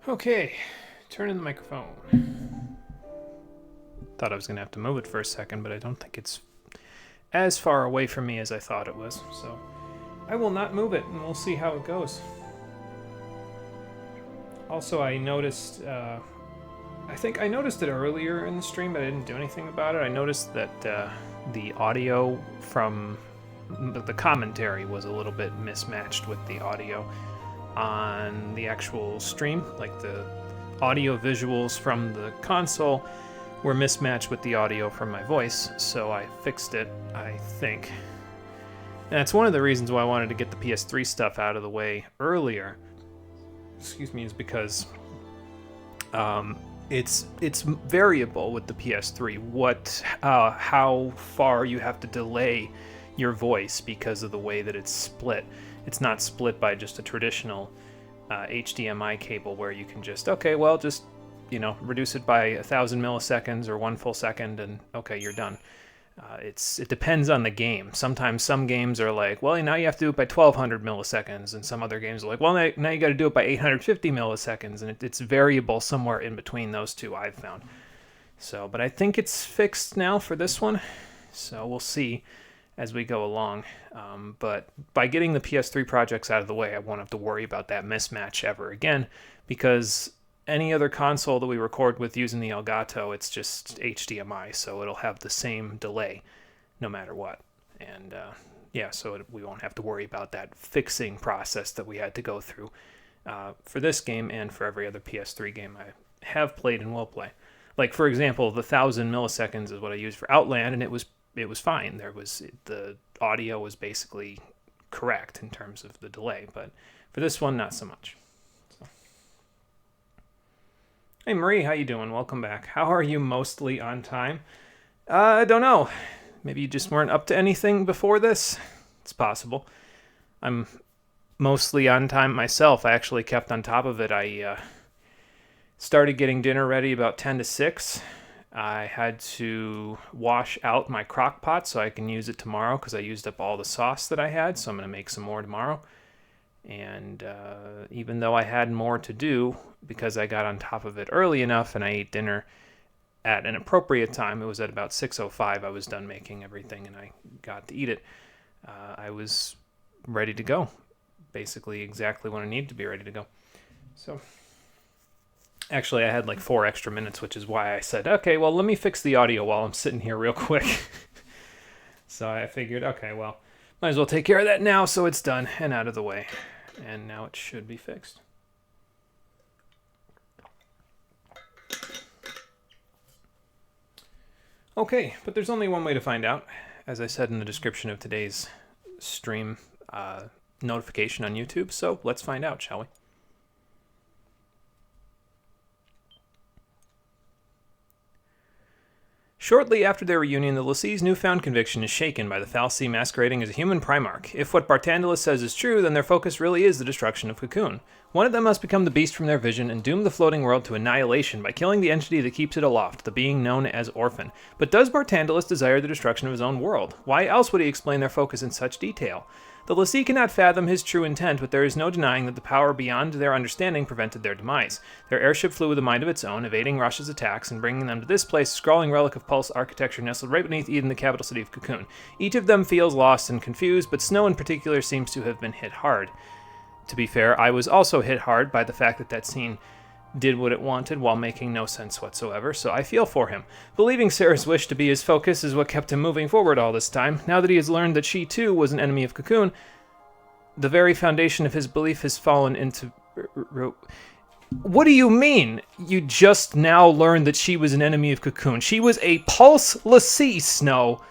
Okay, turn in the microphone. Thought I was going to have to move it for a second, but I don't think it's as far away from me as I thought it was. So I will not move it, and we'll see how it goes. Also, I noticed, I think I noticed it earlier in the stream, but I didn't do anything about it. I noticed that the audio from the commentary was a little bit mismatched with the audio on the actual stream. Like the audio visuals from the console were mismatched with the audio from my voice, so I fixed it, I think. And that's one of the reasons why I wanted to get the PS3 stuff out of the way earlier. Excuse me, is because it's variable with the PS3 how far you have to delay your voice because of the way that it's split. It's not split by just a traditional HDMI cable where you can just reduce it by 1,000 milliseconds or 1 full second and okay, you're done. It depends on the game. Sometimes some games are like, well, now you have to do it by 1,200 milliseconds, and some other games are like, well, now you got to do it by 850 milliseconds, and it's variable somewhere in between those two, I've found. So, but I think it's fixed now for this one, so we'll see as we go along. But by getting the PS3 projects out of the way, I won't have to worry about that mismatch ever again, because any other console that we record with using the Elgato, it's just HDMI, so it'll have the same delay no matter what. And we won't have to worry about that fixing process that we had to go through for this game and for every other PS3 game I have played and will play. Like, for example, the 1,000 milliseconds is what I used for Outland, and it was fine. The audio was basically correct in terms of the delay, but for this one, not so much. So. Hey Marie, how you doing? Welcome back. How are you mostly on time? I don't know. Maybe you just weren't up to anything before this? It's possible. I'm mostly on time myself. I actually kept on top of it. I started getting dinner ready about 10 to 6. I had to wash out my crock pot so I can use it tomorrow because I used up all the sauce that I had, so I'm going to make some more tomorrow. And even though I had more to do, because I got on top of it early enough and I ate dinner at an appropriate time, it was at about 6:05 I was done making everything and I got to eat it, I was ready to go. Basically exactly when I needed to be ready to go. So... Actually, I had like 4 extra minutes, which is why I said, okay, well, let me fix the audio while I'm sitting here real quick. So I figured, okay, well, might as well take care of that now so it's done and out of the way. And now it should be fixed. Okay, but there's only one way to find out. As I said in the description of today's stream notification on YouTube, so let's find out, shall we? Shortly after their reunion, the Lassie's newfound conviction is shaken by the Fal'Cie masquerading as a human Primarch. If what Bartandalus says is true, then their focus really is the destruction of Cocoon. One of them must become the beast from their vision and doom the floating world to annihilation by killing the entity that keeps it aloft, the being known as Orphan. But does Bartandalus desire the destruction of his own world? Why else would he explain their focus in such detail? The Lassie cannot fathom his true intent, but there is no denying that the power beyond their understanding prevented their demise. Their airship flew with a mind of its own, evading Russia's attacks and bringing them to this place, a scrawling relic of Pulse architecture nestled right beneath Eden, the capital city of Cocoon. Each of them feels lost and confused, but Snow in particular seems to have been hit hard. To be fair, I was also hit hard by the fact that scene did what it wanted while making no sense whatsoever, so I feel for him. Believing Sarah's wish to be his focus is what kept him moving forward all this time. Now that he has learned that she too was an enemy of Cocoon, the very foundation of his belief has fallen into... What do you mean? You just now learned that she was an enemy of Cocoon. She was a Pulse Lassie, Snow.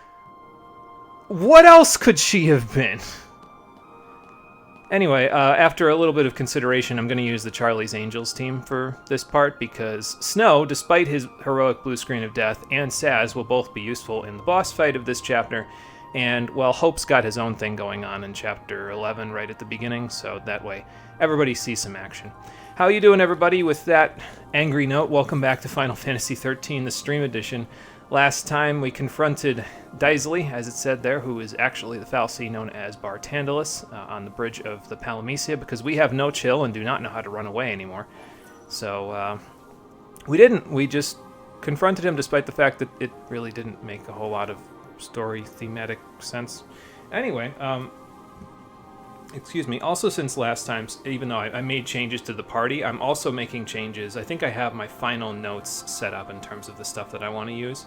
What else could she have been? Anyway, after a little bit of consideration, I'm going to use the Charlie's Angels team for this part, because Snow, despite his heroic blue screen of death, and Saz will both be useful in the boss fight of this chapter, and, well, Hope's got his own thing going on in Chapter 11 right at the beginning, so that way everybody sees some action. How you doing, everybody? With that angry note, welcome back to Final Fantasy XIII, the Stream Edition. Last time we confronted Daisley, as it said there, who is actually the Fal'Cie known as Bartandalus, on the bridge of the Palamecia, because we have no chill and do not know how to run away anymore. So we didn't. We just confronted him, despite the fact that it really didn't make a whole lot of story thematic sense. Anyway, excuse me. Also, since last time, even though I made changes to the party, I'm also making changes. I think I have my final notes set up in terms of the stuff that I want to use.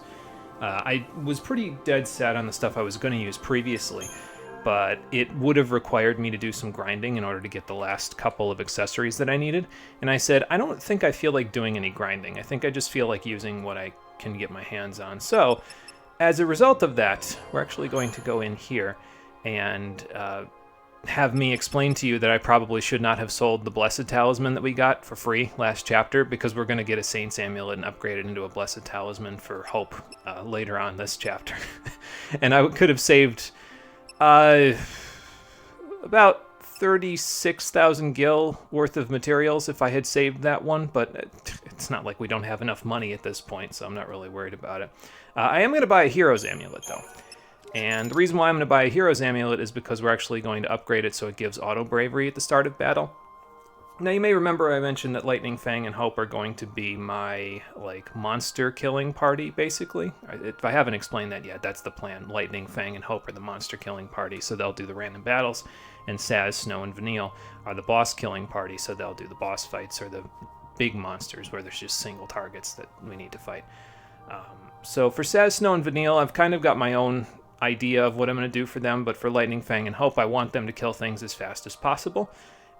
I was pretty dead set on the stuff I was going to use previously, but it would have required me to do some grinding in order to get the last couple of accessories that I needed. And I said, I don't think I feel like doing any grinding. I think I just feel like using what I can get my hands on. So, as a result of that, we're actually going to go in here and have me explain to you that I probably should not have sold the Blessed Talisman that we got for free last chapter, because we're going to get a Saint's Amulet and upgrade it into a Blessed Talisman for Hope later on this chapter. And I could have saved about 36,000 gil worth of materials if I had saved that one, but it's not like we don't have enough money at this point, so I'm not really worried about it. I am going to buy a Hero's Amulet, though. And the reason why I'm going to buy a Hero's Amulet is because we're actually going to upgrade it so it gives auto bravery at the start of battle. Now, you may remember I mentioned that Lightning Fang and Hope are going to be my, monster killing party, basically. If I haven't explained that yet, that's the plan. Lightning Fang and Hope are the monster killing party, so they'll do the random battles. And Saz, Snow, and Vanille are the boss killing party, so they'll do the boss fights or the big monsters where there's just single targets that we need to fight. So for Saz, Snow, and Vanille, I've kind of got my own idea of what I'm going to do for them, but for Lightning Fang and Hope, I want them to kill things as fast as possible.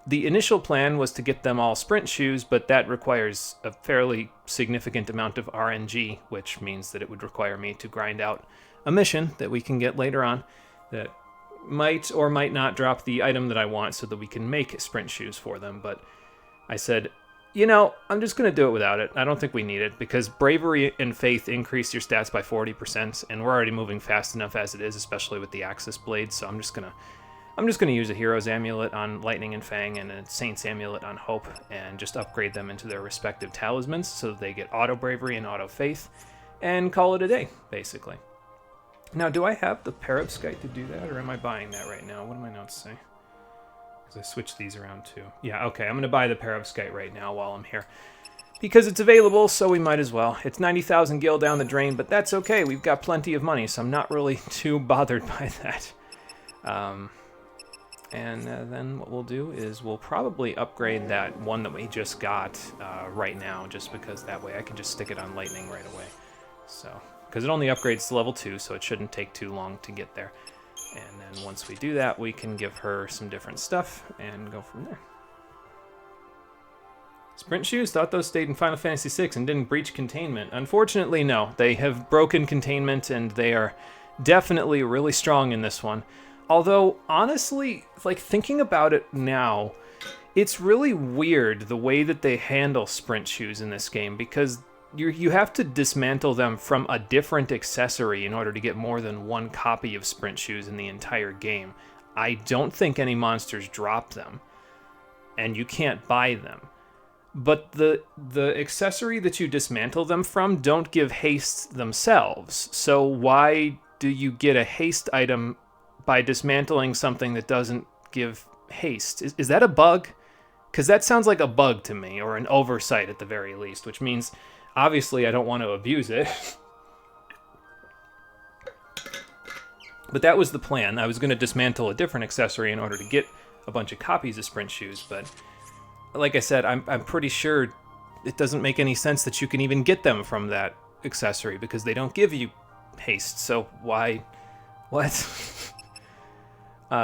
The initial plan was to get them all sprint shoes, but that requires a fairly significant amount of RNG, which means that it would require me to grind out a mission that we can get later on that might or might not drop the item that I want so that we can make sprint shoes for them. But I said, I'm just going to do it without it. I don't think we need it, because bravery and faith increase your stats by 40%, and we're already moving fast enough as it is, especially with the Axis Blade, so I'm just going to use a Hero's Amulet on Lightning and Fang and a Saint's Amulet on Hope, and just upgrade them into their respective talismans so that they get auto bravery and auto faith, and call it a day, basically. Now, do I have the Perovskite to do that, or am I buying that right now? What do my notes say? Because I switched these around too. Yeah, okay, I'm going to buy the Perovskite right now while I'm here, because it's available, so we might as well. It's 90,000 gil down the drain, but that's okay. We've got plenty of money, so I'm not really too bothered by that. And then what we'll do is we'll probably upgrade that one that we just got right now, just because that way I can just stick it on Lightning right away. So, because it only upgrades to level 2, so it shouldn't take too long to get there. And then once we do that, we can give her some different stuff and go from there. Sprint shoes? Thought those stayed in Final Fantasy VI and didn't breach containment. Unfortunately, no. They have broken containment, and they are definitely really strong in this one. Although, honestly, thinking about it now, it's really weird the way that they handle sprint shoes in this game, because you have to dismantle them from a different accessory in order to get more than one copy of sprint shoes in the entire game. I don't think any monsters drop them, and you can't buy them. But the accessory that you dismantle them from don't give haste themselves, so why do you get a haste item by dismantling something that doesn't give haste? Is that a bug? Because that sounds like a bug to me, or an oversight at the very least, which means obviously I don't want to abuse it. But that was the plan. I was going to dismantle a different accessory in order to get a bunch of copies of sprint shoes, but like I said, I'm pretty sure it doesn't make any sense that you can even get them from that accessory, because they don't give you haste, so why? What?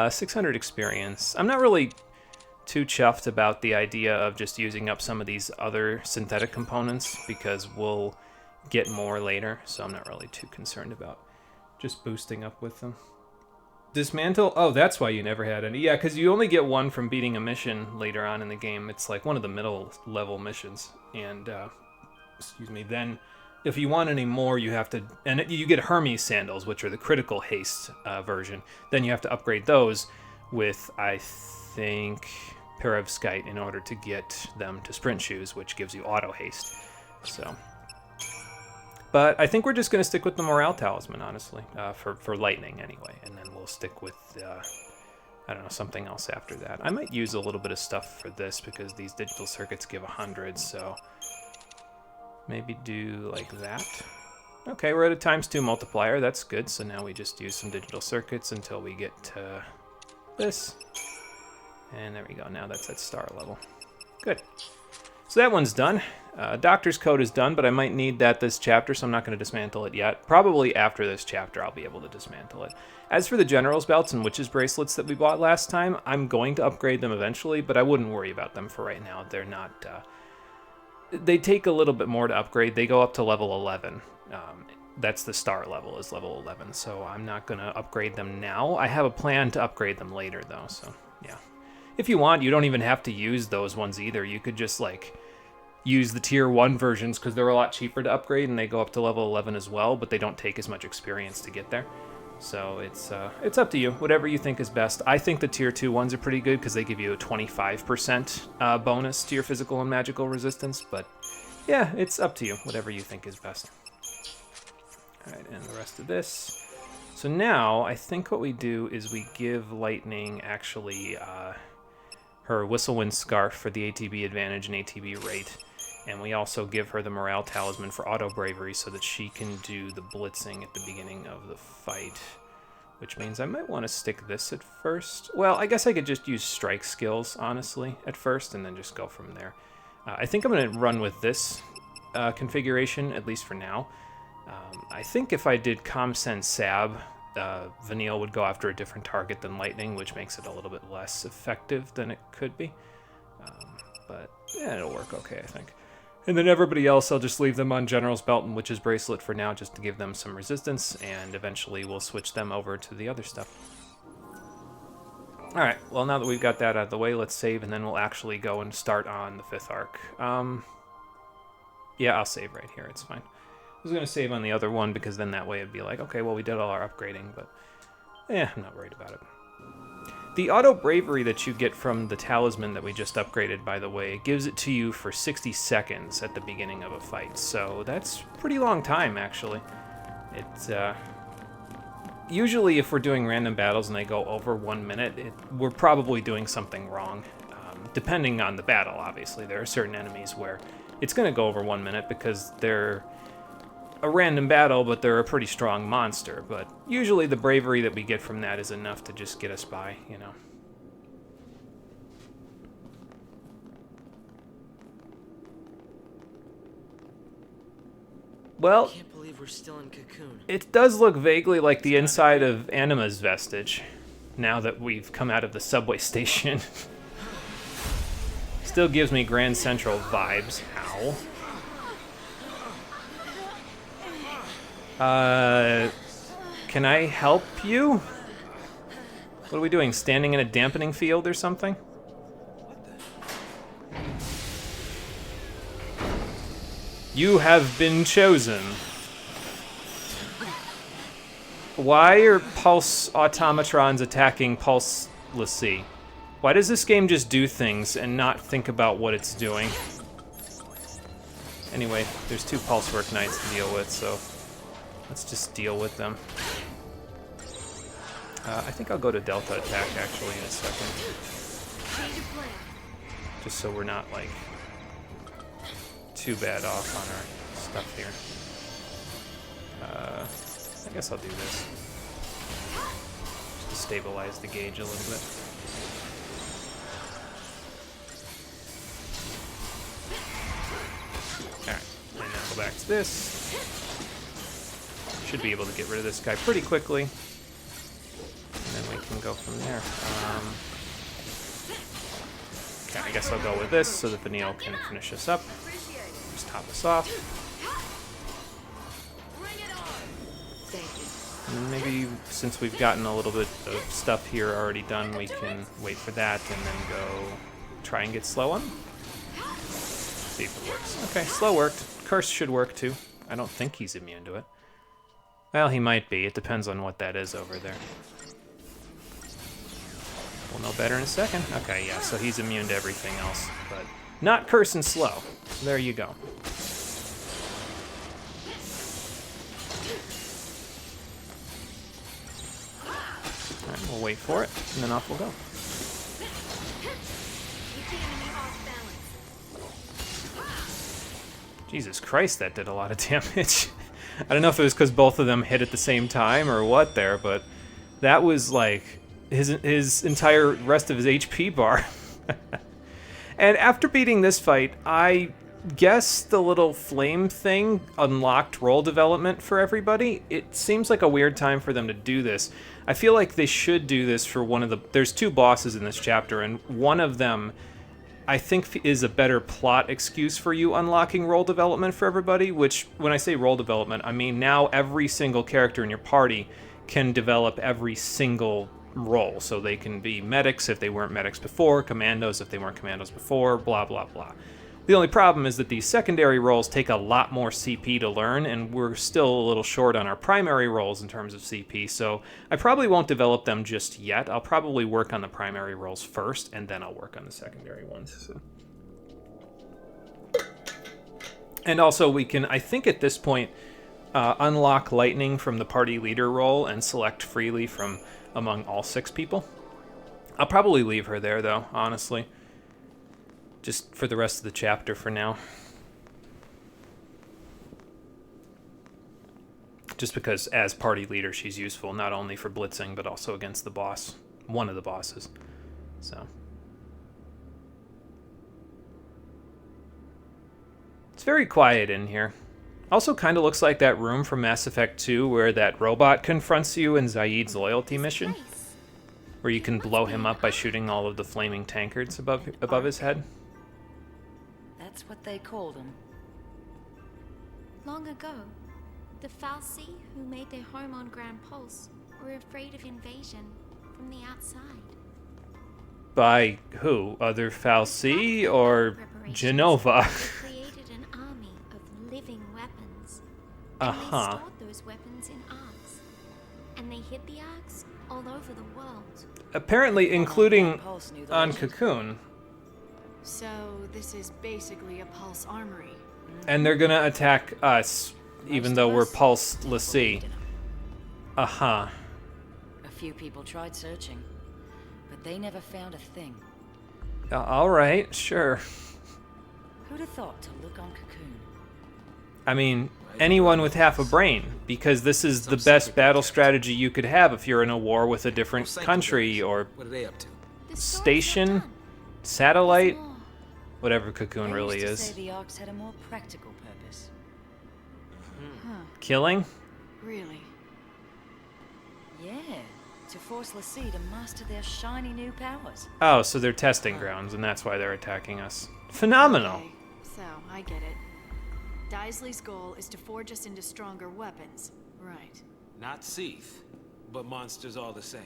600 experience. I'm not really too chuffed about the idea of just using up some of these other synthetic components, because we'll get more later, so I'm not really too concerned about just boosting up with them. Dismantle? Oh, that's why you never had any. Yeah, because you only get one from beating a mission later on in the game. It's like one of the middle level missions. And, then if you want any more, you have to... And you get Hermes sandals, which are the critical haste version. Then you have to upgrade those with, I think, Perovskite in order to get them to sprint shoes, which gives you auto haste. So... But I think we're just going to stick with the Morale Talisman, honestly, for Lightning anyway. And then we'll stick with I don't know, something else after that. I might use a little bit of stuff for this because these digital circuits give 100, so maybe do like that. Okay, we're at a ×2 multiplier. That's good. So now we just use some digital circuits until we get to this. And there we go. Now that's at star level. Good. So that one's done. Doctor's code is done, but I might need that this chapter, so I'm not going to dismantle it yet. Probably after this chapter, I'll be able to dismantle it. As for the General's belts and Witch's bracelets that we bought last time, I'm going to upgrade them eventually, but I wouldn't worry about them for right now. They're not... they take a little bit more to upgrade. They go up to level 11. That's the star level, is level 11, so I'm not going to upgrade them now. I have a plan to upgrade them later, though, so yeah. If you want, you don't even have to use those ones either. You could just, like, use the tier 1 versions because they're a lot cheaper to upgrade, and they go up to level 11 as well, but they don't take as much experience to get there. So it's up to you, whatever you think is best. I think the tier 2 ones are pretty good because they give you a 25% bonus to your physical and magical resistance, but yeah, it's up to you, whatever you think is best. Alright, and the rest of this. So now, I think what we do is we give Lightning, actually, her Whistlewind Scarf for the ATB advantage and ATB rate, and we also give her the Morale Talisman for Auto Bravery so that she can do the blitzing at the beginning of the fight, which means I might want to stick this at first. Well, I guess I could just use Strike skills, honestly, at first, and then just go from there. I think I'm going to run with this configuration, at least for now. I think if I did Comsen Sab, Vanille would go after a different target than Lightning, which makes it a little bit less effective than it could be. But yeah, it'll work okay, I think. And then everybody else, I'll just leave them on General's Belt and Witch's Bracelet for now, just to give them some resistance, and eventually we'll switch them over to the other stuff. Alright, well now that we've got that out of the way, let's save, and then we'll actually go and start on the 5th arc. Yeah, I'll save right here, it's fine. I was going to save on the other one because then that way it'd be like, okay, well, we did all our upgrading, but yeah, I'm not worried about it. The Auto Bravery that you get from the talisman that we just upgraded, by the way, gives it to you for 60 seconds at the beginning of a fight, so that's a pretty long time, actually. It's, usually if we're doing random battles and they go over 1 minute, we're probably doing something wrong. Depending on the battle, obviously. There are certain enemies where it's going to go over 1 minute because they're a random battle, but they're a pretty strong monster. But usually the bravery that we get from that is enough to just get us by, you know. Well, I can't believe we're still in Cocoon. It does look vaguely like the inside of Anima's vestige, now that we've come out of the subway station. Still gives me Grand Central vibes. Ow. Can I help you? What are we doing? Standing in a dampening field or something? You have been chosen. Why are pulse automatrons attacking pulselessly? Why does this game just do things and not think about what it's doing? Anyway, there's 2 Pulsework Knights to deal with, so let's just deal with them. I think I'll go to Delta Attack, actually, in a second. Just so we're not, like, too bad off on our stuff here. I guess I'll do this. Just to stabilize the gauge a little bit. Alright, and now go back to this. Should be able to get rid of this guy pretty quickly. And then we can go from there. Okay, I guess I'll go with this so that Vanille can finish us up. Just top us off. And maybe since we've gotten a little bit of stuff here already done, we can wait for that and then go try and get slow on him. See if it works. Okay, slow worked. Curse should work too. I don't think he's immune to it. Well, he might be. It depends on what that is over there. We'll know better in a second. Okay, yeah, so he's immune to everything else, but not curse and slow. So there you go. Alright, We'll wait for it, and then off we'll go. Jesus Christ, that did a lot of damage. I don't know if it was because both of them hit at the same time or what there, but that was like his entire rest of his HP bar. And after beating this fight, I guess the little flame thing unlocked role development for everybody. It seems like a weird time for them to do this. I feel like they should do this for one of the... There's 2 bosses in this chapter, and one of them I think is a better plot excuse for you unlocking role development for everybody, which, when I say role development, I mean now every single character in your party can develop every single role. So they can be medics if they weren't medics before, commandos if they weren't commandos before, blah, blah, blah. The only problem is that these secondary roles take a lot more CP to learn, and we're still a little short on our primary roles in terms of CP, so I probably won't develop them just yet. I'll probably work on the primary roles first, and then I'll work on the secondary ones. So. And also we can, I think at this point, unlock Lightning from the party leader role and select freely from among all 6 people. I'll probably leave her there, though, honestly. Just for the rest of the chapter for now. Just because as party leader she's useful, not only for blitzing, but also against the boss. One of the bosses. So. It's very quiet in here. Also kind of looks like that room from Mass Effect 2 where that robot confronts you in Zaid's loyalty mission. Where you can blow him up by shooting all of the flaming tankards above his head. That's what they called him. Long ago, the Fal'Cie, who made their home on Grand Pulse, were afraid of invasion from the outside. By who? Other Fal'Cie or Genova? They created an army of living weapons. Uh-huh. And they stored those weapons in arcs. And they hid the arcs all over the world. Apparently, including on Cocoon. So this is basically a Pulse armory. And they're gonna attack us, even though we're Pulse l'Cie. Uh-huh. A few people tried searching, but they never found a thing. Alright, sure. Who'd have thought to look on Cocoon? I mean, anyone with half a brain, because this is the best battle strategy you could have if you're in a war with a different country or What are they up to? station, satellite, whatever Cocoon They really used to is. say the arcs had a more practical purpose. Killing? Really? Yeah, to force l'Cie to master their shiny new powers. Oh, so they're testing grounds, and that's why they're attacking us. Phenomenal. Okay, so I get it. Daisley's goal is to forge us into stronger weapons. Right. Not XIII, but monsters all the same.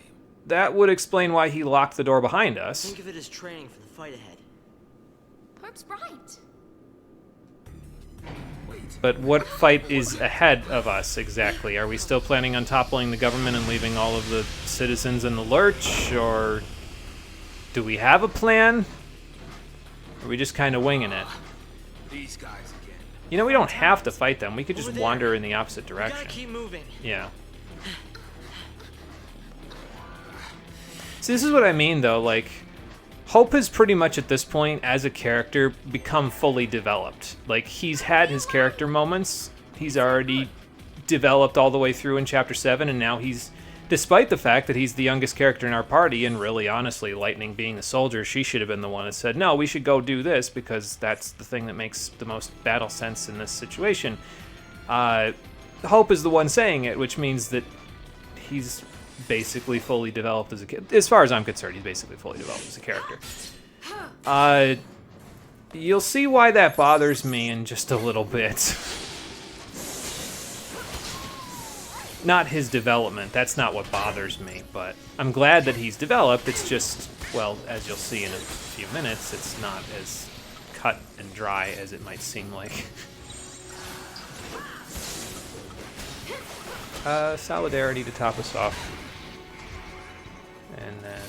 That would explain why he locked the door behind us. Think of it as training for the fight ahead. Hope's right. But what fight is ahead of us exactly? Are we still planning on toppling the government and leaving all of the citizens in the lurch? Or do we have a plan? Or are we just kind of winging it? These guys again. You know, we don't have to fight them. We could just Over there. wander in the opposite We gotta direction. keep moving. Yeah. See, this is what I mean, though. Like, Hope has pretty much at this point, as a character, become fully developed. Like, he's had his character moments. He's already developed all the way through in Chapter 7, and now he's, despite the fact that he's the youngest character in our party, and really, honestly, Lightning being the soldier, she should have been the one that said, no, we should go do this, because that's the thing that makes the most battle sense in this situation. Hope is the one saying it, which means that he's basically fully developed as a kid. As far as I'm concerned, he's basically fully developed as a character. You'll see why that bothers me in just a little bit. Not his development, that's not what bothers me, but I'm glad that he's developed. It's just, well, as you'll see in a few minutes, it's not as cut and dry as it might seem like. Solidarity to top us off. And then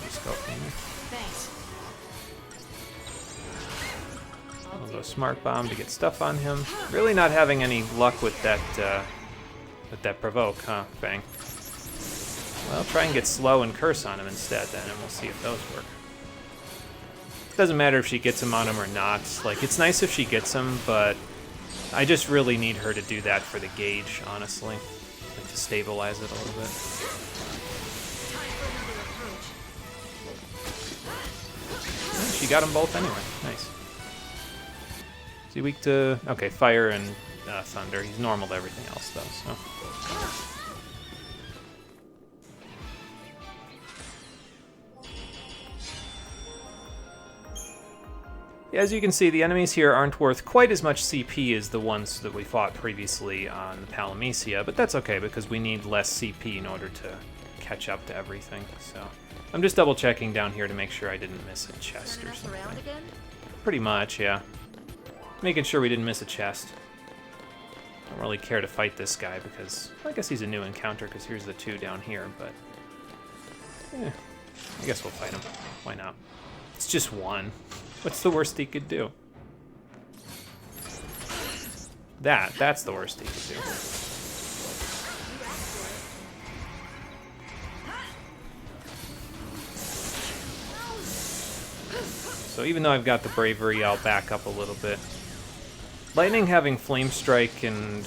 just go from there. Thanks. I'll go smart bomb to get stuff on him. Really not having any luck with that With that provoke, huh, Fang? Well, try and get slow and curse on him instead then, and we'll see if those work. Doesn't matter if she gets him on him or not. Like, it's nice if she gets him, but I just really need her to do that for the gauge, honestly. Like, to stabilize it a little bit. Yeah, she got them both anyway. Nice. Is he weak to... Okay, fire and thunder. He's normal to everything else, though, so... As you can see, the enemies here aren't worth quite as much CP as the ones that we fought previously on the Palamecia, but that's okay because we need less CP in order to catch up to everything. So I'm just double checking down here to make sure I didn't miss a chest or something. Pretty much, yeah. Making sure we didn't miss a chest. Don't really care to fight this guy because, well, I guess he's a new encounter because here's the 2 down here, but yeah, I guess we'll fight him. Why not? It's just 1. What's the worst he could do? That's the worst he could do. So even though I've got the bravery, I'll back up a little bit. Lightning having Flame Strike and,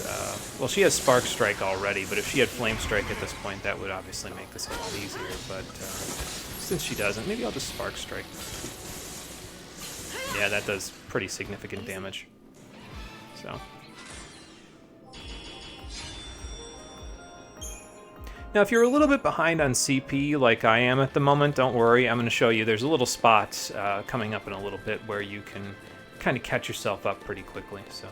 well, she has Spark Strike already, but if she had Flame Strike at this point, that would obviously make this a lot easier, but since she doesn't, maybe I'll just Spark Strike. Yeah, that does pretty significant damage. So. Now, if you're a little bit behind on CP, like I am at the moment, don't worry. I'm going to show you. There's a little spot coming up in a little bit where you can kind of catch yourself up pretty quickly. So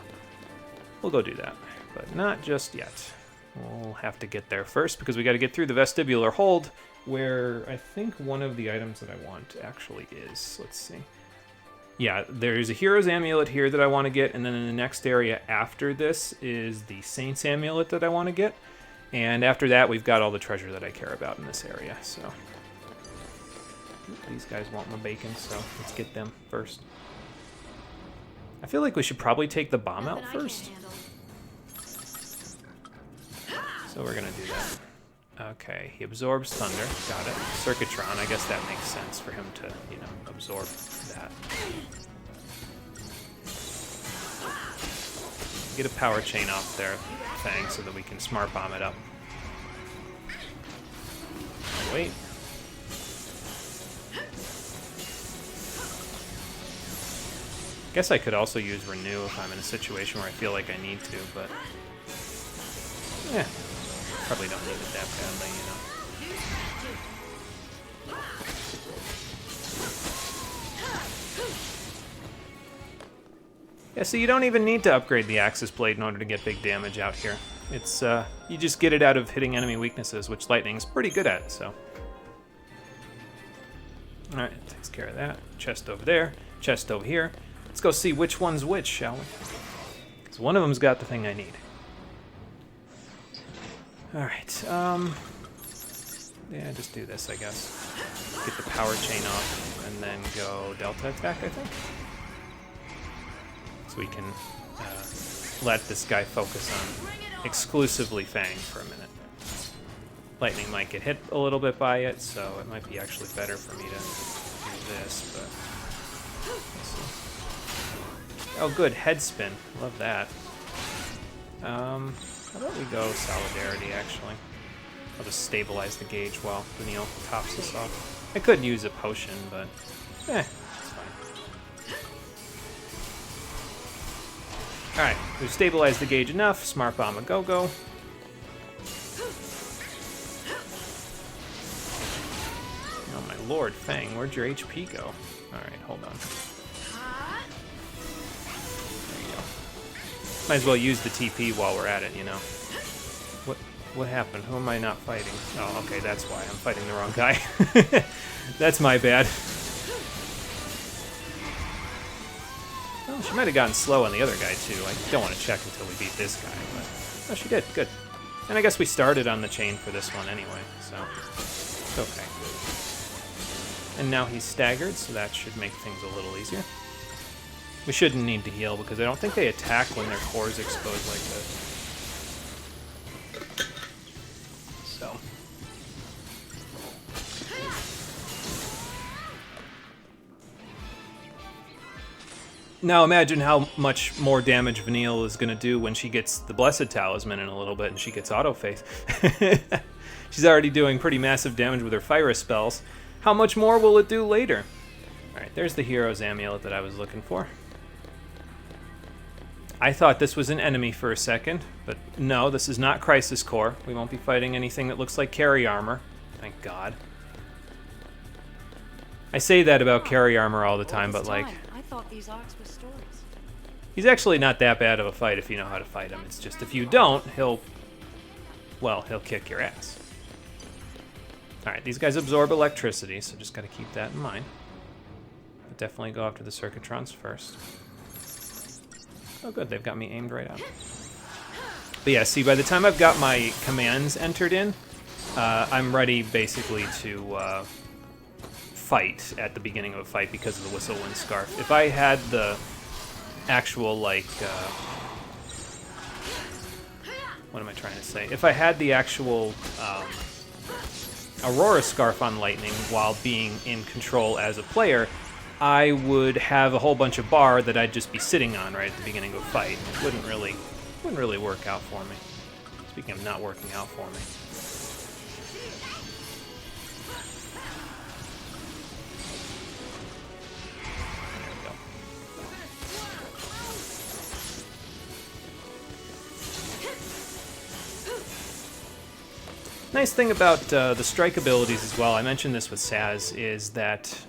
we'll go do that, but not just yet. We'll have to get there first because we got to get through the vestibular hold, where I think one of the items that I want actually is. Let's see. Yeah, there's a Hero's Amulet here that I want to get, and then in the next area after this is the Saint's Amulet that I want to get. And after that, we've got all the treasure that I care about in this area, so... These guys want my bacon, so let's get them first. I feel like we should probably take the bomb out first. So we're gonna do that. Okay, he absorbs thunder. Got it. Circuitron, I guess that makes sense for him to, you know, absorb that. Get a power chain off there, Fang, so that we can smart bomb it up. Wait. Guess I could also use Renew if I'm in a situation where I feel like I need to, but... yeah. Probably don't need it that badly, you know. Yeah, so you don't even need to upgrade the Axis Blade in order to get big damage out here. It's, you just get it out of hitting enemy weaknesses, which Lightning's pretty good at, so. Alright, takes care of that. Chest over there, chest over here. Let's go see which one's which, shall we? Because one of them's got the thing I need. Alright, yeah, just do this, I guess. Get the power chain off, and then go Delta attack, I think. So we can let this guy focus on exclusively Fang for a minute. Lightning might get hit a little bit by it, so it might be actually better for me to do this, but... oh, good, head spin. Love that. How about we go Solidarity, actually? I'll just stabilize the gauge while Daniil tops us off. I could use a potion, but it's fine. Alright, we've stabilized the gauge enough. Smart Bomb a go-go. Oh my lord, Fang, where'd your HP go? Alright, hold on. Might as well use the TP while we're at it, you know. What happened? Who am I not fighting? Oh, okay, that's why. I'm fighting the wrong guy. That's my bad. Well, she might have gotten slow on the other guy, too. I don't want to check until we beat this guy, but... oh, she did. Good. And I guess we started on the chain for this one anyway, so... it's okay. And now he's staggered, so that should make things a little easier. We shouldn't need to heal, because I don't think they attack when their core is exposed like this. Now imagine how much more damage Vanille is going to do when she gets the Blessed Talisman in a little bit and she gets Auto Faith. She's already doing pretty massive damage with her Fire spells. How much more will it do later? Alright, there's the Hero's Amulet that I was looking for. I thought this was an enemy for a second, but no, this is not Crisis Core. We won't be fighting anything that looks like carry armor. Thank God. I say that about carry armor all the time, but like... I thought these arcs were stories. He's actually not that bad of a fight if you know how to fight him. It's just if you don't, he'll kick your ass. Alright, these guys absorb electricity, so just gotta keep that in mind. But definitely go after the Circuitrons first. Oh good, they've got me aimed right at them. But yeah, see, by the time I've got my commands entered in, I'm ready basically to fight at the beginning of a fight because of the Whistle Wind Scarf. If I had the actual, like, what am I trying to say? If I had the actual Aurora Scarf on Lightning while being in control as a player, I would have a whole bunch of bar that I'd just be sitting on right at the beginning of a fight. It wouldn't really work out for me. Speaking of not working out for me. Nice thing about the strike abilities as well, I mentioned this with Saz, is that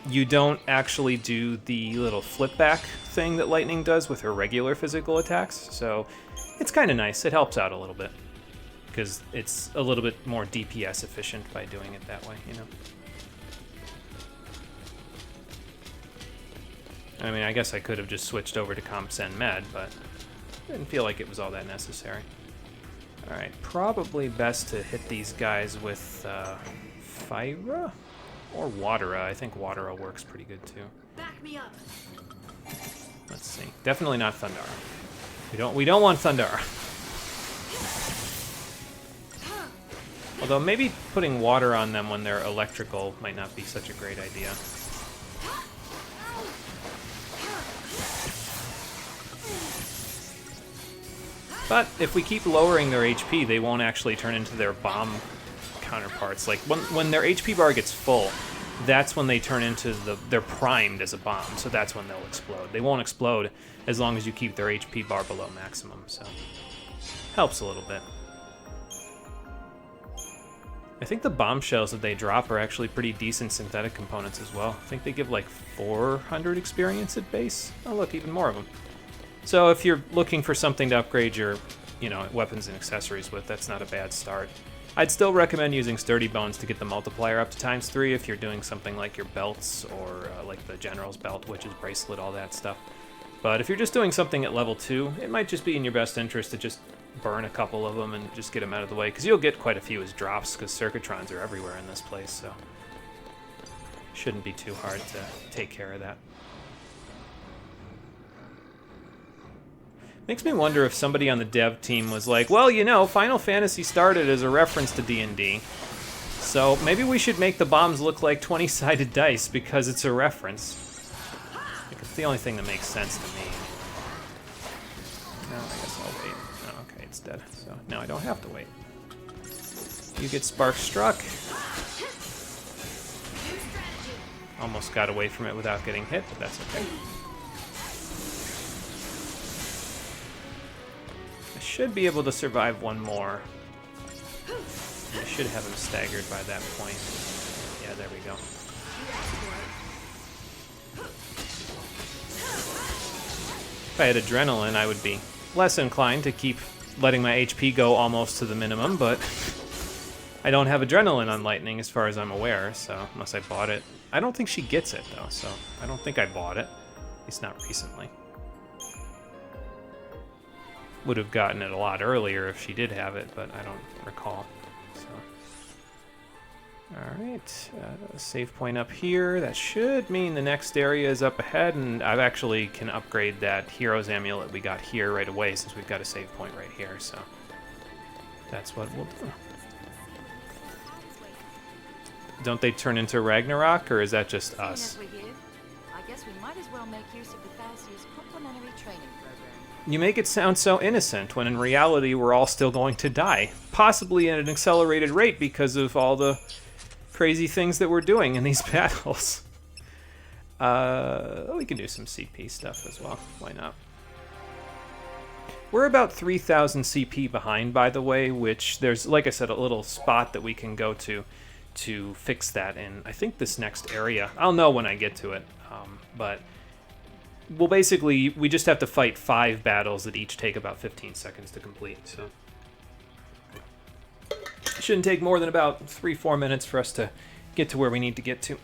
you don't actually do the little flip back thing that Lightning does with her regular physical attacks, so it's kind of nice. It helps out a little bit, because it's a little bit more DPS efficient by doing it that way, you know? I mean, I guess I could have just switched over to Comp Sen Med, but I didn't feel like it was all that necessary. Alright, probably best to hit these guys with Fyra or Watera. I think Watera works pretty good too. Back me up. Let's see. Definitely not Thundara. We don't want Thundara. Although maybe putting water on them when they're electrical might not be such a great idea. But if we keep lowering their HP, they won't actually turn into their bomb counterparts. Like, when their HP bar gets full, that's when they turn into they're primed as a bomb, so that's when they'll explode. They won't explode as long as you keep their HP bar below maximum, so helps a little bit. I think the bombshells that they drop are actually pretty decent synthetic components as well. I think they give like 400 experience at base. Oh look, even more of them. So if you're looking for something to upgrade your, weapons and accessories with, that's not a bad start. I'd still recommend using Sturdy Bones to get the multiplier up to ×3 if you're doing something like your belts or like the General's Belt, Witch's Bracelet, all that stuff. But if you're just doing something at level 2, it might just be in your best interest to just burn a couple of them and just get them out of the way, because you'll get quite a few as drops, because Circuitrons are everywhere in this place, so shouldn't be too hard to take care of that. Makes me wonder if somebody on the dev team was like, well, Final Fantasy started as a reference to D&D, so maybe we should make the bombs look like 20-sided dice because it's a reference. Like, it's the only thing that makes sense to me. No, I guess I'll wait. Oh, okay, it's dead, so now I don't have to wait. You get spark struck. Almost got away from it without getting hit, but that's okay. Should be able to survive one more. I should have him staggered by that point. Yeah, there we go. If I had adrenaline, I would be less inclined to keep letting my HP go almost to the minimum, but I don't have adrenaline on Lightning as far as I'm aware, so unless I bought it. I don't think she gets it, though, so I don't think I bought it. At least not recently. Would have gotten it a lot earlier if she did have it, but I don't recall. So, all right, save point up here. That should mean the next area is up ahead, and I actually can upgrade that Hero's Amulet we got here right away since we've got a save point right here. So that's what we'll do. Don't they turn into Ragnarok, or is that just us? I guess guess we might as well make use of the Falsi's complimentary training program. You make it sound so innocent, when in reality we're all still going to die. Possibly at an accelerated rate because of all the crazy things that we're doing in these battles. We can do some CP stuff as well. Why not? We're about 3,000 CP behind, by the way, which there's, like I said, a little spot that we can go to fix that in, I think, this next area. I'll know when I get to it, but well, basically, we just have to fight 5 battles that each take about 15 seconds to complete, so it shouldn't take more than about 3-4 minutes for us to get to where we need to get to.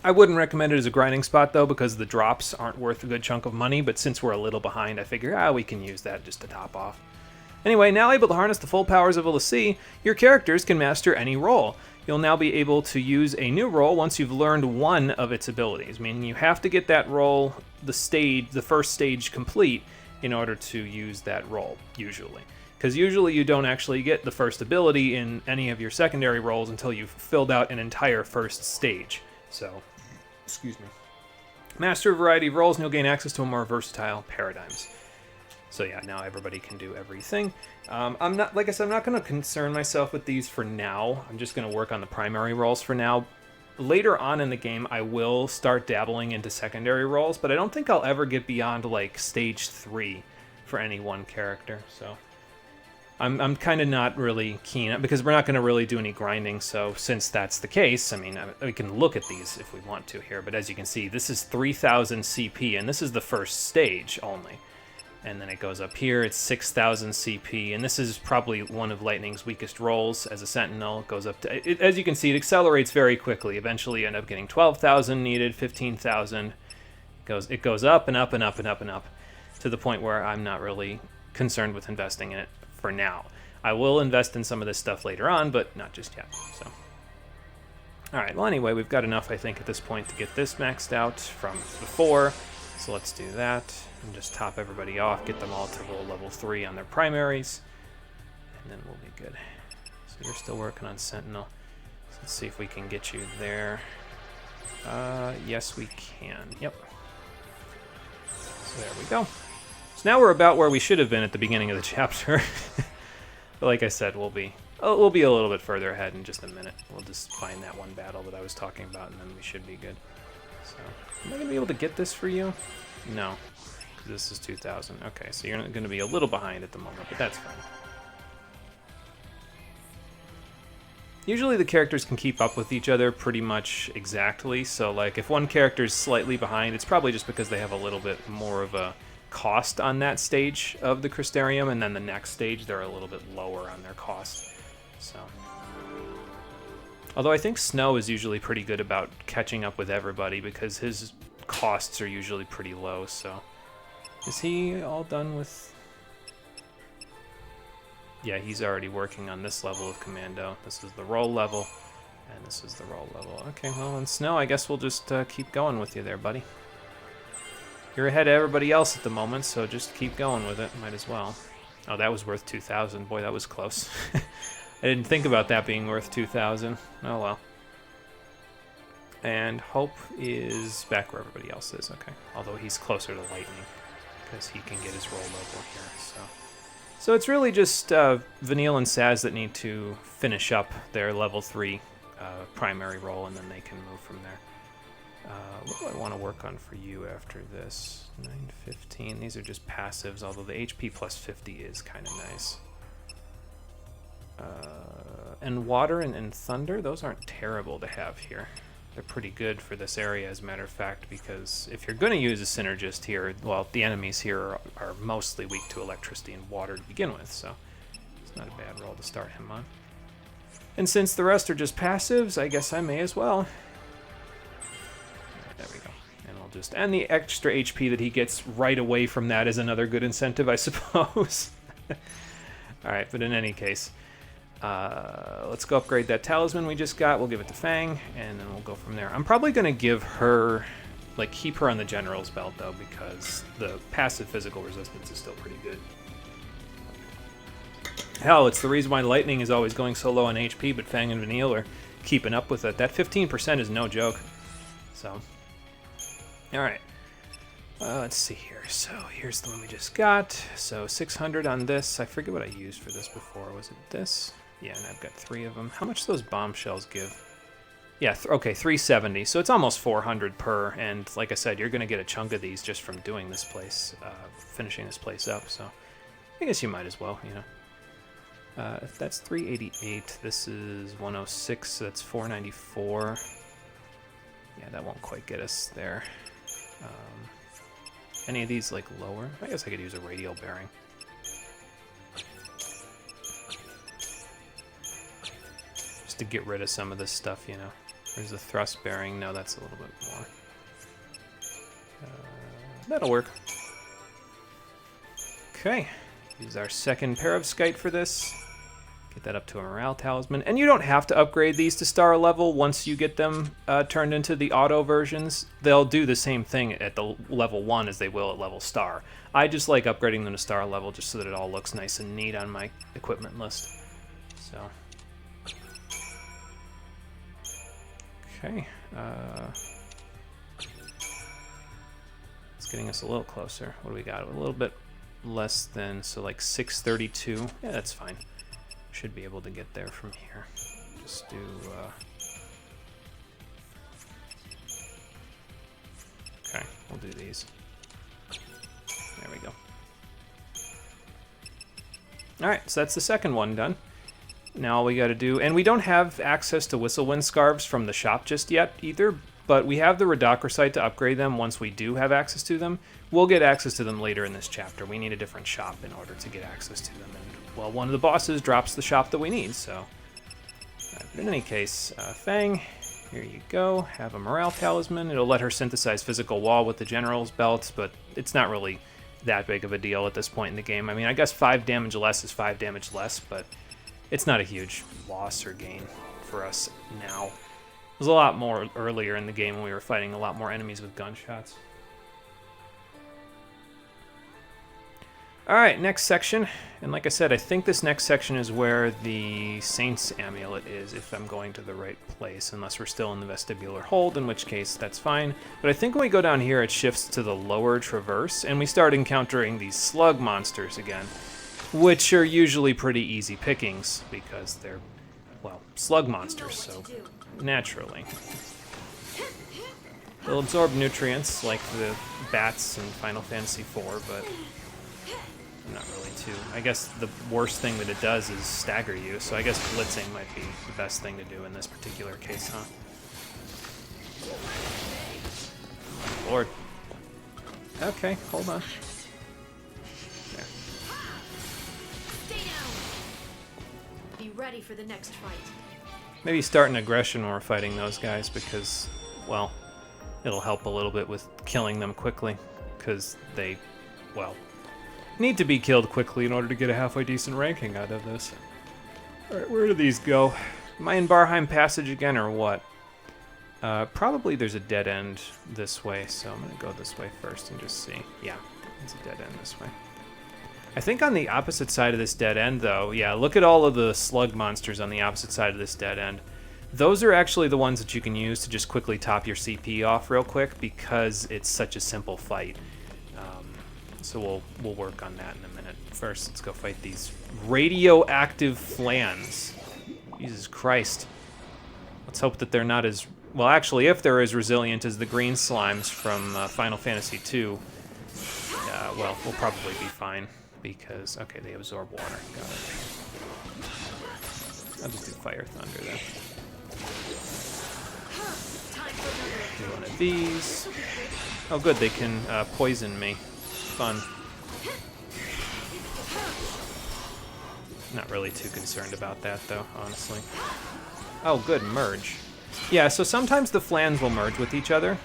I wouldn't recommend it as a grinding spot, though, because the drops aren't worth a good chunk of money, but since we're a little behind, I figure, we can use that just to top off. Anyway, now able to harness the full powers of a l'Cie, your characters can master any role. You'll now be able to use a new role once you've learned one of its abilities, meaning you have to get that role, the first stage complete, in order to use that role, usually. Because usually you don't actually get the first ability in any of your secondary roles until you've filled out an entire first stage. So, excuse me. Master a variety of roles and you'll gain access to a more versatile paradigms. So yeah, now everybody can do everything. I'm not, like I said, I'm not going to concern myself with these for now. I'm just going to work on the primary roles for now. Later on in the game, I will start dabbling into secondary roles, but I don't think I'll ever get beyond like stage 3 for any one character. So I'm kind of not really keen, because we're not going to really do any grinding. So since that's the case, I mean, we can look at these if we want to here. But as you can see, this is 3,000 CP, and this is the first stage only. And then it goes up here, it's 6,000 CP, and this is probably one of Lightning's weakest roles as a Sentinel. It goes up to, as you can see, it accelerates very quickly. Eventually you end up getting 12,000 needed, 15,000. It goes up and up and up and up and up, to the point where I'm not really concerned with investing in it for now. I will invest in some of this stuff later on, but not just yet. So, alright, well anyway, we've got enough, I think, at this point to get this maxed out from before. So let's do that, and just top everybody off, get them all to roll level 3 on their primaries, and then we'll be good. So you're still working on Sentinel. So let's see if we can get you there. Yes, we can. Yep. So there we go. So now we're about where we should have been at the beginning of the chapter. But like I said, we'll be a little bit further ahead in just a minute. We'll just find that one battle that I was talking about, and then we should be good. So, am I going to be able to get this for you? No. This is 2,000. Okay, so you're going to be a little behind at the moment, but that's fine. Usually the characters can keep up with each other pretty much exactly, so like if one character's slightly behind, it's probably just because they have a little bit more of a cost on that stage of the Crystarium, and then the next stage they're a little bit lower on their cost. So, although I think Snow is usually pretty good about catching up with everybody because his costs are usually pretty low. So is he all done with? Yeah, he's already working on this level of Commando. This is the roll level, and this is the roll level. Okay, well, in Snow, I guess we'll just keep going with you there, buddy. You're ahead of everybody else at the moment, so just keep going with it. Might as well. Oh, that was worth 2,000. Boy, that was close. I didn't think about that being worth 2,000. Oh, well. And Hope is back where everybody else is. Okay. Although he's closer to Lightning, because he can get his roll level here. So it's really just Vanille and Saz that need to finish up their level 3 primary role, and then they can move from there. What do I want to work on for you after this? 915. These are just passives, although the HP plus 50 is kind of nice. And Water and Thunder, those aren't terrible to have here. They're pretty good for this area, as a matter of fact, because if you're going to use a Synergist here, well, the enemies here are mostly weak to electricity and water to begin with, so it's not a bad roll to start him on. And since the rest are just passives, I guess I may as well. There we go. And we'll just... And the extra HP that he gets right away from that is another good incentive, I suppose. Alright, but in any case, let's go upgrade that talisman we just got. We'll give it to Fang, and then we'll go from there. I'm probably going to give her... Like, keep her on the General's belt, though, because the passive physical resistance is still pretty good. Hell, it's the reason why Lightning is always going so low on HP, but Fang and Vanille are keeping up with it. That 15% is no joke. So, Alright. Let's see here. So here's the one we just got. So 600 on this. I forget what I used for this before. Was it this? Yeah, and I've got 3 of them. How much do those bombshells give? Yeah, okay, 370. So it's almost 400 per. And like I said, you're going to get a chunk of these just from doing this place, finishing this place up. So I guess you might as well, you know. If that's 388, this is 106, so that's 494. Yeah, that won't quite get us there. Any of these, like, lower? I guess I could use a radial bearing. Just to get rid of some of this stuff, you know. There's a thrust bearing. No, that's a little bit more. That'll work. Okay. Use our second perovskite for this. Get that up to a morale talisman. And you don't have to upgrade these to star level once you get them turned into the auto versions. They'll do the same thing at the level 1 as they will at level star. I just like upgrading them to star level just so that it all looks nice and neat on my equipment list. So. Okay. It's getting us a little closer. What do we got? A little bit less than, so like 632. Yeah, that's fine. Should be able to get there from here. Just do okay, we'll do these. There we go. Alright, so that's the second one done. Now all we gotta do, and we don't have access to Whistlewind Scarves from the shop just yet either, but we have the Redochrosite to upgrade them once we do have access to them. We'll get access to them later in this chapter. We need a different shop in order to get access to them. And, well, one of the bosses drops the shop that we need, so. But in any case, Fang, here you go. Have a morale talisman. It'll let her synthesize physical wall with the general's belt, but it's not really that big of a deal at this point in the game. I mean, I guess 5 damage less is 5 damage less, but it's not a huge loss or gain for us now. It was a lot more earlier in the game when we were fighting a lot more enemies with gunshots. Alright, next section. And like I said, I think this next section is where the Saint's Amulet is, if I'm going to the right place, unless we're still in the vestibular hold, in which case that's fine. But I think when we go down here, it shifts to the lower traverse, and we start encountering these slug monsters again, which are usually pretty easy pickings, because they're, well, slug monsters, so naturally. They'll absorb nutrients like the bats in Final Fantasy IV, but not really too. I guess the worst thing that it does is stagger you, so I guess blitzing might be the best thing to do in this particular case, huh? Lord. Okay, hold on. There. Stay down. Be ready for the next fight. Maybe start an aggression when we're fighting those guys because, well, it'll help a little bit with killing them quickly, because they, well, need to be killed quickly in order to get a halfway decent ranking out of this. Alright, where do these go? Am I in Barheim Passage again, or what? Probably there's a dead end this way, so I'm going to go this way first and just see. Yeah, there's a dead end this way. I think on the opposite side of this dead end, though, yeah, look at all of the slug monsters on the opposite side of this dead end. Those are actually the ones that you can use to just quickly top your CP off real quick because it's such a simple fight. So we'll work on that in a minute. First, let's go fight these radioactive flans. Jesus Christ. Let's hope that they're not as... Well, actually, if they're as resilient as the green slimes from Final Fantasy II, well, we'll probably be fine. Because, okay, they absorb water. Got it. I'll just do Fire Thunder then. Do one of these. Oh, good, they can poison me. Fun. Not really too concerned about that, though, honestly. Oh, good, merge. Yeah, so sometimes the flans will merge with each other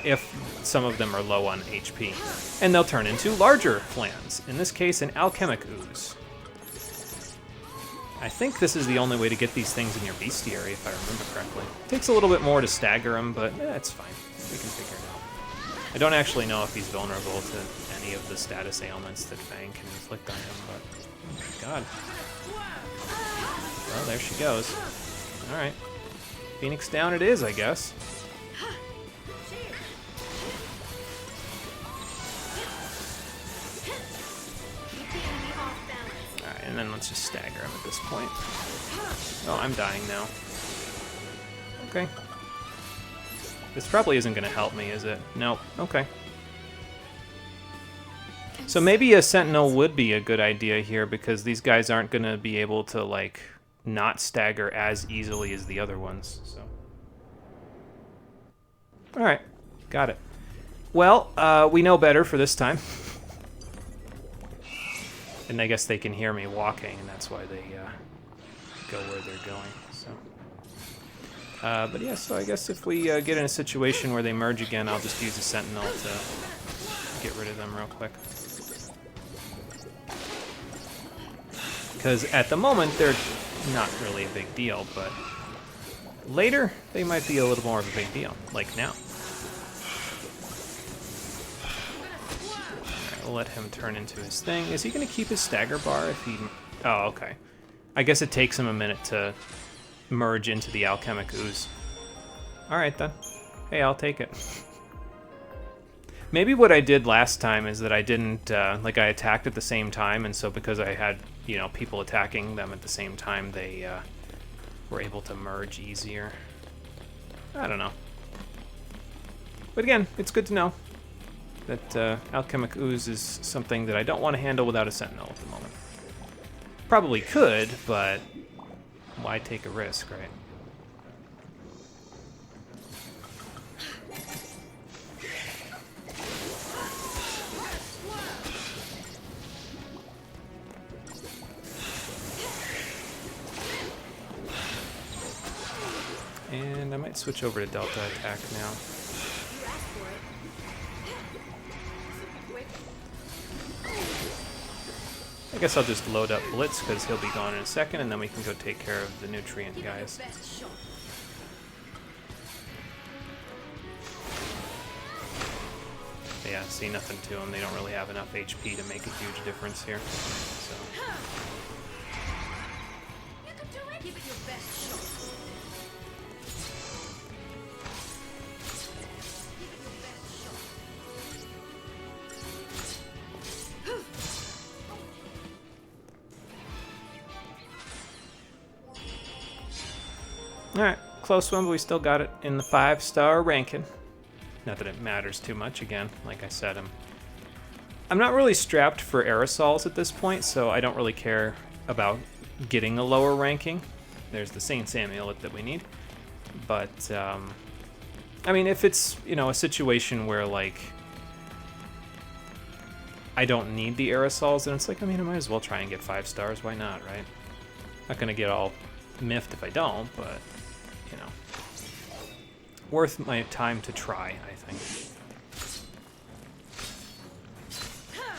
if some of them are low on HP. And they'll turn into larger flans. In this case, an alchemic ooze. I think this is the only way to get these things in your bestiary, if I remember correctly. It takes a little bit more to stagger them, but it's fine. We can figure it out. I don't actually know if he's vulnerable to any of the status ailments that Fang can inflict on him, but... Oh my god. Well, there she goes. Alright. Phoenix down it is, I guess. and then let's just stagger him at this point. Oh, I'm dying now. Okay. This probably isn't going to help me, is it? Nope. Okay. So maybe a sentinel would be a good idea here, because these guys aren't going to be able to, like, not stagger as easily as the other ones. So. Alright. Got it. Well, we know better for this time. And I guess they can hear me walking, and that's why they go where they're going. So. But yeah, so I guess if we get in a situation where they merge again, I'll just use a sentinel to get rid of them real quick. Because at the moment, they're not really a big deal, but later, they might be a little more of a big deal, like now. Alright, we'll let him turn into his thing. Is he going to keep his stagger bar if he... Oh, okay. I guess it takes him a minute to merge into the alchemic ooze. Alright then. Hey, I'll take it. Maybe what I did last time is that I didn't, like I attacked at the same time, and so because I had, you know, people attacking them at the same time, they were able to merge easier. I don't know. But again, it's good to know that alchemic ooze is something that I don't want to handle without a sentinel at the moment. Probably could, but why take a risk, right? And I might switch over to Delta Attack now. I guess I'll just load up Blitz, because he'll be gone in a second, and then we can go take care of the nutrient guys. Yeah, see, nothing to them. They don't really have enough HP to make a huge difference here. So. Alright, close one, but we still got it in the 5-star ranking. Not that it matters too much, again, like I said, I'm not really strapped for aerosols at this point, so I don't really care about getting a lower ranking. There's the St. Samuel that we need. But, I mean, if it's, you know, a situation where, like, I don't need the aerosols, then it's like, I mean, I might as well try and get 5 stars. Why not, right? Not gonna get all miffed if I don't, but, you know, worth my time to try, I think.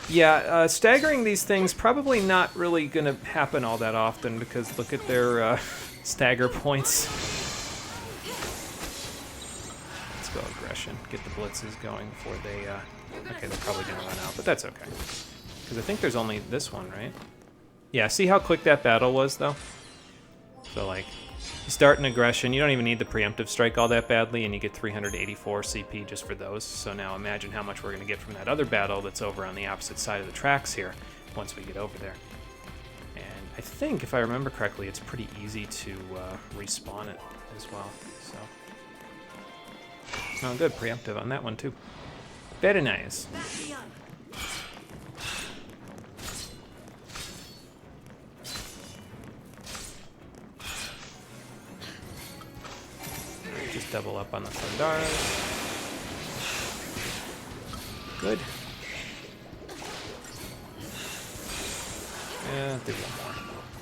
Yeah, staggering these things probably not really gonna happen all that often, because look at their stagger points. Let's go aggression. Get the blitzes going before they, okay, they're probably gonna run out, but that's okay. Because I think there's only this one, right? Yeah, see how quick that battle was, though? So, like, you start an aggression, you don't even need the preemptive strike all that badly, and you get 384 CP just for those. So now imagine how much we're going to get from that other battle that's over on the opposite side of the tracks here once we get over there. And I think, if I remember correctly, it's pretty easy to respawn it as well. So, oh, good, preemptive on that one, too. Very nice. Just double up on the Thundaras. Good. Yeah, do one more.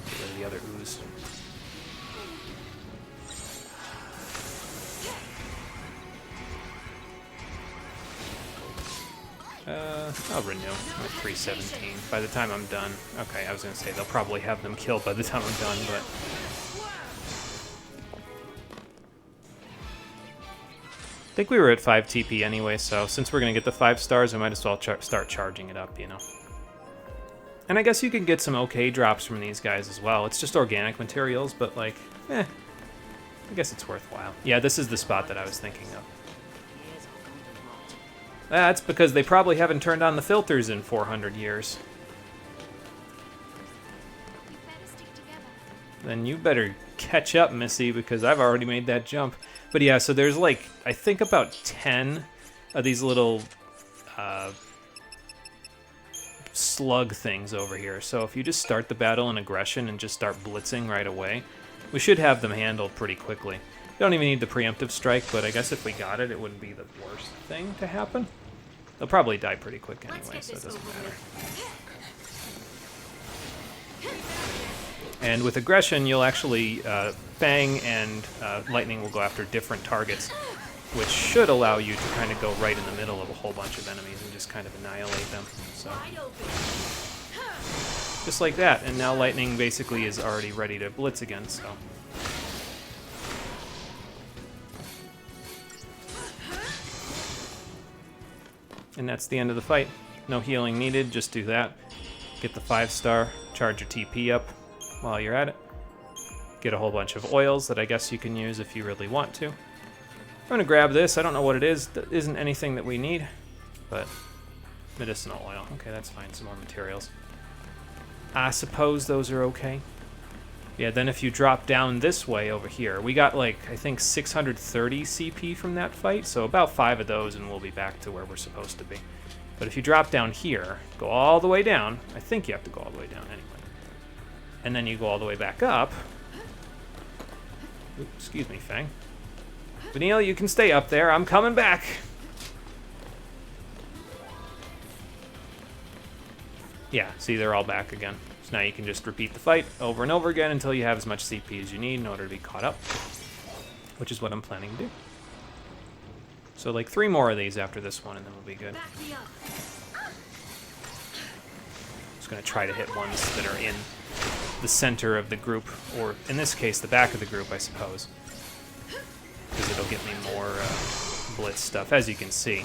Get rid of the other ooze. I'll renew. I'm at 317. By the time I'm done. Okay, I was gonna say they'll probably have them killed by the time I'm done, but. I think we were at 5 TP anyway, so since we're going to get the 5 stars, we might as well start charging it up, you know. And I guess you can get some okay drops from these guys as well. It's just organic materials, but like, I guess it's worthwhile. Yeah, this is the spot that I was thinking of. That's because they probably haven't turned on the filters in 400 years. then you better catch up, Missy, because I've already made that jump. But yeah, so there's like, I think about 10 of these little slug things over here. So if you just start the battle in aggression and just start blitzing right away, we should have them handled pretty quickly. You don't even need the preemptive strike, but I guess if we got it, it wouldn't be the worst thing to happen. They'll probably die pretty quick anyway, so it doesn't matter. And with aggression, you'll actually, Fang and Lightning will go after different targets, which should allow you to kind of go right in the middle of a whole bunch of enemies and just kind of annihilate them. So, just like that, and now Lightning basically is already ready to blitz again, so. And that's the end of the fight. No healing needed, just do that. Get the 5-star, charge your TP up while you're at it. Get a whole bunch of oils that I guess you can use if you really want to. I'm gonna grab this, I don't know what it is. That isn't anything that we need, but medicinal oil. Okay, that's fine, some more materials. I suppose those are okay. Yeah, then if you drop down this way over here, we got like, I think 630 CP from that fight, so about 5 of those and we'll be back to where we're supposed to be. But if you drop down here, go all the way down, I think you have to go all the way down anyway. And then you go all the way back up. Oops, excuse me, Fang. Vanille, you can stay up there, I'm coming back. Yeah, see, they're all back again. So now you can just repeat the fight over and over again until you have as much CP as you need in order to be caught up, which is what I'm planning to do. So like 3 more of these after this one and then we'll be good. Just gonna try to hit ones that are in the center of the group, or in this case, the back of the group, I suppose. Because it'll get me more blitz stuff, as you can see.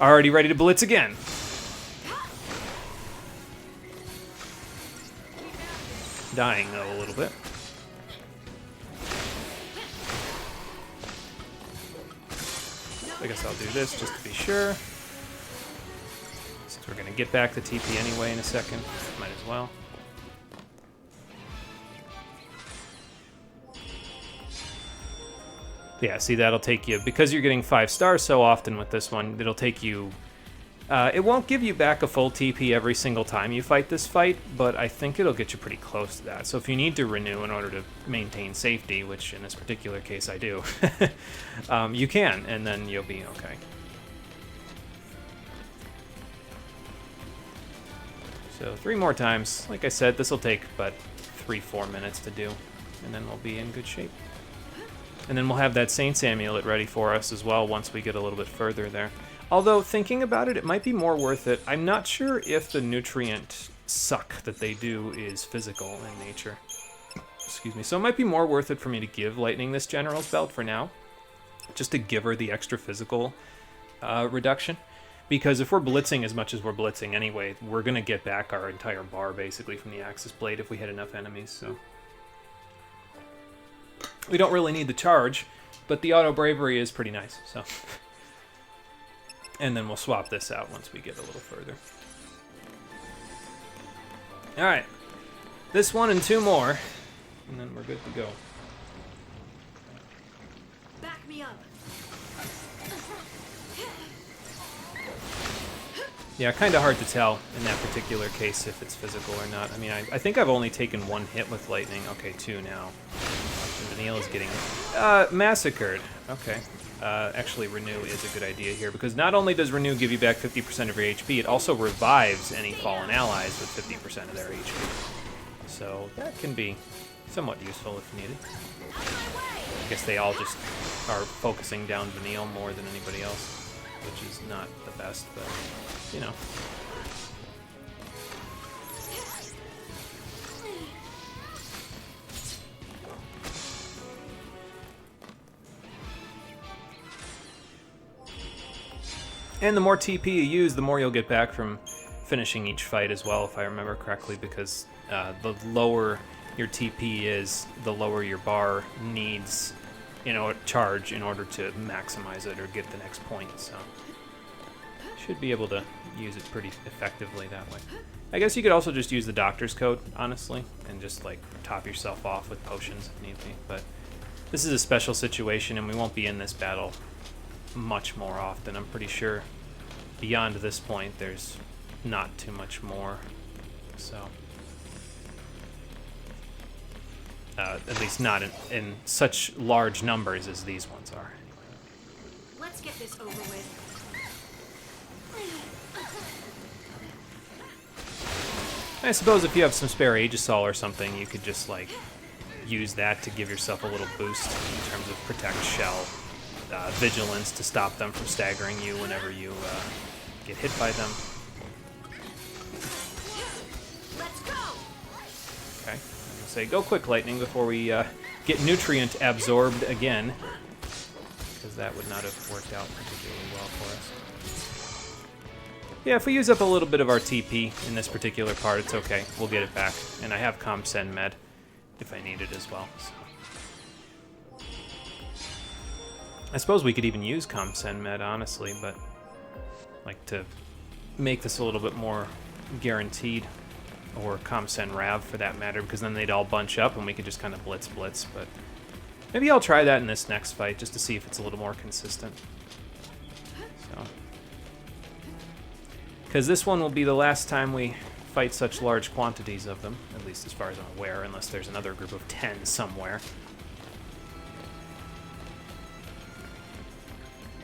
Already ready to blitz again. Dying, though, a little bit. I guess I'll do this just to be sure. Since we're going to get back the TP anyway in a second, might as well. Yeah, see, that'll take you, because you're getting 5 stars so often with this one, it'll take you, it won't give you back a full TP every single time you fight this fight, but I think it'll get you pretty close to that. So if you need to renew in order to maintain safety, which in this particular case I do, you can, and then you'll be okay. So 3 more times. Like I said, this will take but 3-4 minutes to do, and then we'll be in good shape. And then we'll have that Saint's Amulet ready for us as well once we get a little bit further there. Although, thinking about it, it might be more worth it. I'm not sure if the nutrient suck that they do is physical in nature. Excuse me. So it might be more worth it for me to give Lightning this General's Belt for now. Just to give her the extra physical reduction. Because if we're blitzing as much as we're blitzing anyway, we're going to get back our entire bar, basically, from the Axis Blade if we hit enough enemies, so... We don't really need the charge, but the auto bravery is pretty nice, so. And then we'll swap this out once we get a little further. Alright. This one and 2 more, and then we're good to go. Back me up. Yeah, kind of hard to tell in that particular case if it's physical or not. I mean, I think I've only taken 1 hit with Lightning. Okay, 2 now. And Vanille is getting massacred. Okay. Actually, Renew is a good idea here, because not only does Renew give you back 50% of your HP, it also revives any fallen allies with 50% of their HP. So that can be somewhat useful if needed. I guess they all just are focusing down Vanille more than anybody else, which is not the best, but, you know. And the more TP you use, the more you'll get back from finishing each fight as well, if I remember correctly, because the lower your TP is, the lower your bar needs, you know, charge in order to maximize it or get the next point, so should be able to use it pretty effectively that way. I guess you could also just use the doctor's coat, honestly, and just like top yourself off with potions if need be. But this is a special situation, and we won't be in this battle much more often. I'm pretty sure beyond this point there's not too much more. So, at least not in such large numbers as these ones are. Let's get this over with. I suppose if you have some spare Aegisol or something, you could just like use that to give yourself a little boost in terms of protect shell, vigilance to stop them from staggering you whenever you get hit by them. Let's go. Okay, I'm gonna say go quick, lightning, before we get nutrient absorbed again, because that would not have worked out particularly well for us. Yeah, if we use up a little bit of our TP in this particular part, it's okay. We'll get it back. And I have ComSen Med if I need it as well. So. I suppose we could even use ComSen Med, honestly, but like to make this a little bit more guaranteed, or ComSen Rav for that matter, because then they'd all bunch up and we could just kind of blitz. But maybe I'll try that in this next fight just to see if it's a little more consistent. So. Because this one will be the last time we fight such large quantities of them, at least as far as I'm aware, unless there's another group of 10 somewhere.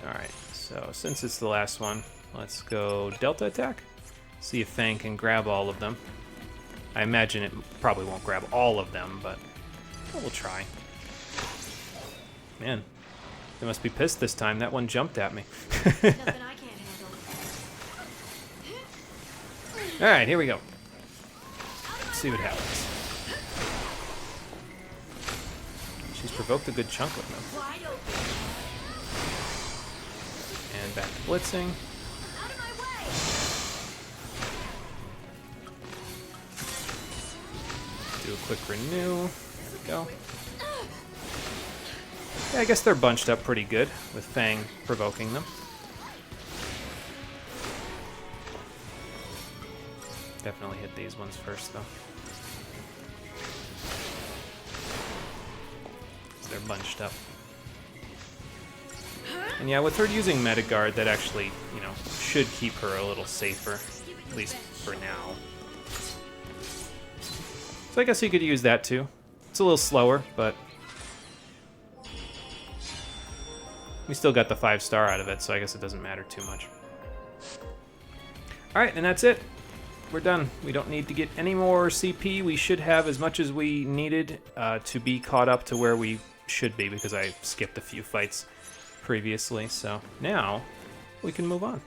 Alright, so since it's the last one, let's go Delta Attack. See if Fang can grab all of them. I imagine it probably won't grab all of them, but we'll try. Man, they must be pissed this time. That one jumped at me. Nothing I can't handle. Alright, here we go. Let's see what happens. She's provoked a good chunk of them. Wide open. And back to blitzing. Out of my way. Do a quick renew. There we go. Yeah, I guess they're bunched up pretty good with Fang provoking them. Definitely hit these ones first, though. They're bunched up. And yeah, with her using Metagard, that actually, you know, should keep her a little safer, at least for now. So I guess you could use that too. It's a little slower, but we still got the 5-star out of it, so I guess it doesn't matter too much. Alright, and that's it. We're done. We don't need to get any more CP. We should have as much as we needed to be caught up to where we should be, because I skipped a few fights previously. So now we can move on.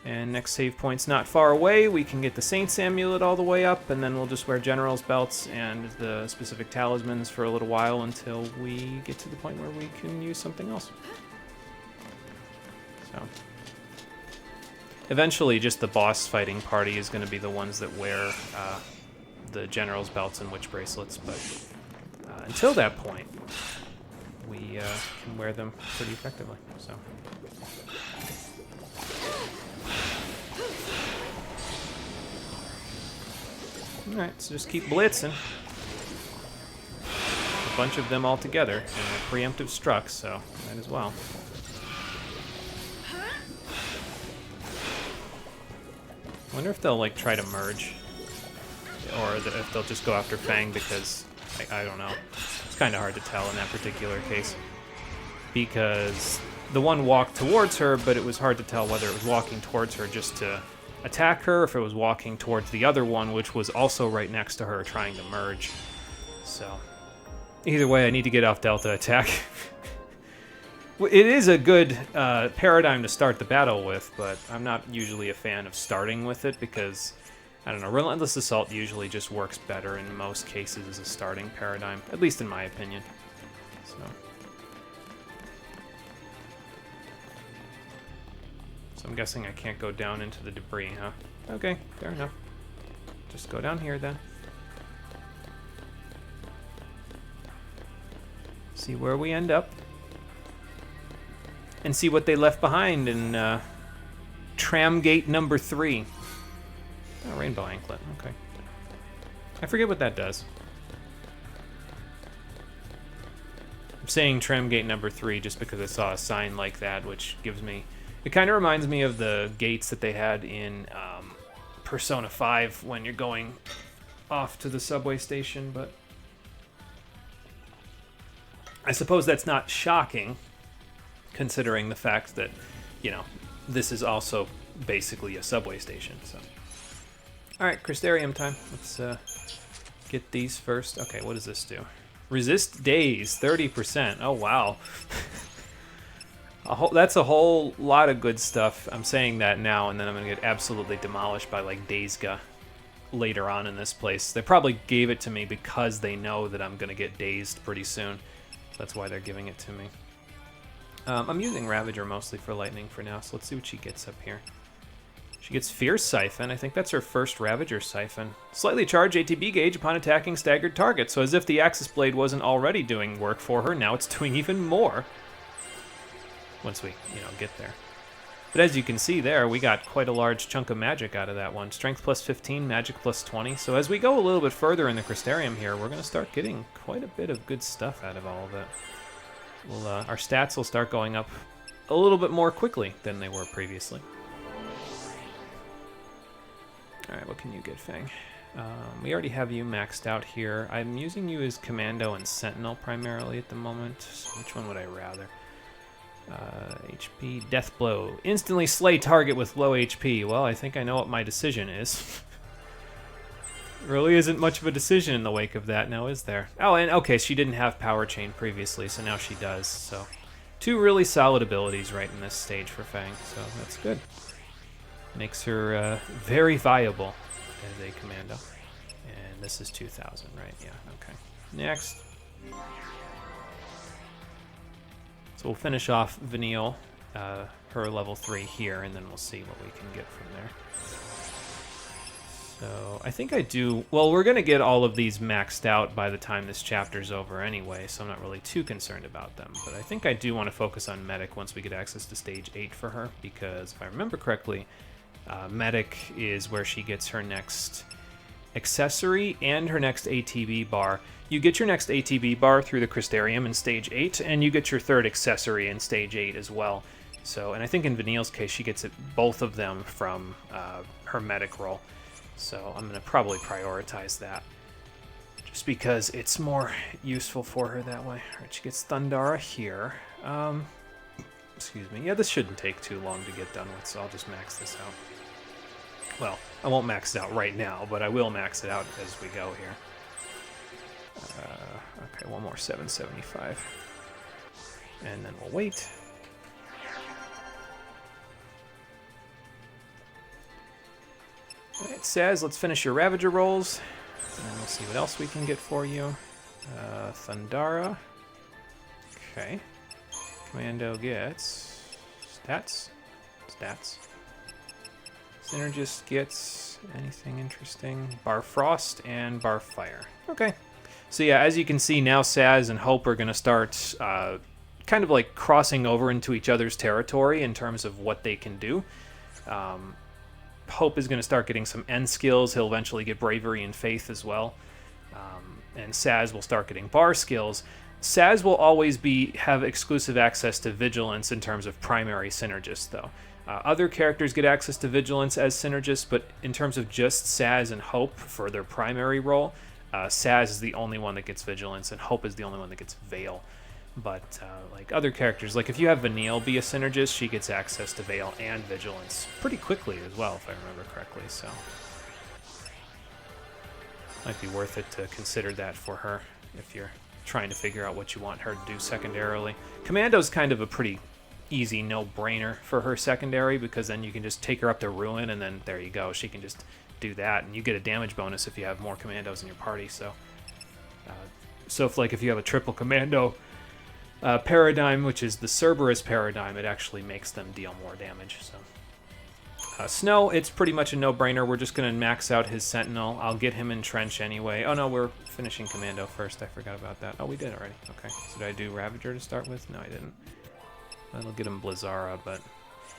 And next save point's not far away. We can get the Saint's Amulet all the way up, and then we'll just wear General's belts and the specific talismans for a little while until we get to the point where we can use something else. So eventually, just the boss fighting party is going to be the ones that wear the General's belts and witch bracelets, but until that point, we can wear them pretty effectively. So. Alright, so just keep blitzing. A bunch of them all together, and a preemptive struck, so might as well. I wonder if they'll like try to merge, or if they'll just go after Fang, because I don't know. It's kind of hard to tell in that particular case, because the one walked towards her, but it was hard to tell whether it was walking towards her just to attack her, if it was walking towards the other one, which was also right next to her, trying to merge. So either way, I need to get off Delta Attack. It is a good paradigm to start the battle with, but I'm not usually a fan of starting with it because, I don't know, Relentless Assault usually just works better in most cases as a starting paradigm, at least in my opinion. So I'm guessing I can't go down into the debris, huh? Okay, fair enough. Just go down here then. See where we end up. And see what they left behind in Tram gate number 3. Oh, rainbow anklet. Okay. I forget what that does. I'm saying tram gate number 3 just because I saw a sign like that, which gives me... It kind of reminds me of the gates that they had in Persona 5 when you're going off to the subway station, but... I suppose that's not shocking, considering the fact that, you know, this is also basically a subway station, so... Alright, Crystarium time. Let's get these first. Okay, what does this do? Resist daze, 30%. Oh, wow. That's a whole lot of good stuff. I'm saying that now, and then I'm going to get absolutely demolished by, like, Dazega later on in this place. They probably gave it to me because they know that I'm going to get dazed pretty soon. That's why they're giving it to me. I'm using Ravager mostly for lightning for now, so let's see what she gets up here. She gets Fierce Siphon. I think that's her first Ravager Siphon. Slightly charged ATB gauge upon attacking staggered targets. So as if the Axis Blade wasn't already doing work for her, now it's doing even more. Once we, get there. But as you can see there, we got quite a large chunk of magic out of that one. Strength plus 15, magic plus 20. So as we go a little bit further in the Crystarium here, we're going to start getting quite a bit of good stuff out of all of it. Our stats will start going up a little bit more quickly than they were previously. Alright, what can you get, Fang? We already have you maxed out here. I'm using you as Commando and Sentinel primarily at the moment. So which one would I rather? HP, Death Blow. Instantly slay target with low HP. Well, I think I know what my decision is. Really isn't much of a decision in the wake of that now, is there? Oh, and okay, she didn't have Power Chain previously, so now she does. So 2 really solid abilities right in this stage for Fang, so that's good. Makes her very viable as a commando. And this is 2,000, right? Yeah, okay. Next. So we'll finish off Vanille, her level 3 here, and then we'll see what we can get from there. So I think I do... Well, we're going to get all of these maxed out by the time this chapter's over anyway, so I'm not really too concerned about them. But I think I do want to focus on Medic once we get access to Stage 8 for her, because if I remember correctly... Medic is where she gets her next accessory and her next ATB bar. You get your next ATB bar through the Crystarium in Stage 8, and you get your third accessory in Stage 8 as well. So, and I think in Vanille's case, she gets both of them from her Medic roll. So I'm going to probably prioritize that, just because it's more useful for her that way. All right, she gets Thundara here. Excuse me. Yeah, this shouldn't take too long to get done with, so I'll just max this out. Well, I won't max it out right now, but I will max it out as we go here. Okay, one more 775. And then we'll wait. Alright, Saz, let's finish your Ravager rolls. And then we'll see what else we can get for you. Thundara. Okay. Commando gets... Stats. Synergist gets anything interesting. Bar Frost and Bar Fire. Okay. So yeah, as you can see now, Saz and Hope are going to start kind of like crossing over into each other's territory in terms of what they can do. Hope is going to start getting some end skills. He'll eventually get Bravery and Faith as well. And Saz will start getting bar skills. Saz will always have exclusive access to Vigilance in terms of primary synergists, though. Other characters get access to Vigilance as synergists, but in terms of just Saz and Hope for their primary role, Saz is the only one that gets Vigilance, and Hope is the only one that gets Veil. But like other characters, like if you have Vanille be a synergist, she gets access to Veil and Vigilance pretty quickly as well, if I remember correctly. So might be worth it to consider that for her if you're trying to figure out what you want her to do secondarily. Commando's kind of a pretty easy no-brainer for her secondary, because then you can just take her up to Ruin, and then there you go. She can just do that, and you get a damage bonus if you have more commandos in your party. So, if you have a triple commando paradigm, which is the Cerberus paradigm, it actually makes them deal more damage. So, Snow, it's pretty much a no-brainer. We're just going to max out his Sentinel. I'll get him in Trench anyway. Oh no, we're finishing Commando first. I forgot about that. Oh, we did already. Okay. So did I do Ravager to start with? No, I didn't. That'll get him Blizzara, but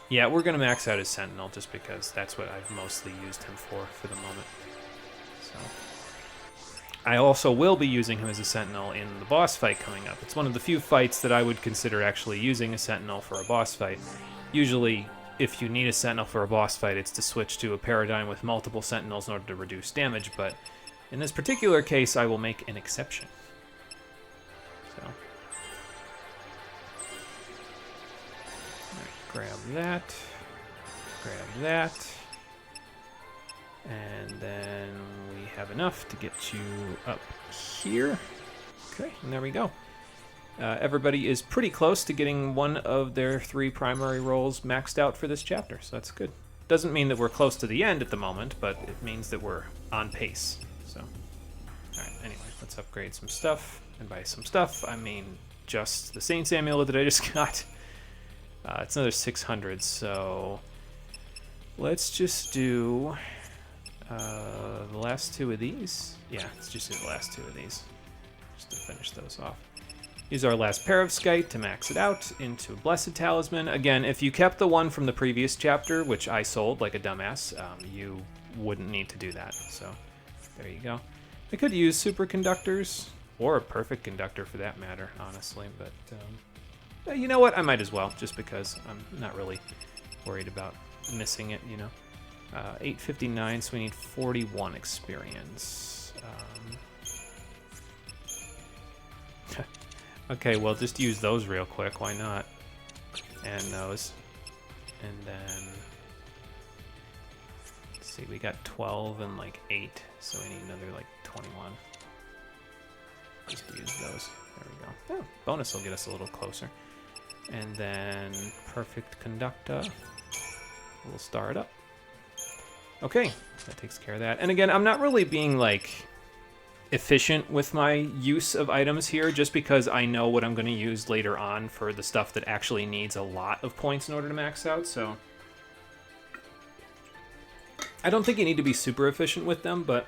Yeah, we're going to max out his Sentinel just because that's what I've mostly used him for the moment. So I also will be using him as a Sentinel in the boss fight coming up. It's one of the few fights that I would consider actually using a Sentinel for a boss fight. Usually, if you need a Sentinel for a boss fight, it's to switch to a paradigm with multiple Sentinels in order to reduce damage, but in this particular case, I will make an exception. So, grab that, and then we have enough to get you up here. Okay, and there we go. Everybody is pretty close to getting one of their 3 primary roles maxed out for this chapter, so that's good. Doesn't mean that we're close to the end at the moment, but it means that we're on pace. So, alright, anyway, let's upgrade some stuff. And by some stuff, I mean just the Saint's Amulet that I just got. It's another 600, so let's just do the last 2 of these. Yeah, let's just do the last 2 of these, just to finish those off. Use our last pair of Skite to max it out into a Blessed Talisman. Again, if you kept the one from the previous chapter, which I sold like a dumbass, you wouldn't need to do that. So there you go. I could use superconductors, or a perfect conductor for that matter, honestly, but you know what? I might as well, just because I'm not really worried about missing it, you know. 859, so we need 41 experience. Okay, well, just use those real quick. Why not? And those. And then... let's see, we got 12 and, like, 8. So we need another, like, 21. Just use those. There we go. Oh, bonus will get us a little closer. And then perfect conductor. We'll star it up. Okay, that takes care of that. And again, I'm not really being, like, efficient with my use of items here, just because I know what I'm going to use later on for the stuff that actually needs a lot of points in order to max out, so I don't think you need to be super efficient with them, but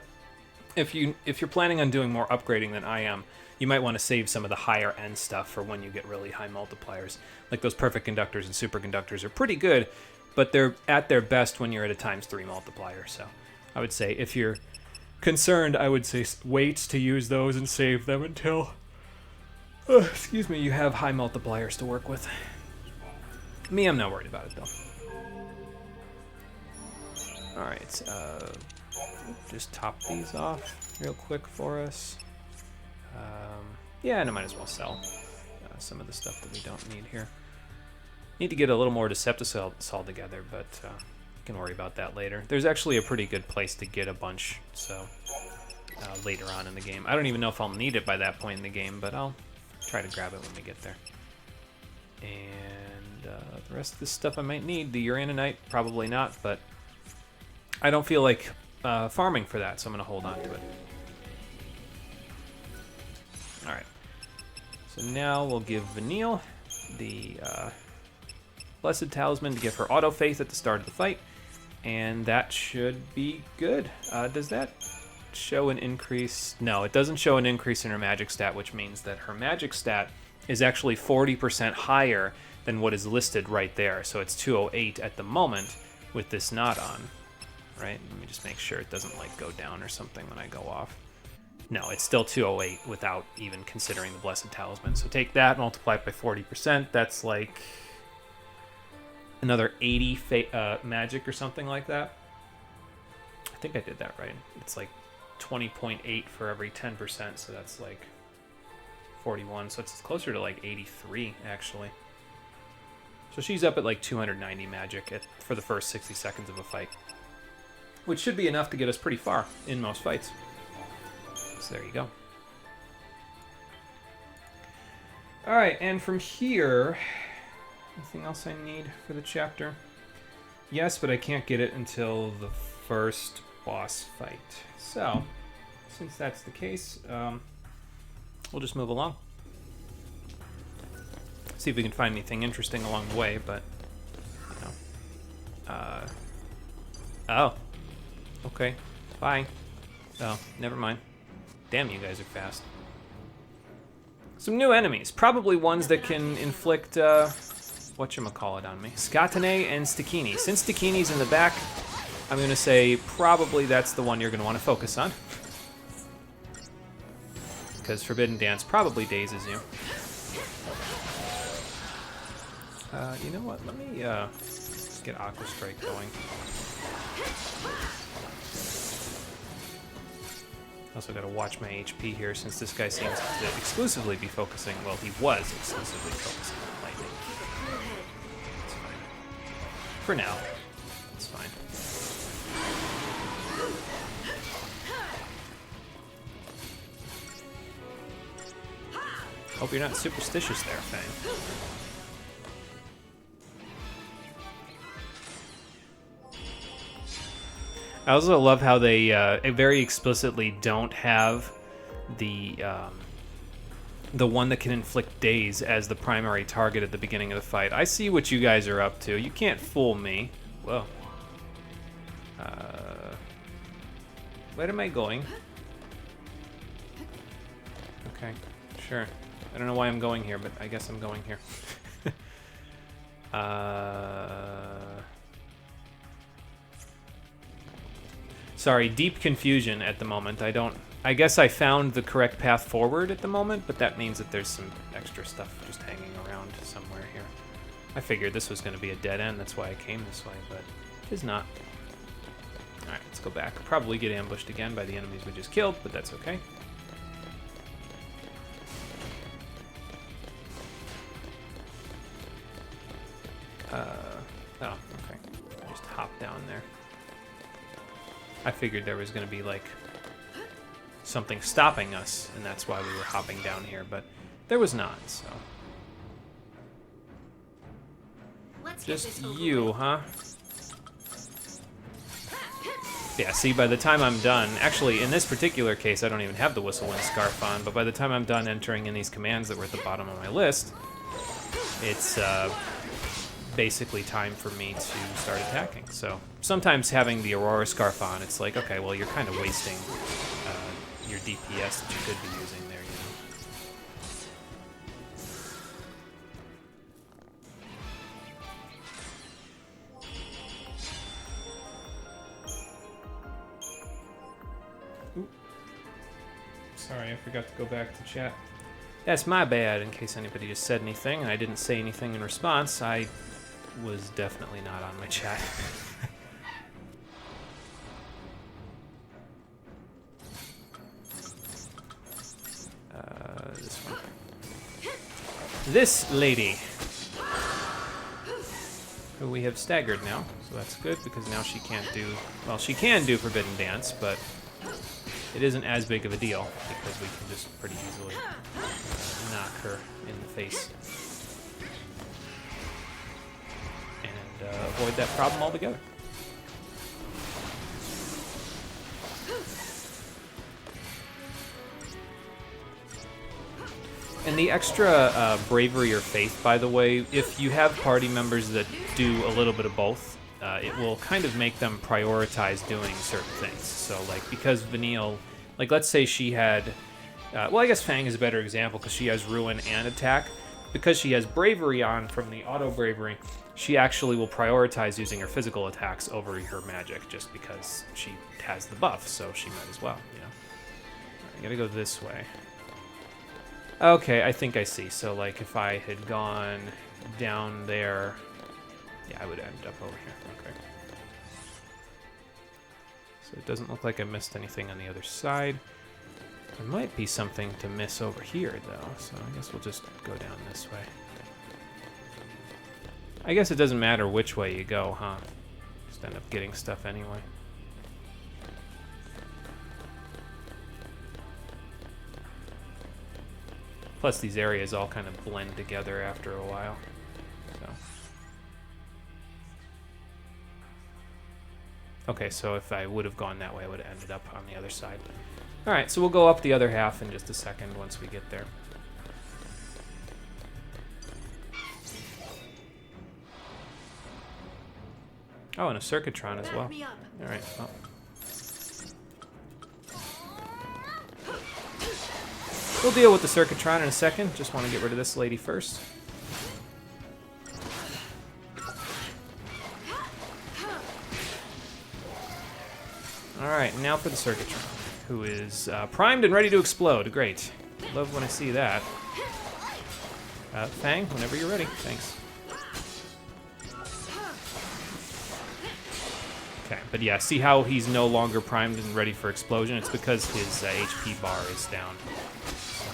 if you're planning on doing more upgrading than I am, you might want to save some of the higher end stuff for when you get really high multipliers. Like those perfect conductors and superconductors are pretty good, but they're at their best when you're at a ×3 multiplier, so I would say if you're concerned, I would say wait to use those and save them until, excuse me, you have high multipliers to work with. Me, I'm not worried about it though. Alright, just top these off real quick for us. Yeah, and I might as well sell some of the stuff that we don't need here. Need to get a little more Decepticell together, but can worry about that later. There's actually a pretty good place to get a bunch, so later on in the game. I don't even know if I'll need it by that point in the game, but I'll try to grab it when we get there. And the rest of this stuff I might need. The Uraninite, probably not, but I don't feel like farming for that, so I'm going to hold on to it. Alright, so now we'll give Vanille the Blessed Talisman to give her Auto Faith at the start of the fight. And that should be good. Does that show an increase? No, it doesn't show an increase in her magic stat, which means that her magic stat is actually 40% higher than what is listed right there. So it's 208 at the moment with this knot on, right? Let me just make sure it doesn't like go down or something when I go off. No, it's still 208 without even considering the Blessed Talisman. So take that, multiply it by 40%. That's like another 80 magic or something like that. I think I did that right. It's like 20.8 for every 10%, so that's like 41. So it's closer to like 83, actually. So she's up at like 290 magic for the first 60 seconds of a fight, which should be enough to get us pretty far in most fights. So there you go. Alright, and from here, anything else I need for the chapter? Yes, but I can't get it until the first boss fight. So, since that's the case, we'll just move along. See if we can find anything interesting along the way, but, you know. Oh. Okay. Bye. Oh, never mind. Damn, you guys are fast. Some new enemies. Probably ones that can inflict whatchamacallit on me. Scatene and Stakini. Since Stakini's in the back, I'm going to say probably that's the one you're going to want to focus on. Because Forbidden Dance probably dazes you. You know what? Let me let's get Aqua Strike going. Also got to watch my HP here since this guy seems to exclusively be focusing. Well, he was exclusively focusing on lightning. It's fine. For now, it's fine. Hope you're not superstitious there, Fang. I also love how they very explicitly don't have the one that can inflict daze as the primary target at the beginning of the fight. I see what you guys are up to. You can't fool me. Whoa. Where am I going? Okay, sure. I don't know why I'm going here, but I guess I'm going here. Sorry, deep confusion at the moment. I guess I found the correct path forward at the moment, but that means that there's some extra stuff just hanging around somewhere here. I figured this was going to be a dead end, that's why I came this way, but it is not. Alright, let's go back. Probably get ambushed again by the enemies we just killed, but that's okay. Oh, okay. Just hop down there. I figured there was going to be, like, something stopping us, and that's why we were hopping down here, but there was not, so. Just you, huh? Yeah, see, by the time I'm done, actually, in this particular case, I don't even have the Whistlewind Scarf on, but by the time I'm done entering in these commands that were at the bottom of my list, it's basically time for me to start attacking. So sometimes having the Aurora Scarf on, it's like, okay, well, you're kind of wasting your DPS that you could be using there, you know. Ooh. Sorry, I forgot to go back to chat. That's my bad, in case anybody just said anything and I didn't say anything in response. I was definitely not on my chat. This one. This lady, who we have staggered now, so that's good because now she can't do, well, she can do Forbidden Dance, but it isn't as big of a deal because we can just pretty easily knock her in the face and avoid that problem altogether. And the extra bravery or faith, by the way, if you have party members that do a little bit of both, it will kind of make them prioritize doing certain things. So, like, because Vanille, like, let's say she had, well, I guess Fang is a better example because she has Ruin and Attack. Because she has Bravery on from the Auto Bravery, she actually will prioritize using her physical attacks over her magic just because she has the buff, so she might as well, you know. I gotta go this way. Okay, I think I see. So, like, if I had gone down there, yeah, I would end up over here. Okay. So it doesn't look like I missed anything on the other side. There might be something to miss over here, though, so I guess we'll just go down this way. I guess it doesn't matter which way you go, huh? Just end up getting stuff anyway. Plus, these areas all kind of blend together after a while. So. Okay, so if I would have gone that way, I would have ended up on the other side. All right, so we'll go up the other half in just a second once we get there. Oh, and a Circuitron as well. All right, well. We'll deal with the Circuitron in a second. Just want to get rid of this lady first. Alright, now for the Circuitron, who is primed and ready to explode. Great. Love when I see that. Fang, whenever you're ready. Thanks. Okay, but yeah, see how he's no longer primed and ready for explosion? It's because his HP bar is down. So.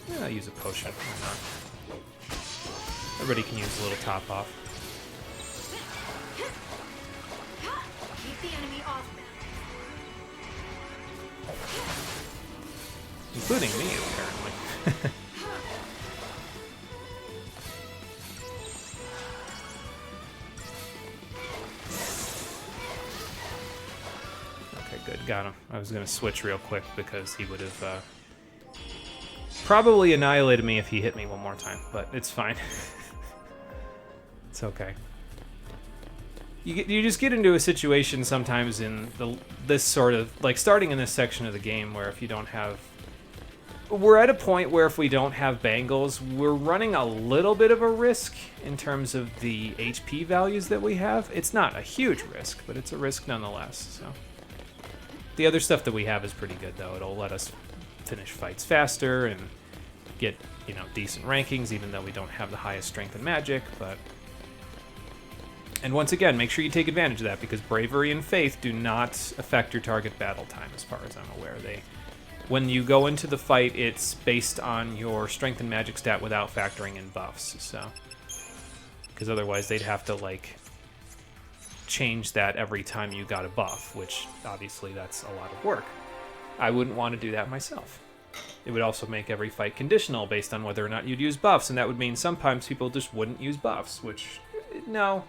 Yeah, I'll use a potion. Why not? Everybody can use a little top off. Keep the enemy off them. Including me, apparently. Okay, good. Got him. I was going to switch real quick because he would have probably annihilated me if he hit me one more time, but it's fine. It's okay. You just get into a situation sometimes in this sort of, like starting in this section of the game where if you don't have... We're at a point where if we don't have bangles, we're running a little bit of a risk in terms of the HP values that we have. It's not a huge risk, but it's a risk nonetheless, so... The other stuff that we have is pretty good, though. It'll let us finish fights faster and get, you know, decent rankings, even though we don't have the highest strength in magic, but... And once again, make sure you take advantage of that, because bravery and faith do not affect your target battle time, as far as I'm aware. When you go into the fight, it's based on your strength and magic stat without factoring in buffs, so... Because otherwise they'd have to, like, change that every time you got a buff, which, obviously, that's a lot of work. I wouldn't want to do that myself. It would also make every fight conditional based on whether or not you'd use buffs, and that would mean sometimes people just wouldn't use buffs, which, no.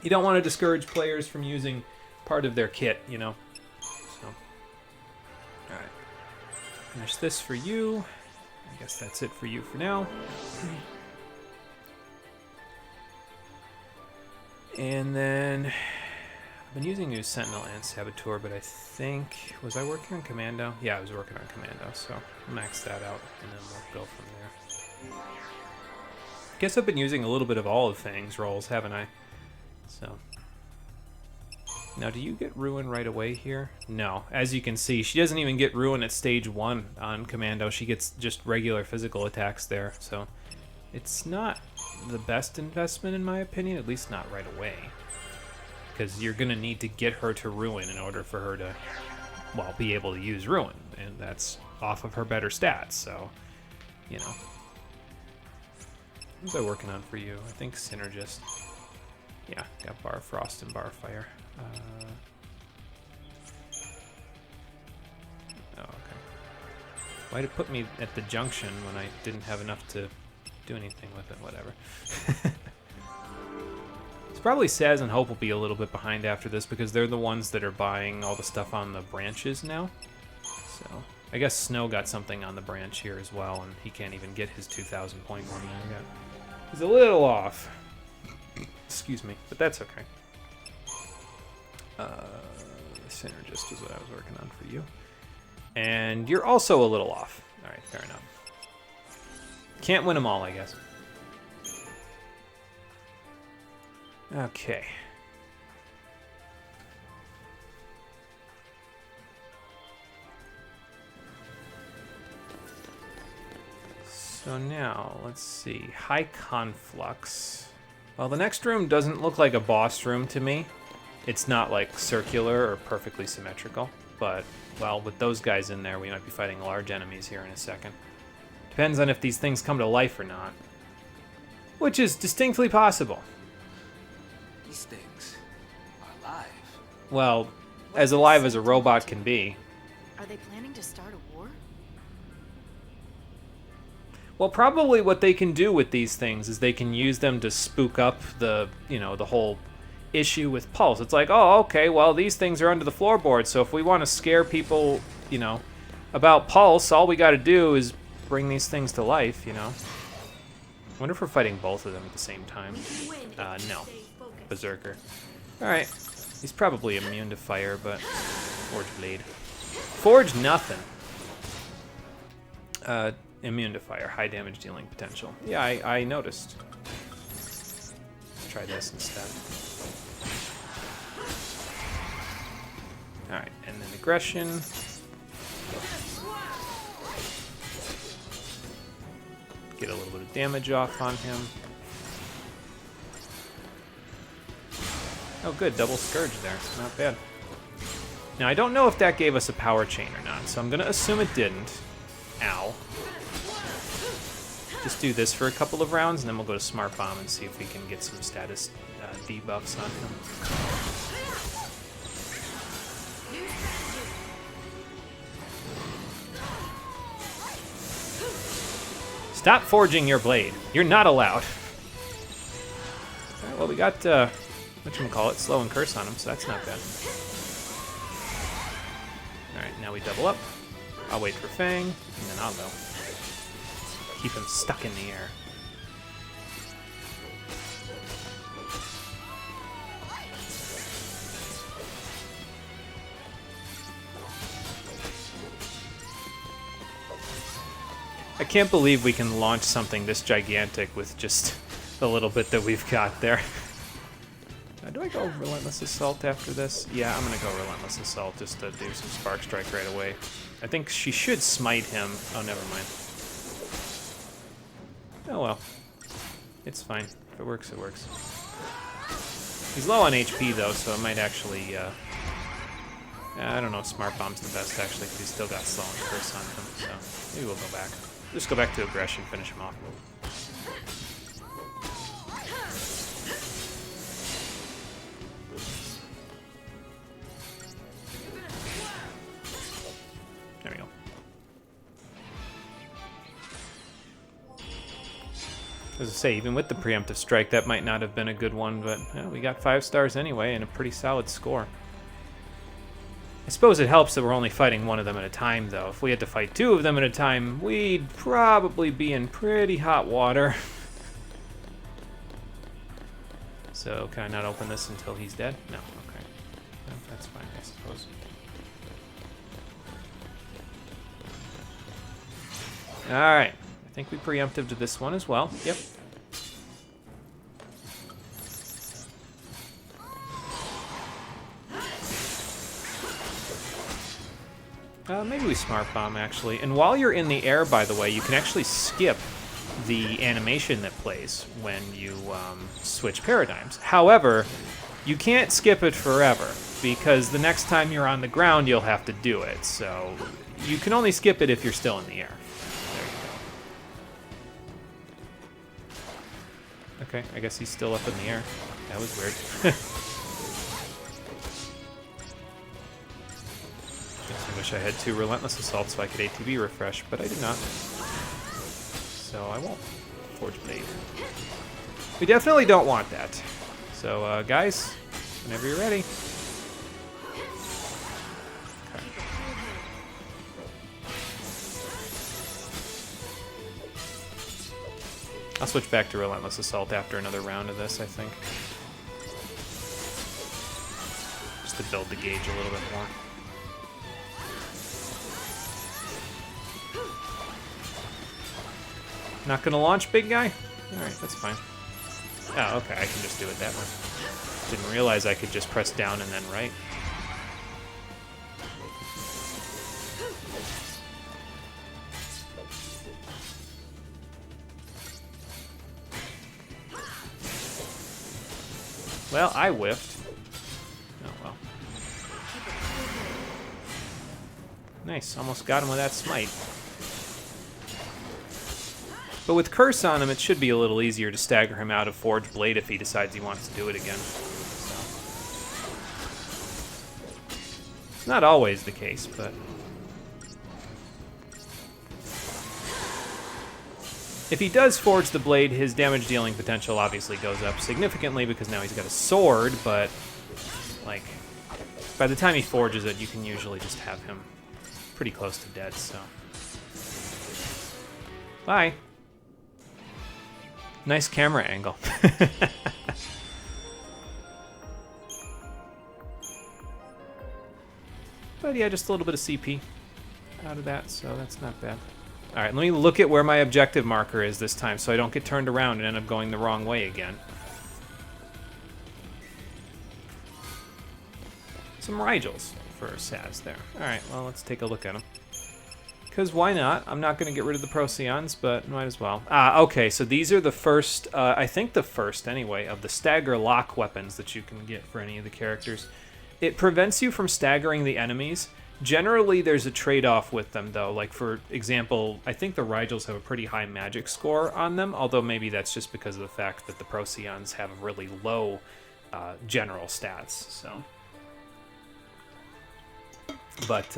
You don't want to discourage players from using part of their kit, you know? So, alright. Finish this for you. I guess that's it for you for now. And then... I've been using new Sentinel and Saboteur, but I think... Was I working on Commando? Yeah, I was working on Commando, so I'll max that out, and then we'll go from there. Guess I've been using a little bit of all of Fang's rolls, haven't I? So... Now, do you get Ruin right away here? No. As you can see, she doesn't even get Ruin at stage 1 on Commando. She gets just regular physical attacks there, so... It's not the best investment, in my opinion, at least not right away. Because you're going to need to get her to Ruin in order for her to, well, be able to use Ruin. And that's off of her better stats, so, you know. What was I working on for you? I think Synergist. Yeah, got Bar Frost and Bar Fire. Oh, okay. Why'd it put me at the junction when I didn't have enough to do anything with it? Whatever. It's probably Saz and Hope will be a little bit behind after this because they're the ones that are buying all the stuff on the branches now. So, I guess Snow got something on the branch here as well, and he can't even get his 2,000 point one yet. He's a little off. Excuse me, but that's okay. Synergist is what I was working on for you. And you're also a little off. Alright, fair enough. Can't win them all, I guess. Okay. So now, let's see. High Conflux. Well, the next room doesn't look like a boss room to me. It's not, like, circular or perfectly symmetrical. But, well, with those guys in there, we might be fighting large enemies here in a second. Depends on if these things come to life or not. Which is distinctly possible. These things are alive. Well, as alive as a robot can be. Are they planning to start a war? Well, probably what they can do with these things is they can use them to spook up the, you know, the whole issue with Pulse. It's like, oh, okay, well, these things are under the floorboard, so if we want to scare people, you know, about Pulse, all we got to do is bring these things to life, you know. I wonder if we're fighting both of them at the same time. No. Berserker. Alright. He's probably immune to fire, but... Forge Blade. Forge nothing. Immune to fire. High damage dealing potential. Yeah, I noticed. try this instead. Alright, and then aggression. Get a little bit of damage off on him. Oh good, double Scourge there. Not bad. Now I don't know if that gave us a power chain or not, so I'm gonna assume it didn't. Ow. Just do this for a couple of rounds, and then we'll go to Smart Bomb and see if we can get some status debuffs on him. Stop forging your blade. You're not allowed. Alright, well we got, whatchamacallit, Slow and Curse on him, so that's not bad. Alright, now we double up. I'll wait for Fang, and then I'll go. Keep him stuck in the air. I can't believe we can launch something this gigantic with just the little bit that we've got there. Do I go Relentless Assault after this? Yeah, I'm gonna go Relentless Assault just to do some Spark Strike right away. I think she should smite him. Oh, never mind. Oh well. It's fine. If it works, it works. He's low on HP though, so it might actually, I don't know if Smart Bomb's the best actually, because he's still got Slow and Curse on him, so maybe we'll go back. Just go back to aggression, finish him off. There we go. As I say, even with the preemptive strike, that might not have been a good one, but we got 5 stars anyway, and a pretty solid score. I suppose it helps that we're only fighting one of them at a time, though. If we had to fight 2 of them at a time, we'd probably be in pretty hot water. So, can I not open this until he's dead? No, okay. No, that's fine, I suppose. Alright. I think we preemptive to this one as well. Yep. Maybe we Smart Bomb, actually. And while you're in the air, by the way, you can actually skip the animation that plays when you switch paradigms. However, you can't skip it forever, because the next time you're on the ground, you'll have to do it. So you can only skip it if you're still in the air. There you go. Okay, I guess he's still up in the air. That was weird. I wish I had 2 Relentless Assaults so I could ATB refresh, but I do not. So I won't. Forge Blade. We definitely don't want that. So, guys, whenever you're ready. Okay. I'll switch back to Relentless Assault after another round of this, I think. Just to build the gauge a little bit more. Not gonna launch, big guy? Alright, that's fine. Oh, okay, I can just do it that way. Didn't realize I could just press down and then right. Well, I whiffed. Oh, well. Nice, almost got him with that smite. But with Curse on him, it should be a little easier to stagger him out of Forge Blade if he decides he wants to do it again. So. It's not always the case, but... If he does Forge the Blade, his damage dealing potential obviously goes up significantly because now he's got a sword, but, like, by the time he forges it, you can usually just have him pretty close to dead, so... Bye! Nice camera angle. But yeah, just a little bit of CP out of that, so that's not bad. Alright, let me look at where my objective marker is this time so I don't get turned around and end up going the wrong way again. some Rigels for Saz there. Alright, well, let's take a look at them. Because why not? I'm not going to get rid of the Procyon, but might as well. Okay, so these are the first, I think the first anyway, of the stagger lock weapons that you can get for any of the characters. It prevents you from staggering the enemies. Generally, there's a trade-off with them, though. Like, for example, I think the Rigels have a pretty high magic score on them, although maybe that's just because of the fact that the Procyons have really low general stats, so. But,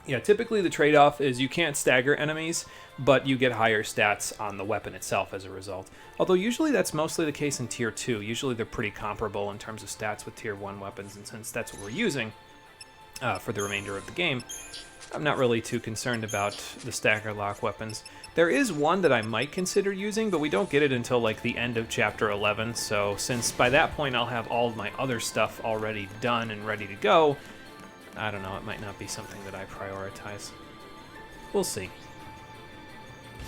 yeah, typically the trade-off is you can't stagger enemies, but you get higher stats on the weapon itself as a result. Although usually that's mostly the case in Tier 2. Usually they're pretty comparable in terms of stats with Tier 1 weapons, and since that's what we're using for the remainder of the game, I'm not really too concerned about the stagger lock weapons. There is one that I might consider using, but we don't get it until like the end of Chapter 11, so since by that point I'll have all of my other stuff already done and ready to go, I don't know, it might not be something that I prioritize. We'll see.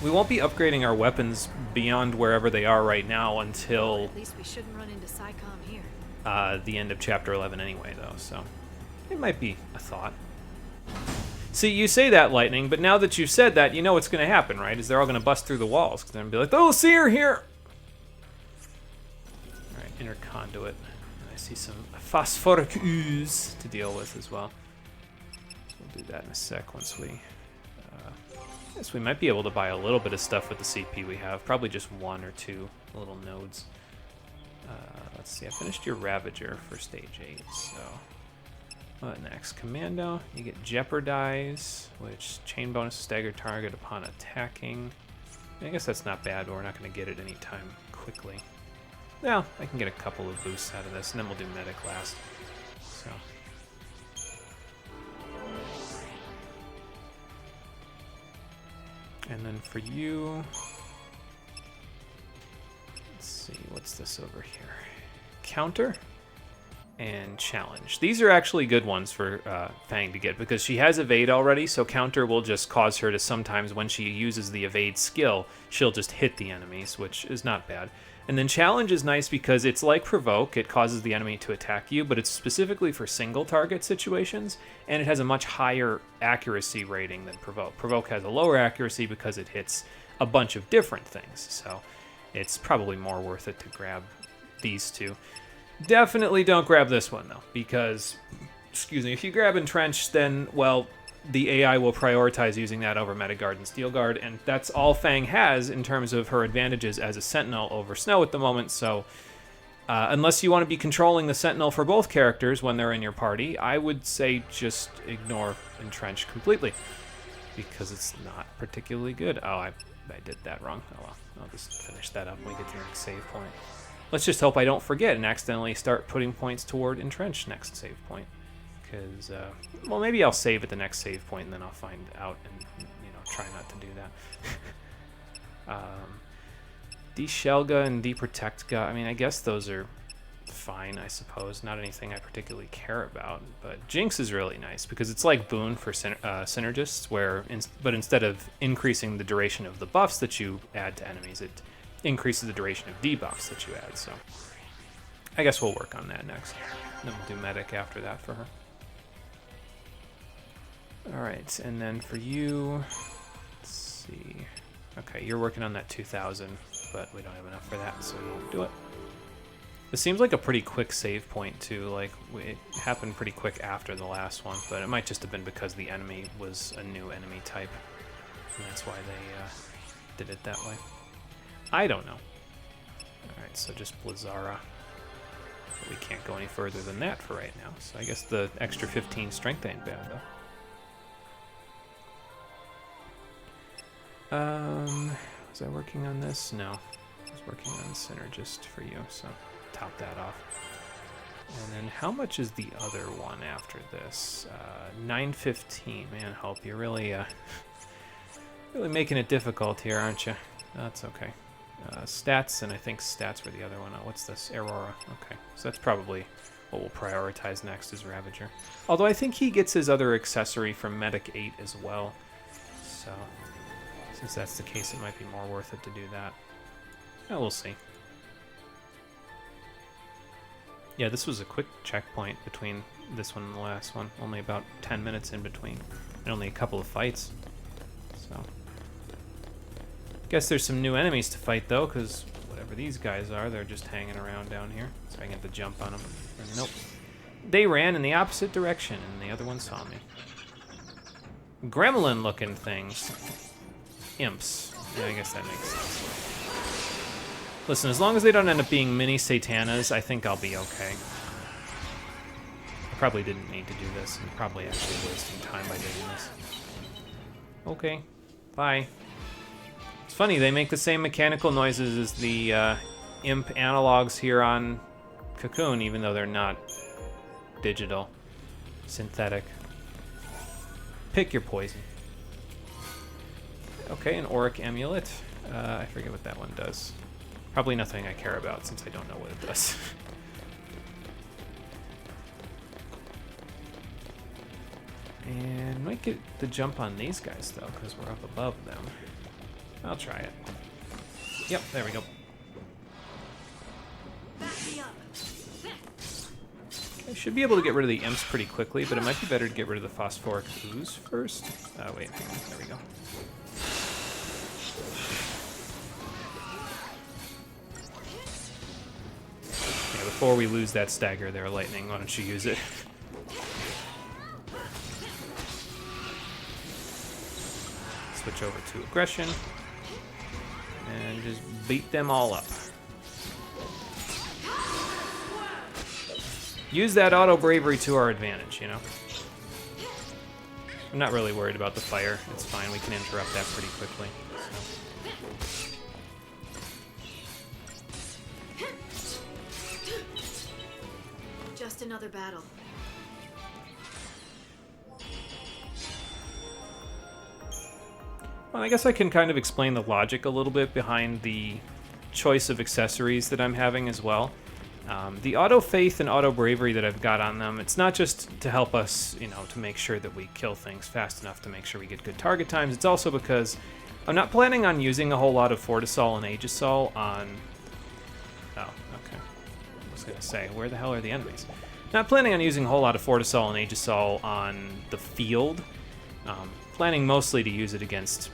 We won't be upgrading our weapons beyond wherever they are right now until At least we shouldn't run into SciComm here. the end of Chapter 11 anyway, though, so it might be a thought. See, you say that, Lightning, but now that you've said that, you know what's going to happen, right? Is they're all going to bust through the walls, because they're going to be like, oh, see her here! Alright, inner conduit. I see some phosphoric ooze to deal with as well. So we'll do that in a sec once we... Yes, we might be able to buy a little bit of stuff with the CP we have. Probably just one or two little nodes. Let's see, I finished your Ravager for Stage 8, so... What next? Commando, you get Jeopardize, which chain bonus stagger target upon attacking. I guess that's not bad, but we're not going to get it anytime quickly. Well, I can get a couple of boosts out of this, and then we'll do Medic last. So. And then for you, let's see, what's this over here? Counter and Challenge. These are actually good ones for Fang to get because she has Evade already, so Counter will just cause her to sometimes, when she uses the Evade skill, she'll just hit the enemies, which is not bad. And then Challenge is nice because it's like Provoke, it causes the enemy to attack you, but it's specifically for single target situations, and it has a much higher accuracy rating than Provoke. Provoke has a lower accuracy because it hits a bunch of different things, so it's probably more worth it to grab these two. Definitely don't grab this one, though, because, excuse me, if you grab Entrench, then, well, the AI will prioritize using that over Metaguard and Steel Guard, and that's all Fang has in terms of her advantages as a Sentinel over Snow at the moment, so unless you want to be controlling the Sentinel for both characters when they're in your party, I would say just ignore Entrench completely, because it's not particularly good. Oh, I did that wrong. Oh well, I'll just finish that up when we get to the next save point. Let's just hope I don't forget and accidentally start putting points toward Entrench next save point. Because, well, maybe I'll save at the next save point and then I'll find out and, you know, try not to do that. De-Shelga and De-Protectga, I mean, I guess those are fine, I suppose. Not anything I particularly care about. But Jinx is really nice because it's like Boon for Synergists, where, but instead of increasing the duration of the buffs that you add to enemies, it increases the duration of debuffs that you add, so I guess we'll work on that next. Then we'll do Medic after that for her. Alright, and then for you, let's see. Okay, you're working on that 2000, but we don't have enough for that, so we won't do it. This seems like a pretty quick save point, too. Like, it happened pretty quick after the last one, but it might just have been because the enemy was a new enemy type, and that's why they did it that way. I don't know. Alright, so just Blizzara. But we can't go any further than that for right now, so I guess the extra 15 strength ain't bad, though. Was I working on this? No. I was working on Synergist for you, so top that off. And then how much is the other one after this? 915. Man, Hope, you're really, really making it difficult here, aren't you? That's okay. Stats, and I think stats were the other one. Oh, what's this? Aurora. Okay, so that's probably what we'll prioritize next is Ravager. Although I think he gets his other accessory from Medic 8 as well. So, since that's the case, it might be more worth it to do that. Oh, we'll see. Yeah, this was a quick checkpoint between this one and the last one. Only about 10 minutes in between. And only a couple of fights. So. Guess there's some new enemies to fight, though, because whatever these guys are, they're just hanging around down here. So I can get the jump on them. And nope. They ran in the opposite direction, and the other one saw me. Gremlin-looking things. Imps. Yeah, I guess that makes sense. Listen, as long as they don't end up being mini Satanas, I think I'll be okay. I probably didn't need to do this. I'm probably actually wasting time by doing this. Okay. Bye. It's funny, they make the same mechanical noises as the imp analogs here on Cocoon, even though they're not digital. Synthetic. Pick your poison. Okay, an auric amulet. I forget what that one does. Probably nothing I care about since I don't know what it does. And might get the jump on these guys though, because we're up above them. I'll try it. Yep, there we go. I should be able to get rid of the imps pretty quickly, but it might be better to get rid of the phosphoric ooze first. Oh wait, hang on. There we go. Yeah, before we lose that stagger there, Lightning, why don't you use it? Switch over to aggression. And just beat them all up. Use that auto bravery to our advantage, you know? I'm not really worried about the fire. It's fine, we can interrupt that pretty quickly. Just another battle. Well, I guess I can kind of explain the logic a little bit behind the choice of accessories that I'm having as well. The auto faith and auto bravery that I've got on them, it's not just to help us, you know, to make sure that we kill things fast enough to make sure we get good target times. It's also because I'm not planning on using a whole lot of Fortisol and Aegisol on... Oh, okay. I was going to say, where the hell are the enemies? Not planning on using a whole lot of Fortisol and Aegisol on the field. Planning mostly to use it against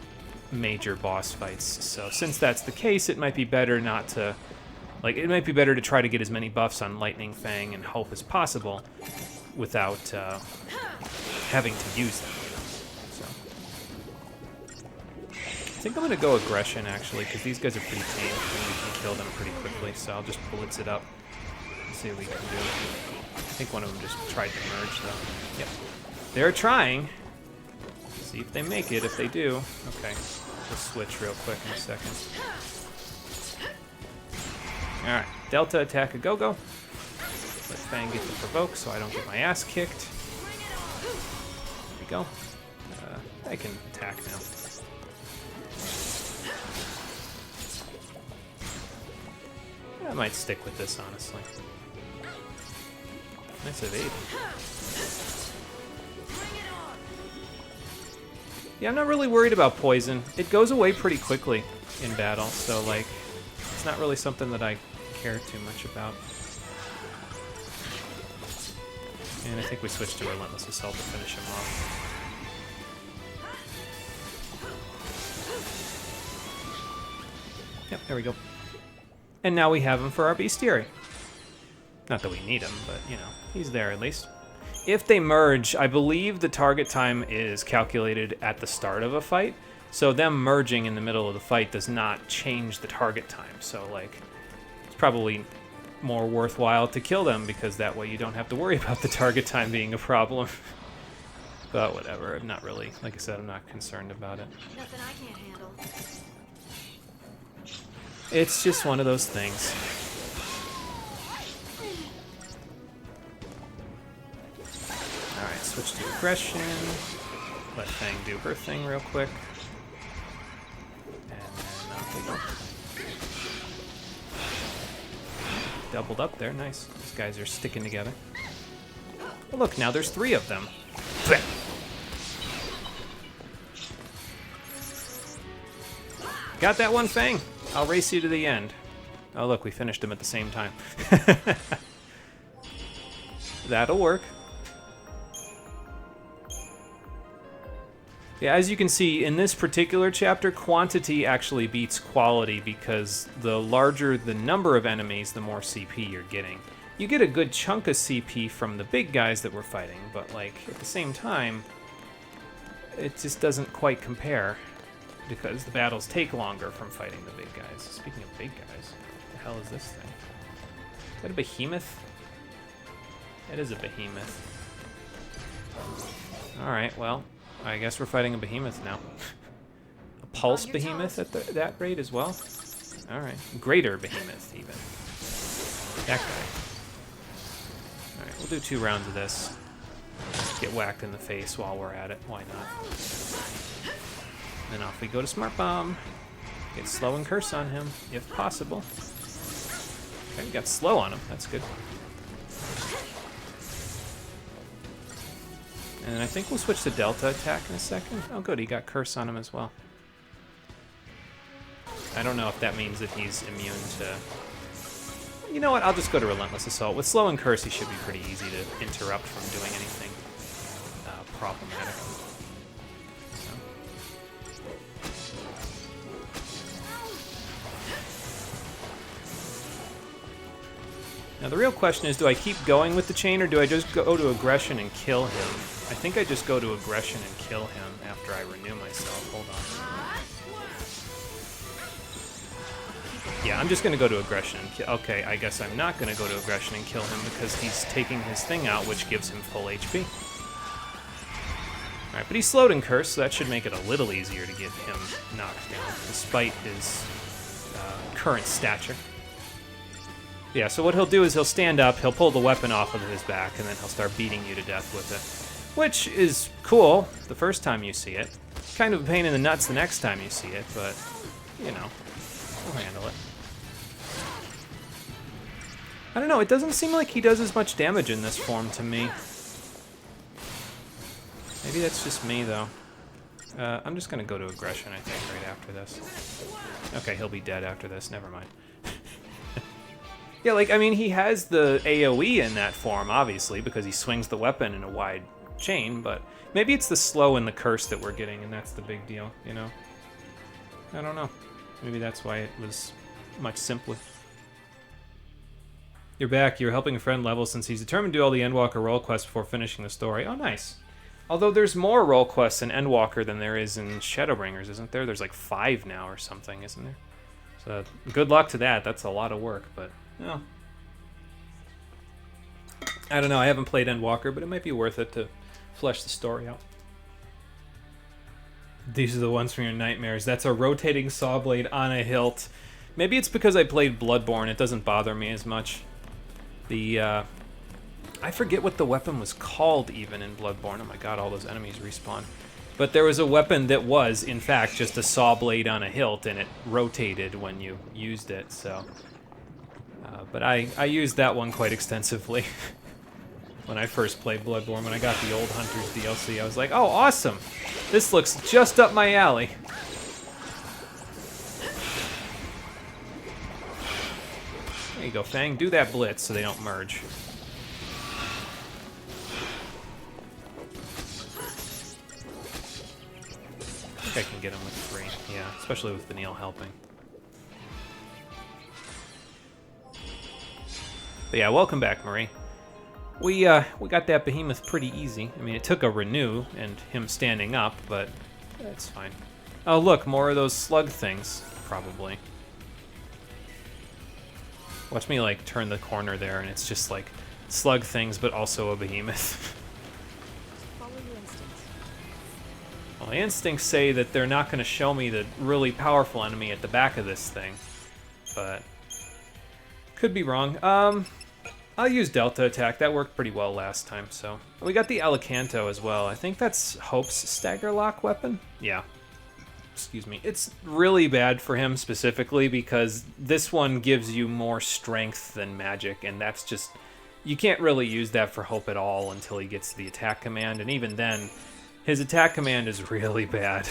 major boss fights. So since that's the case, it might be better not to... Like, it might be better to try to get as many buffs on Lightning Fang and Hope as possible without having to use them. So. I think I'm going to go Aggression, actually, because these guys are pretty tame and we can kill them pretty quickly, so I'll just blitz it up and see what we can do. I think one of them just tried to merge, though. Yep. They're trying. See if they make it. If they do, okay. We'll switch real quick in a second. Alright, Delta attack a go-go. Let Fang get the provoke so I don't get my ass kicked. There we go. I can attack now. I might stick with this, honestly. Nice evade. Yeah, I'm not really worried about poison. It goes away pretty quickly in battle, so, like, it's not really something that I care too much about. And I think we switched to Relentless Assault to finish him off. Yep, there we go. And now we have him for our bestiary. Not that we need him, but, you know, he's there at least. If they merge, I believe the target time is calculated at the start of a fight. So them merging in the middle of the fight does not change the target time. So, like, it's probably more worthwhile to kill them because that way you don't have to worry about the target time being a problem. But whatever, I'm not really, like I said, I'm not concerned about it. Nothing I can't handle. It's just one of those things. Alright, switch to aggression. Let Fang do her thing real quick. And then off we go. Doubled up there, nice. These guys are sticking together. Oh look, now there's 3 of them. Got that one, Fang? I'll race you to the end. Oh look, we finished him at the same time. That'll work. Yeah, as you can see, in this particular chapter, quantity actually beats quality because the larger the number of enemies, the more CP you're getting. You get a good chunk of CP from the big guys that we're fighting, but, like, at the same time, it just doesn't quite compare because the battles take longer from fighting the big guys. Speaking of big guys, what the hell is this thing? Is that a behemoth? It is a behemoth. Alright, well, I guess we're fighting a behemoth now. A pulse behemoth at that rate as well? Alright. Greater behemoth, even. That guy. Alright, we'll do 2 rounds of this. Get whacked in the face while we're at it. Why not? Then off we go to Smart Bomb. Get slow and curse on him, if possible. Okay, we got slow on him. That's good. And I think we'll switch to Delta attack in a second. Oh, good, he got curse on him as well. I don't know if that means that he's immune to... You know what, I'll just go to Relentless Assault. With slow and curse, he should be pretty easy to interrupt from doing anything problematic. Now the real question is, do I keep going with the chain or do I just go to aggression and kill him? I think I just go to aggression and kill him after I renew myself. Hold on. Yeah, I'm just going to go to aggression and kill... Okay, I guess I'm not going to go to aggression and kill him because he's taking his thing out, which gives him full HP. Alright, but he's slowed and cursed, so that should make it a little easier to get him knocked down, despite his current stature. Yeah, so what he'll do is he'll stand up, he'll pull the weapon off of his back, and then he'll start beating you to death with it. Which is cool the first time you see it. Kind of a pain in the nuts the next time you see it, but, you know, we'll handle it. I don't know, it doesn't seem like he does as much damage in this form to me. Maybe that's just me, though. I'm just gonna go to aggression, I think, right after this. Okay, he'll be dead after this, never mind. Yeah, like, I mean, he has the AoE in that form, obviously, because he swings the weapon in a wide chain, but maybe it's the slow and the curse that we're getting, and that's the big deal, you know? I don't know. Maybe that's why it was much simpler. You're back. You're helping a friend level since he's determined to do all the Endwalker role quests before finishing the story. Oh, nice. Although there's more role quests in Endwalker than there is in Shadowbringers, isn't there? There's like 5 now or something, isn't there? So good luck to that. That's a lot of work, but... Oh. I don't know, I haven't played Endwalker, but it might be worth it to flesh the story out. These are the ones from your nightmares. That's a rotating saw blade on a hilt. Maybe it's because I played Bloodborne, it doesn't bother me as much. I forget what the weapon was called even in Bloodborne. Oh my god, all those enemies respawn. But there was a weapon that was, in fact, just a saw blade on a hilt, and it rotated when you used it, so... but I used that one quite extensively when I first played Bloodborne. When I got the Old Hunters DLC, I was like, oh, awesome! This looks just up my alley. There you go, Fang. Do that blitz so they don't merge. I think I can get him with 3. Yeah, especially with Vanille helping. But yeah, welcome back, Marie. We got that behemoth pretty easy. I mean, it took a renew and him standing up, but that's fine. Oh, look, more of those slug things, probably. Watch me, like, turn the corner there, and it's just, like, slug things, but also a behemoth. Follow your instincts. Well, my instincts say that they're not going to show me the really powerful enemy at the back of this thing, but could be wrong. I'll use Delta Attack. That worked pretty well last time, so. We got the Alicanto as well. I think that's Hope's Stagger Lock weapon? Yeah. Excuse me. It's really bad for him specifically because this one gives you more strength than magic, and that's just... You can't really use that for Hope at all until he gets the attack command, and even then, his attack command is really bad.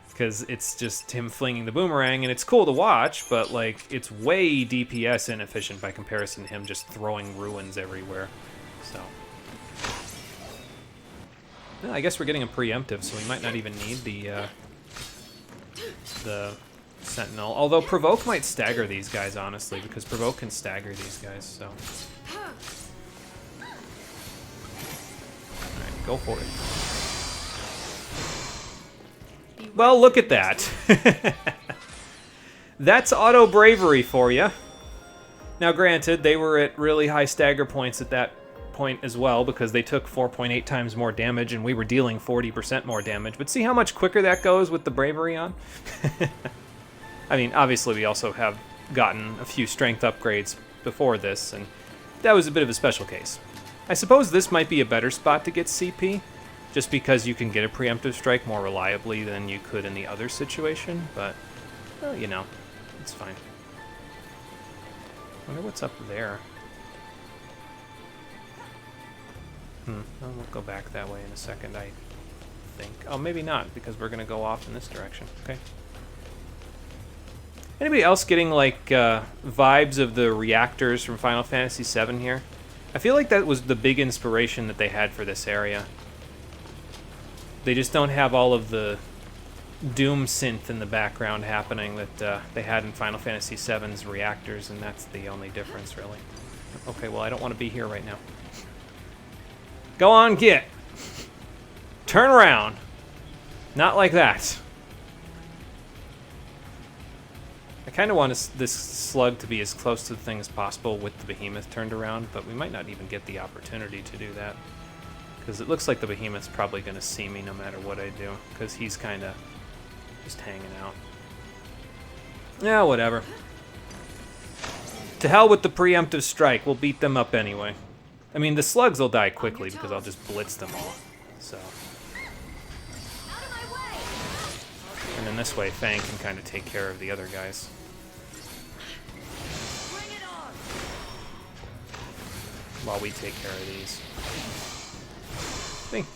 Because it's just him flinging the boomerang, and it's cool to watch, but, like, it's way DPS inefficient by comparison to him just throwing ruins everywhere. So, well, I guess we're getting a preemptive, so we might not even need the Sentinel. Although Provoke might stagger these guys, honestly, because Provoke can stagger these guys, so. Alright, go for it. Well, look at that. That's auto bravery for you. Now, granted, they were at really high stagger points at that point as well, because they took 4.8 times more damage and we were dealing 40% more damage. But see how much quicker that goes with the bravery on? I mean, obviously we also have gotten a few strength upgrades before this, and that was a bit of a special case. I suppose this might be a better spot to get CP, just because you can get a preemptive strike more reliably than you could in the other situation, but, well, you know, it's fine. I wonder what's up there. Well, we'll go back that way in a second, I think. Oh, maybe not, because we're going to go off in this direction. Okay. Anybody else getting, like, vibes of the reactors from Final Fantasy VII here? I feel like that was the big inspiration that they had for this area. They just don't have all of the Doom synth in the background happening that they had in Final Fantasy VII's reactors, and that's the only difference, really. Okay, well, I don't want to be here right now. Go on, get. Turn around. Not like that. I kind of want this slug to be as close to the thing as possible with the behemoth turned around, but we might not even get the opportunity to do that. Because it looks like the behemoth's probably going to see me no matter what I do, because he's kind of just hanging out. Yeah, whatever. To hell with the preemptive strike. We'll beat them up anyway. I mean, the slugs will die quickly because I'll just blitz them all. So. And then this way, Fang can kind of take care of the other guys. While we take care of these.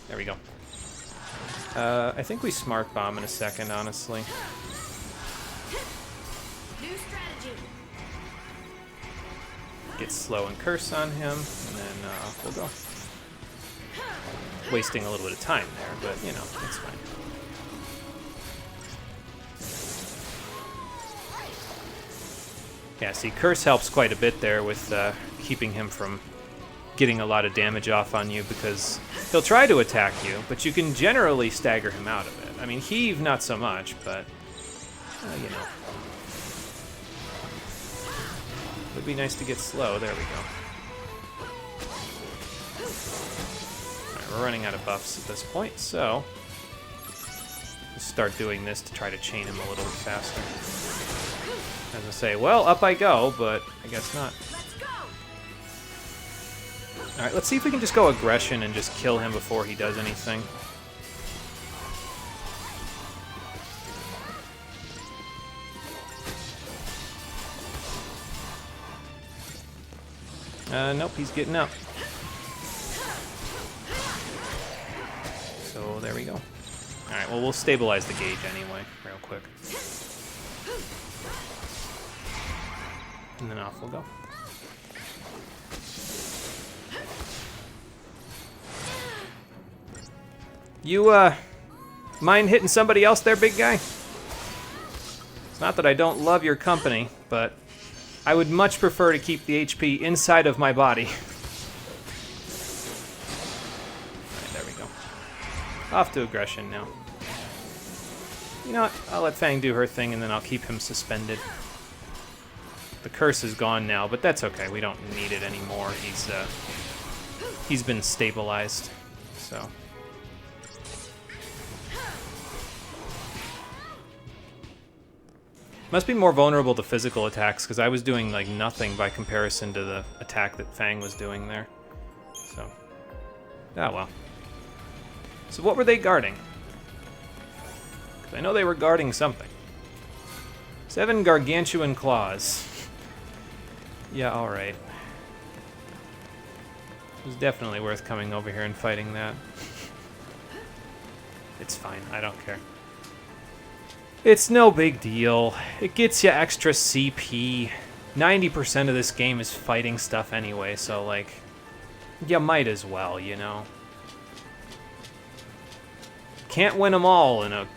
There we go. I think we smart bomb in a second, honestly. New strategy. Get slow and curse on him, and then off we'll go. Wasting a little bit of time there, but you know, it's fine. Yeah, see, curse helps quite a bit there with keeping him from getting a lot of damage off on you, because he'll try to attack you, but you can generally stagger him out of it. I mean, heave not so much, but you know. Would be nice to get slow. There we go. Alright, we're running out of buffs at this point, so we'll start doing this to try to chain him a little bit faster. As I say, well, up I go, but I guess not. Alright, let's see if we can just go aggression and just kill him before he does anything. Nope, he's getting up. So there we go. Alright, well, we'll stabilize the gauge anyway, real quick. And then off we'll go. You, mind hitting somebody else there, big guy? It's not that I don't love your company, but I would much prefer to keep the HP inside of my body. Alright, there we go. Off to aggression now. You know what? I'll let Fang do her thing, and then I'll keep him suspended. The curse is gone now, but that's okay. We don't need it anymore. He's been stabilized, so. Must be more vulnerable to physical attacks, because I was doing like nothing by comparison to the attack that Fang was doing there. So, ah well. So what were they guarding? 'Cause I know they were guarding something. 7 gargantuan claws. Yeah, alright. It was definitely worth coming over here and fighting that. It's fine, I don't care. It's no big deal. It gets you extra CP. 90% of this game is fighting stuff anyway, so like, You might as well, you know. Can't win them all in a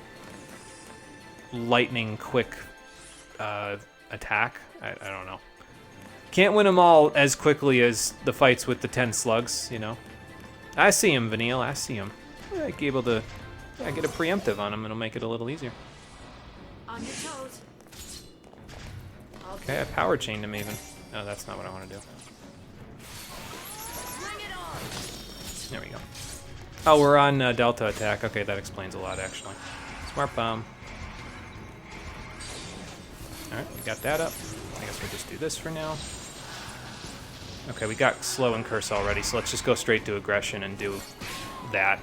lightning quick attack. I don't know. Can't win them all as quickly as the fights with the 10 slugs, you know. I see him, Vanille. I see him. I be able to get a preemptive on him. It'll make it a little easier. On your toes. Okay, I power chained him even. No, that's not what I want to do. Bring it on. There we go. Oh, we're on Delta attack. Okay, that explains a lot, actually. Smart bomb. Alright, we got that up. I guess we'll just do this for now. Okay, we got slow and curse already, so let's just go straight to aggression and do that.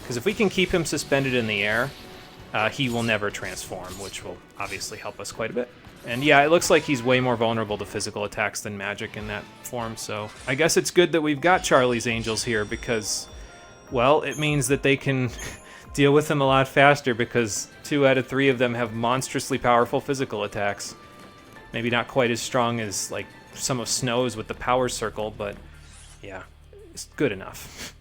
Because if we can keep him suspended in the air, he will never transform, which will obviously help us quite a bit. And yeah, it looks like he's way more vulnerable to physical attacks than magic in that form, so I guess it's good that we've got Charlie's Angels here because, well, it means that they can deal with him a lot faster because 2 out of 3 of them have monstrously powerful physical attacks. Maybe not quite as strong as, like, some of Snow's with the power circle, but yeah, it's good enough.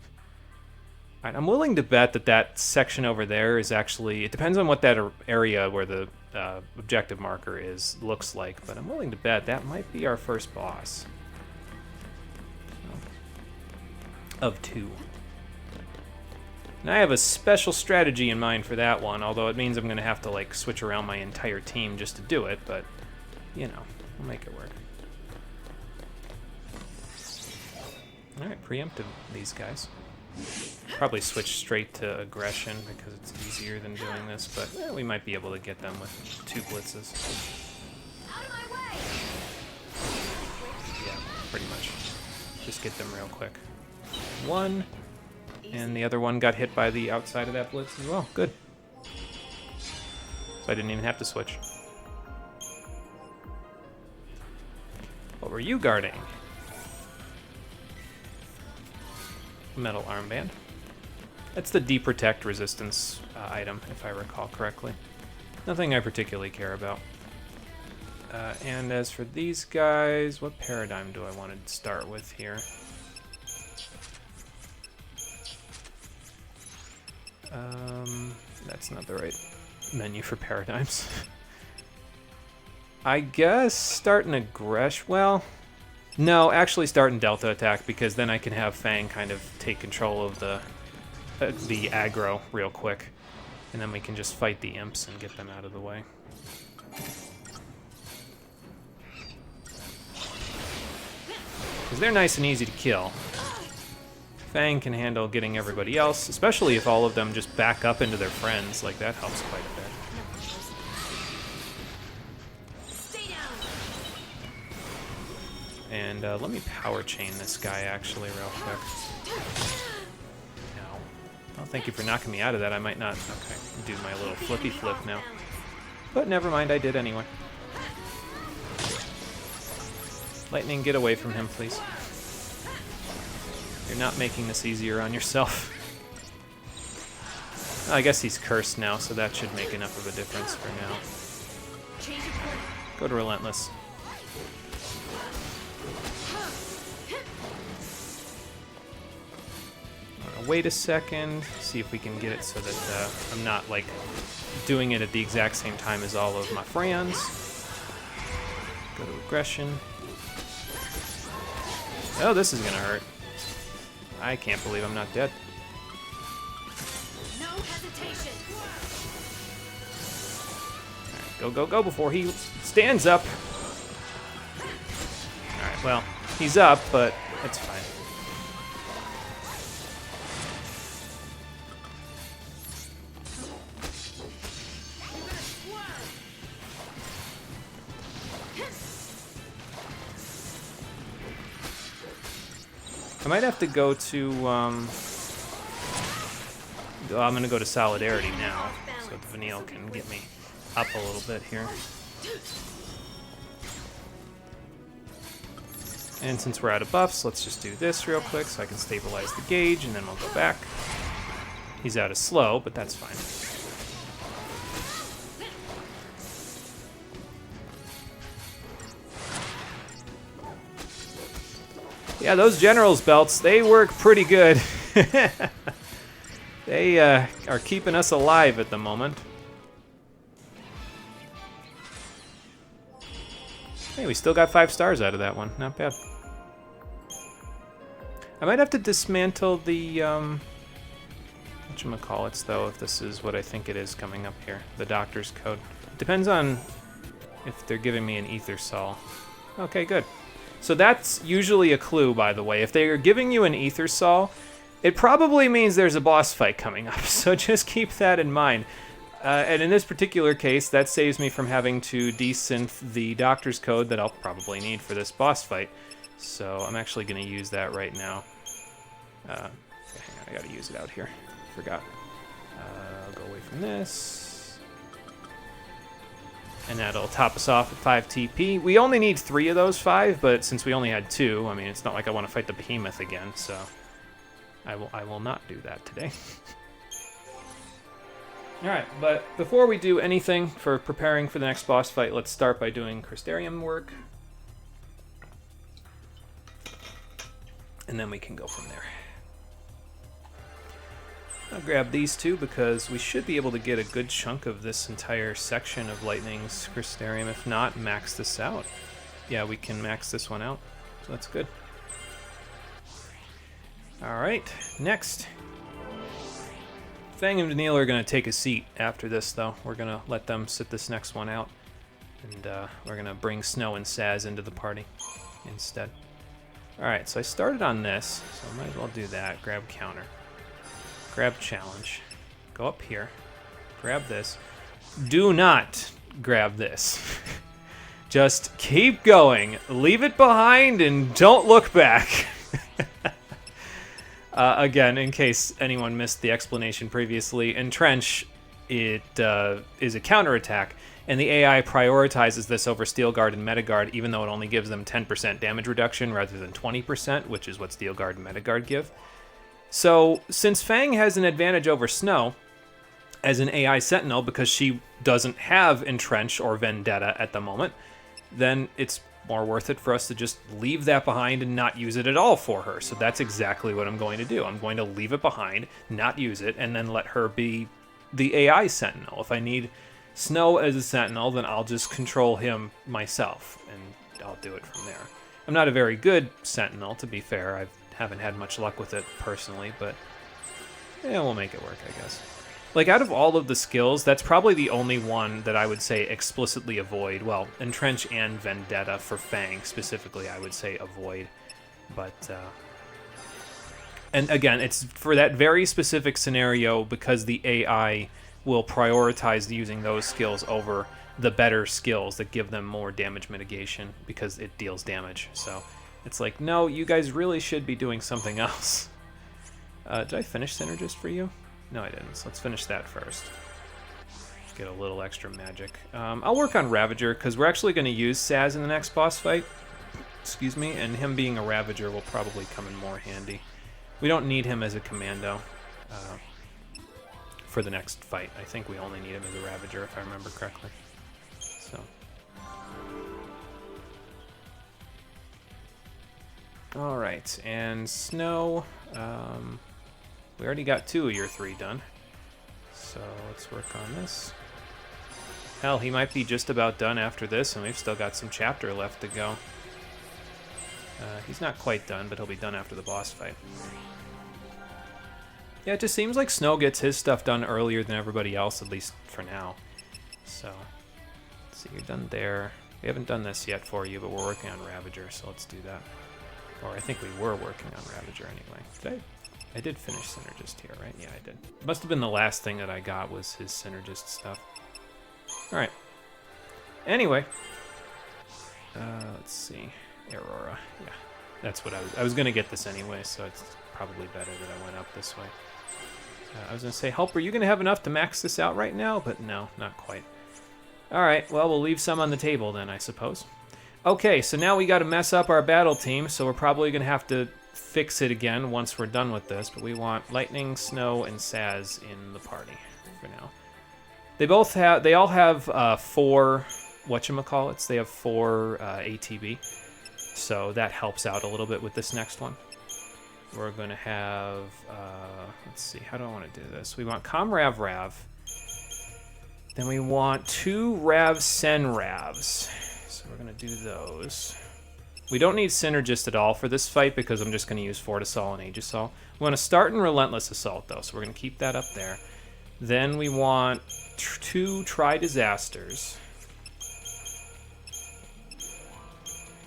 All right, I'm willing to bet that that section over there is actually, it depends on what that area where the objective marker is looks like, but I'm willing to bet that might be our first boss. Of 2. And I have a special strategy in mind for that one, although it means I'm going to have to like switch around my entire team just to do it, but you know, we'll make it work. Alright, preemptive these guys. Probably switch straight to aggression because it's easier than doing this, but we might be able to get them with 2 blitzes. Out of my way. Yeah, pretty much. Just get them real quick. 1, and the other one got hit by the outside of that blitz as well. Good. So I didn't even have to switch. What were you guarding? Metal armband. That's the deprotect resistance item, if I recall correctly. Nothing I particularly care about. And as for these guys, what paradigm do I want to start with here? That's not the right menu for paradigms. I guess start an aggression. Well, no, actually start in Delta attack because then I can have Fang kind of take control of the aggro real quick, and then we can just fight the imps and get them out of the way. Because they're nice and easy to kill. Fang can handle getting everybody else, especially if all of them just back up into their friends. Like, that helps quite a bit. And let me power chain this guy actually real quick. No. Oh, thank you for knocking me out of that. I might not. Okay, do my little flippy flip now. But never mind, I did anyway. Lightning, get away from him, please. You're not making this easier on yourself. I guess he's cursed now, so that should make enough of a difference for now. Go to Relentless. Wait a second, see if we can get it so that I'm not like doing it at the exact same time as all of my friends. Go to aggression. Oh, this is gonna hurt. I can't believe I'm not dead. No hesitation. Alright, go, go, go before he stands up. Alright, well, he's up, but it's fine. I might have to go to, I'm going to go to Solidarity now, so that Vanille can get me up a little bit here. And since we're out of buffs, let's just do this real quick so I can stabilize the gauge, and then we'll go back. He's out of slow, but that's fine. Yeah, those general's belts, they work pretty good. They are keeping us alive at the moment. Hey, we still got 5 stars out of that one. Not bad. I might have to dismantle the, whatchamacallits, though, if this is what I think it is coming up here. The doctor's code. Depends on if they're giving me an ether sol. Okay, good. So that's usually a clue, by the way. If they are giving you an ether sol, it probably means there's a boss fight coming up. So just keep that in mind. And in this particular case, that saves me from having to desynth the doctor's code that I'll probably need for this boss fight. So I'm actually going to use that right now. Hang on, I got to use it out here. Forgot. I'll go away from this. And that'll top us off at 5 TP. We only need 3 of those 5, but since we only had 2, I mean, it's not like I want to fight the behemoth again, so I will not do that today. Alright, but before we do anything for preparing for the next boss fight, let's start by doing Crystarium work. And then we can go from there. I'll grab these 2 because we should be able to get a good chunk of this entire section of Lightning's Crystarium. If not, max this out. Yeah, we can max this one out, so that's good. Alright, next. Fang and Vanille are going to take a seat after this, though. We're going to let them sit this next one out. And we're going to bring Snow and Saz into the party instead. Alright, so I started on this, so I might as well do that. Grab counter. Grab challenge. Go up here. Grab this. Do not grab this. Just keep going. Leave it behind and don't look back. Again, in case anyone missed the explanation previously, Entrench, it is a counterattack, and the AI prioritizes this over Steel Guard and Metaguard, even though it only gives them 10% damage reduction rather than 20%, which is what Steel Guard and Metaguard give. So, since Fang has an advantage over Snow as an AI Sentinel because she doesn't have Entrench or Vendetta at the moment, then it's more worth it for us to just leave that behind and not use it at all for her. So that's exactly what I'm going to do. I'm going to leave it behind, not use it, and then let her be the AI Sentinel. If I need Snow as a Sentinel, then I'll just control him myself, and I'll do it from there. I'm not a very good Sentinel, to be fair. I haven't had much luck with it personally, but yeah, we'll make it work, I guess. Like, out of all of the skills, that's probably the only one that I would say explicitly avoid. Well, Entrench and Vendetta for Fang, specifically, I would say avoid. But, and again, it's for that very specific scenario because the AI will prioritize using those skills over the better skills that give them more damage mitigation because it deals damage. So it's like, no, you guys really should be doing something else. Did I finish Synergist for you? No, I didn't, so let's finish that first. Get a little extra magic. I'll work on Ravager, because we're actually going to use Saz in the next boss fight. Excuse me, and him being a Ravager will probably come in more handy. We don't need him as a commando for the next fight. I think we only need him as a Ravager, if I remember correctly. So. Alright, and Snow... we already got 2 of your 3 done. So let's work on this. Hell, he might be just about done after this, and we've still got some chapter left to go. He's not quite done, but he'll be done after the boss fight. Yeah, it just seems like Snow gets his stuff done earlier than everybody else, at least for now. So, let's see, you're done there. We haven't done this yet for you, but we're working on Ravager, so let's do that. Or I think we were working on Ravager anyway. I did finish Synergist here, right? Yeah, I did. Must have been the last thing that I got was his Synergist stuff. Alright. Anyway. Let's see. Aurora. Yeah. That's what I was going to get this anyway, so it's probably better that I went up this way. I was going to say, Help, are you going to have enough to max this out right now? But no, not quite. Alright, well, we'll leave some on the table then, I suppose. Okay, so now we got to mess up our battle team, so we're probably going to have to fix it again once we're done with this, but we want Lightning, Snow, and Saz in the party for now. They all have 4 whatchamacallits. They have 4 ATB. So that helps out a little bit with this next one. We're going to have, let's see, how do I want to do this? We want Com Rav Rav. Then we want 2 Rav Sen Ravs. So we're going to do those. We don't need Synergist at all for this fight because I'm just going to use Fortisol and Aegisol. We want to start in Relentless Assault, though, so we're going to keep that up there. Then we want 2 Tri-Disasters.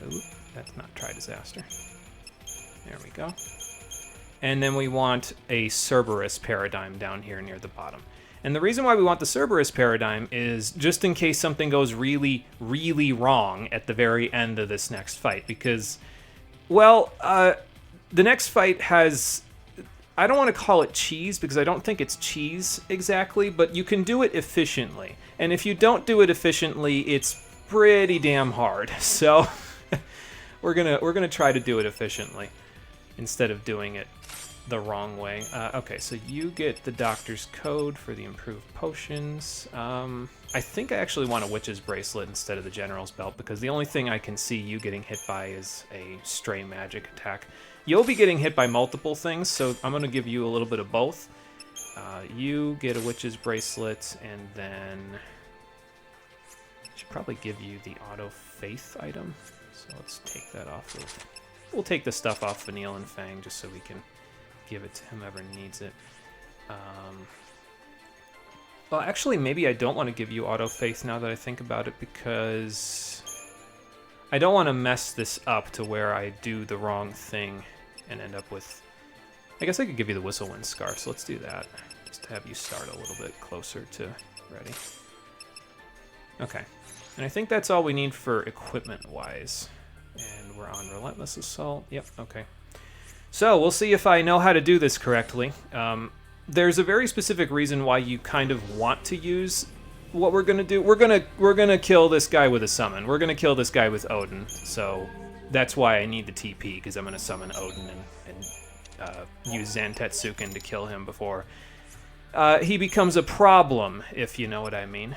Oop, that's not Tri-Disaster. There we go. And then we want a Cerberus Paradigm down here near the bottom. And the reason why we want the Cerberus Paradigm is just in case something goes really, really wrong at the very end of this next fight. Because, well, the next fight has... I don't want to call it cheese because I don't think it's cheese exactly, but you can do it efficiently. And if you don't do it efficiently, it's pretty damn hard. So we're gonna try to do it efficiently instead of doing it the wrong way. Okay, so you get the doctor's code for the improved potions. I think I actually want a witch's bracelet instead of the general's belt because the only thing I can see you getting hit by is a stray magic attack. You'll be getting hit by multiple things, so I'm going to give you a little bit of both. You get a witch's bracelet, and then I should probably give you the auto faith item. So let's take that off. We'll take the stuff off Vanille and Fang just so we can give it to whomever needs it. Well, actually, maybe I don't want to give you auto faith now that I think about it because I don't want to mess this up to where I do the wrong thing and end up with... I guess I could give you the Whistlewind Scarf, so let's do that. Just to have you start a little bit closer to ready. Okay. And I think that's all we need for equipment-wise. And we're on Relentless Assault. Yep, okay. So, we'll see if I know how to do this correctly. There's a very specific reason why you kind of want to use what we're going to do. We're gonna kill this guy with a summon. We're going to kill this guy with Odin. So, that's why I need the TP, because I'm going to summon Odin and use Zantetsuken to kill him before he becomes a problem, if you know what I mean.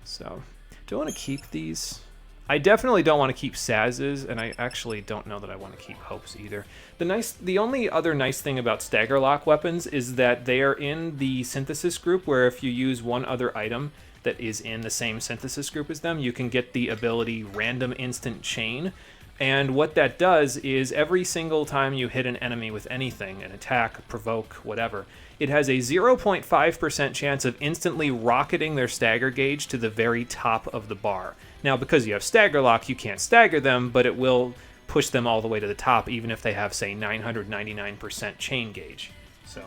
So, do I want to keep these? I definitely don't want to keep Saz's, and I actually don't know that I want to keep Hope's either. The only other nice thing about Staggerlock weapons is that they are in the synthesis group, where if you use one other item that is in the same synthesis group as them, you can get the ability Random Instant Chain. And what that does is every single time you hit an enemy with anything, an attack, provoke, whatever, it has a 0.5% chance of instantly rocketing their stagger gauge to the very top of the bar. Now, because you have Staggerlock, you can't stagger them, but it will push them all the way to the top, even if they have, say, 999% chain gauge. So,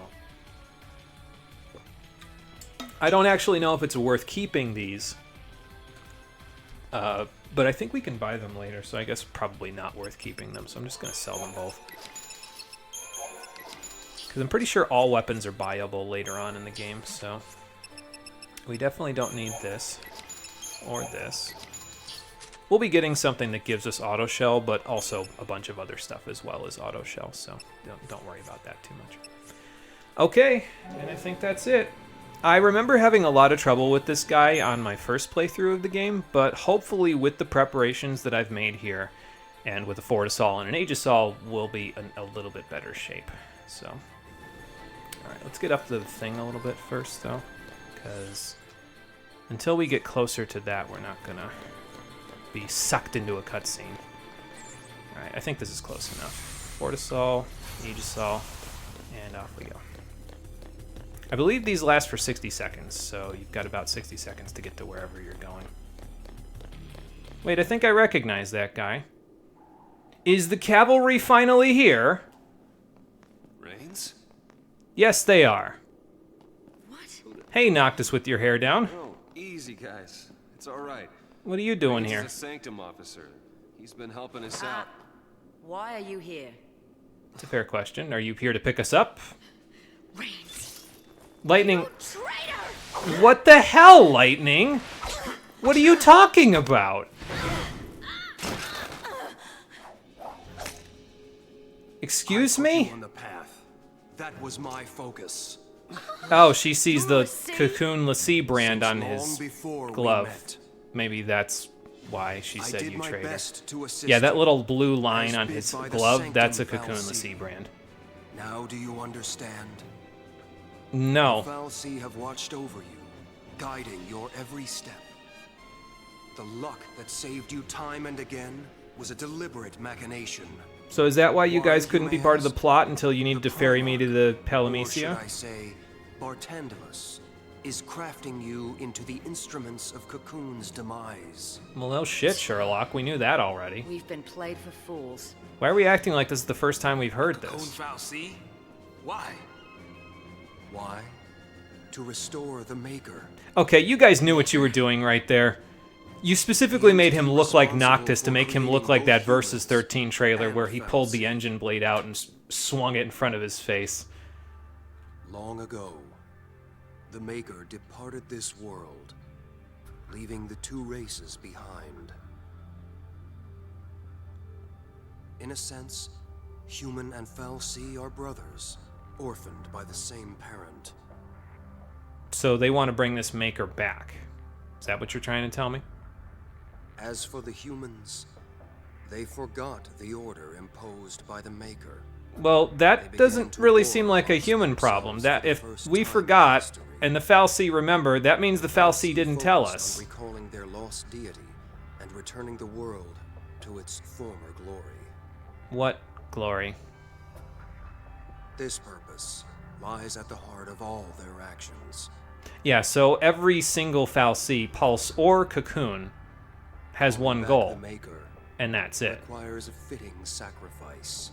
I don't actually know if it's worth keeping these, but I think we can buy them later, so I guess probably not worth keeping them, so I'm just going to sell them both. Because I'm pretty sure all weapons are buyable later on in the game, so we definitely don't need this or this. We'll be getting something that gives us auto shell, but also a bunch of other stuff as well as auto shell, so don't worry about that too much. Okay, and I think that's it. I remember having a lot of trouble with this guy on my first playthrough of the game, but hopefully with the preparations that I've made here, and with a Fortisol and an Aegisol, we'll be in a little bit better shape. So, alright, let's get up to the thing a little bit first, though, because until we get closer to that, we're not gonna be sucked into a cutscene. Alright, I think this is close enough. Fortisol, Aegisol, and off we go. I believe these last for 60 seconds, so you've got about 60 seconds to get to wherever you're going. Wait, I think I recognize that guy. Is the cavalry finally here? Rains? Yes, they are. What? Hey, Noctis with your hair down. Oh, easy, guys. It's all right. What are you doing Rains here? is a Sanctum officer. He's been helping us out. Why are you here? It's a fair question. Are you here to pick us up? Rains. Lightning... Traitor! What the hell, Lightning? What are you talking about? Excuse me? On the path. That was my focus. Oh, she sees the Cocoon Lassie brand on Since his long before we glove. met. Maybe that's why she I said did you my traitor. best to assist Yeah, that you, little blue line as on bid his by the glove, that's a sanctum Cocoon Fal'Cie. Lassie brand. Now do you understand? No. The Fal'Cie have watched over you, guiding your every step. The luck that saved you time and again was a deliberate machination. So is that why you Why, guys you couldn't be may part of the ask? plot until you needed to ferry me to the Or should Palamecia? I say, Bartandalus is crafting you into the instruments of Cocoon's demise. Well, no shit, Sherlock. We knew that already. We've been played for fools. Why are we acting like this is the first time we've heard Cocoon this? Fal'Cie? Why? Why? To restore the Maker. Okay, you guys knew what you were doing right there. You specifically made him look like Noctis to make him look like that Versus 13 trailer where he pulled the engine blade out and swung it in front of his face. Long ago, the Maker departed this world, leaving the two races behind. In a sense, human and Fal'Cie are brothers, orphaned by the same parent. So they want to bring this Maker back. Is that what you're trying to tell me? As for the humans, they forgot the order imposed by the Maker. Well, They that began doesn't to really war seem like a amongst human themselves problem. That for the if first we time in forgot history. and the Fal'Cie remember, that means the Fal'Cie Fal'Cie didn't tell focused us. on recalling their lost deity and returning the world to its former glory. What glory? This purpose lies at the heart of all their actions. Yeah, so every single Fal'Cie, Pulse, or Cocoon has one Back goal, the Maker and that's it. requires a fitting sacrifice.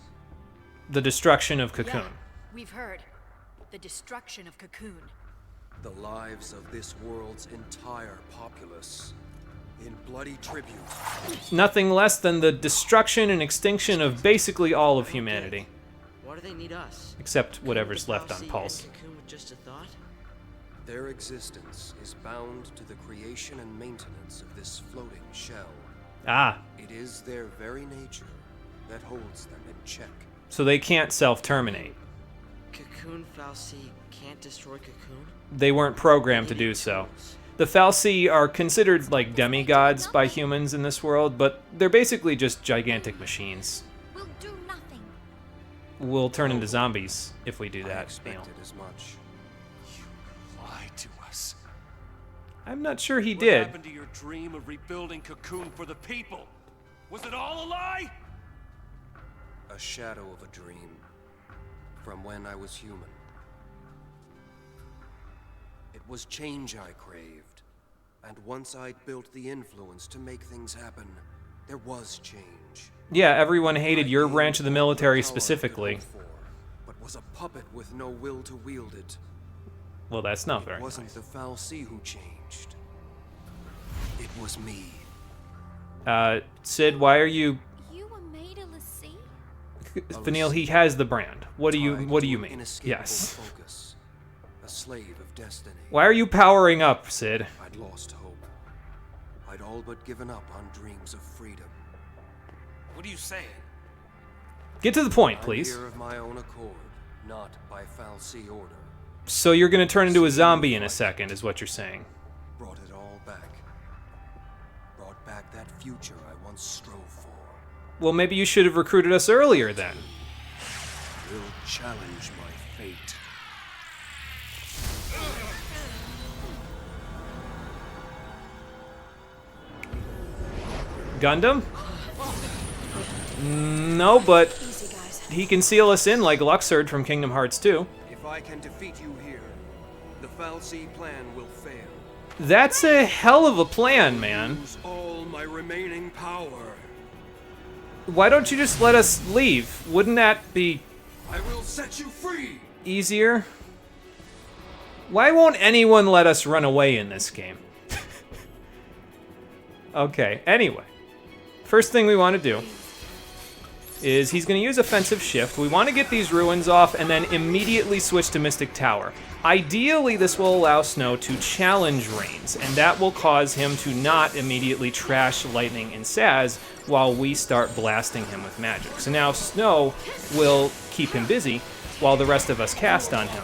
The destruction of Cocoon. Yeah, we've heard. The destruction of Cocoon. The lives of this world's entire populace in bloody tribute. Nothing less than the destruction and extinction of basically all of humanity. Why do they need us? Except Couldn't whatever's the left on Fal'Cie Pulse. end Cocoon with just a thought? Their existence is bound to the creation and maintenance of this floating shell. Ah, It is their very nature that holds them in check. so they can't self-terminate. Cocoon Fal'Cie can't destroy Cocoon? They weren't programmed to do so. The Fal'Cie are considered like demigods by humans in this world, but they're basically just gigantic machines. We'll do nothing. We'll turn into zombies if we do I that, Neil. expected as much. Lied to us. I'm not sure he What did. happened to your dream of rebuilding Cocoon for the people? Was it all a lie? A shadow of a dream from when I was human. It was change I craved, and once I'd built the influence to make things happen, there was change. Yeah, everyone hated I your gained branch of the all military power I could specifically. hope for, but was a puppet with no will to wield it. Well, that's not It very wasn't nice. the Fal'Cie who changed. It was me. Sid, why are you... You were made a lassie? Vanille, he has the brand. What do you Tied What do to you an mean? inescapable Yes. Focus, a slave of destiny. Why are you powering up, Sid? I'd lost hope. I'd all but given up on dreams of freedom. What are you saying? Get to the point, I'm please. here of my own accord, not by Fal'Cie order. So you're gonna turn into a zombie in a second, is what you're saying. Brought it all back. Brought back that future I once strove for. Well, maybe you should have recruited us earlier then. Will challenge my fate. Gundam? No, but Easy, guys. he can seal us in like Luxord from Kingdom Hearts 2. If I can defeat you here, the Fal'Cie plan will fail. That's a hell of a plan, man. Use all my remaining power. Why don't you just let us leave? Wouldn't that be I will set you free. easier? Why won't anyone let us run away in this game? Okay, anyway. First thing we want to do is he's going to use offensive shift. We want to get these ruins off and then immediately switch to Mystic Tower. Ideally, this will allow Snow to challenge Reigns, and that will cause him to not immediately trash Lightning and Saz while we start blasting him with magic. So now Snow will keep him busy while the rest of us cast on him.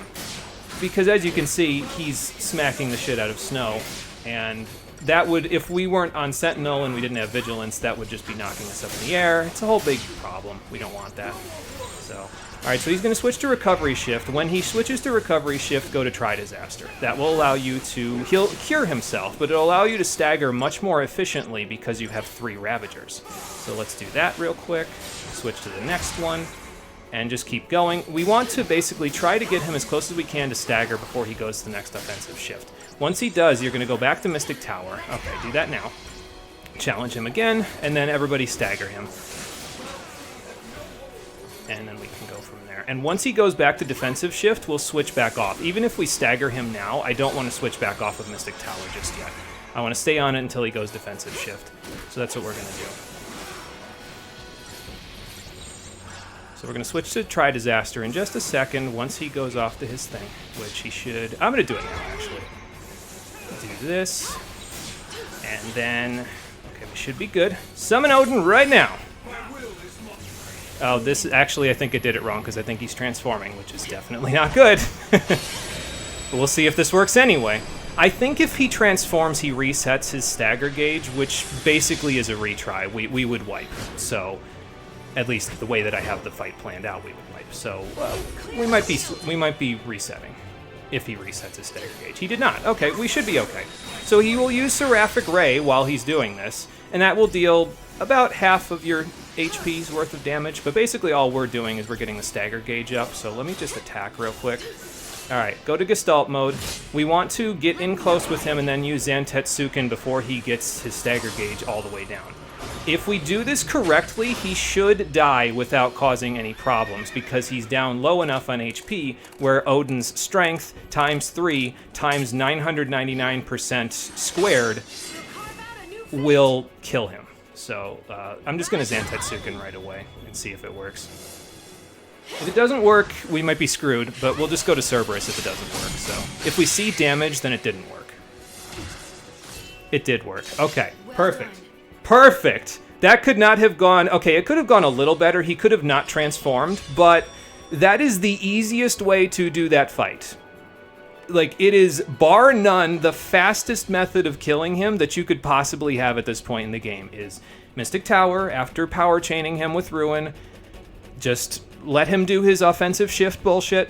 Because as you can see, he's smacking the shit out of Snow, and that would, if we weren't on Sentinel and we didn't have Vigilance, that would just be knocking us up in the air. It's a whole big problem. We don't want that. So, alright, so he's going to switch to Recovery Shift. When he switches to Recovery Shift, go to Try Disaster. That will allow you to cure himself, but it'll allow you to stagger much more efficiently because you have 3 Ravagers. So let's do that real quick. Switch to the next one, and just keep going. We want to basically try to get him as close as we can to stagger before he goes to the next offensive shift. Once he does, you're going to go back to Mystic Tower. Okay, do that now. Challenge him again, and then everybody stagger him. And then we can go from there. And once he goes back to defensive shift, we'll switch back off. Even if we stagger him now, I don't want to switch back off of Mystic Tower just yet. I want to stay on it until he goes defensive shift. So that's what we're going to do. So we're going to switch to Try Disaster in just a second once he goes off to his thing, which he should... I'm going to do it now, actually. Do this. And then... Okay, we should be good. Summon Odin right now! Oh, this... Actually, I think I did it wrong, because I think he's transforming, which is definitely not good. But we'll see if this works anyway. I think if he transforms, he resets his stagger gauge, which basically is a retry. We would wipe, so... At least the way that I have the fight planned out, we would wipe. So we might be resetting if he resets his stagger gauge. He did not. Okay, we should be okay. So he will use Seraphic Ray while he's doing this, and that will deal about half of your HP's worth of damage. But basically all we're doing is we're getting the stagger gauge up. So let me just attack real quick. All right, go to Gestalt mode. We want to get in close with him and then use Zantetsuken before he gets his stagger gauge all the way down. If we do this correctly, he should die without causing any problems because he's down low enough on HP where Odin's strength times 3 times 999% squared will kill him. So I'm just going to Zantetsuken right away and see if it works. If it doesn't work, we might be screwed, but we'll just go to Cerberus if it doesn't work. So if we see damage, then it didn't work. It did work. Okay, perfect. Perfect! That could not have gone... Okay, it could have gone a little better. He could have not transformed, but that is the easiest way to do that fight. Like, it is, bar none, the fastest method of killing him that you could possibly have at this point in the game is Mystic Tower, after power chaining him with Ruin, just let him do his offensive shift bullshit.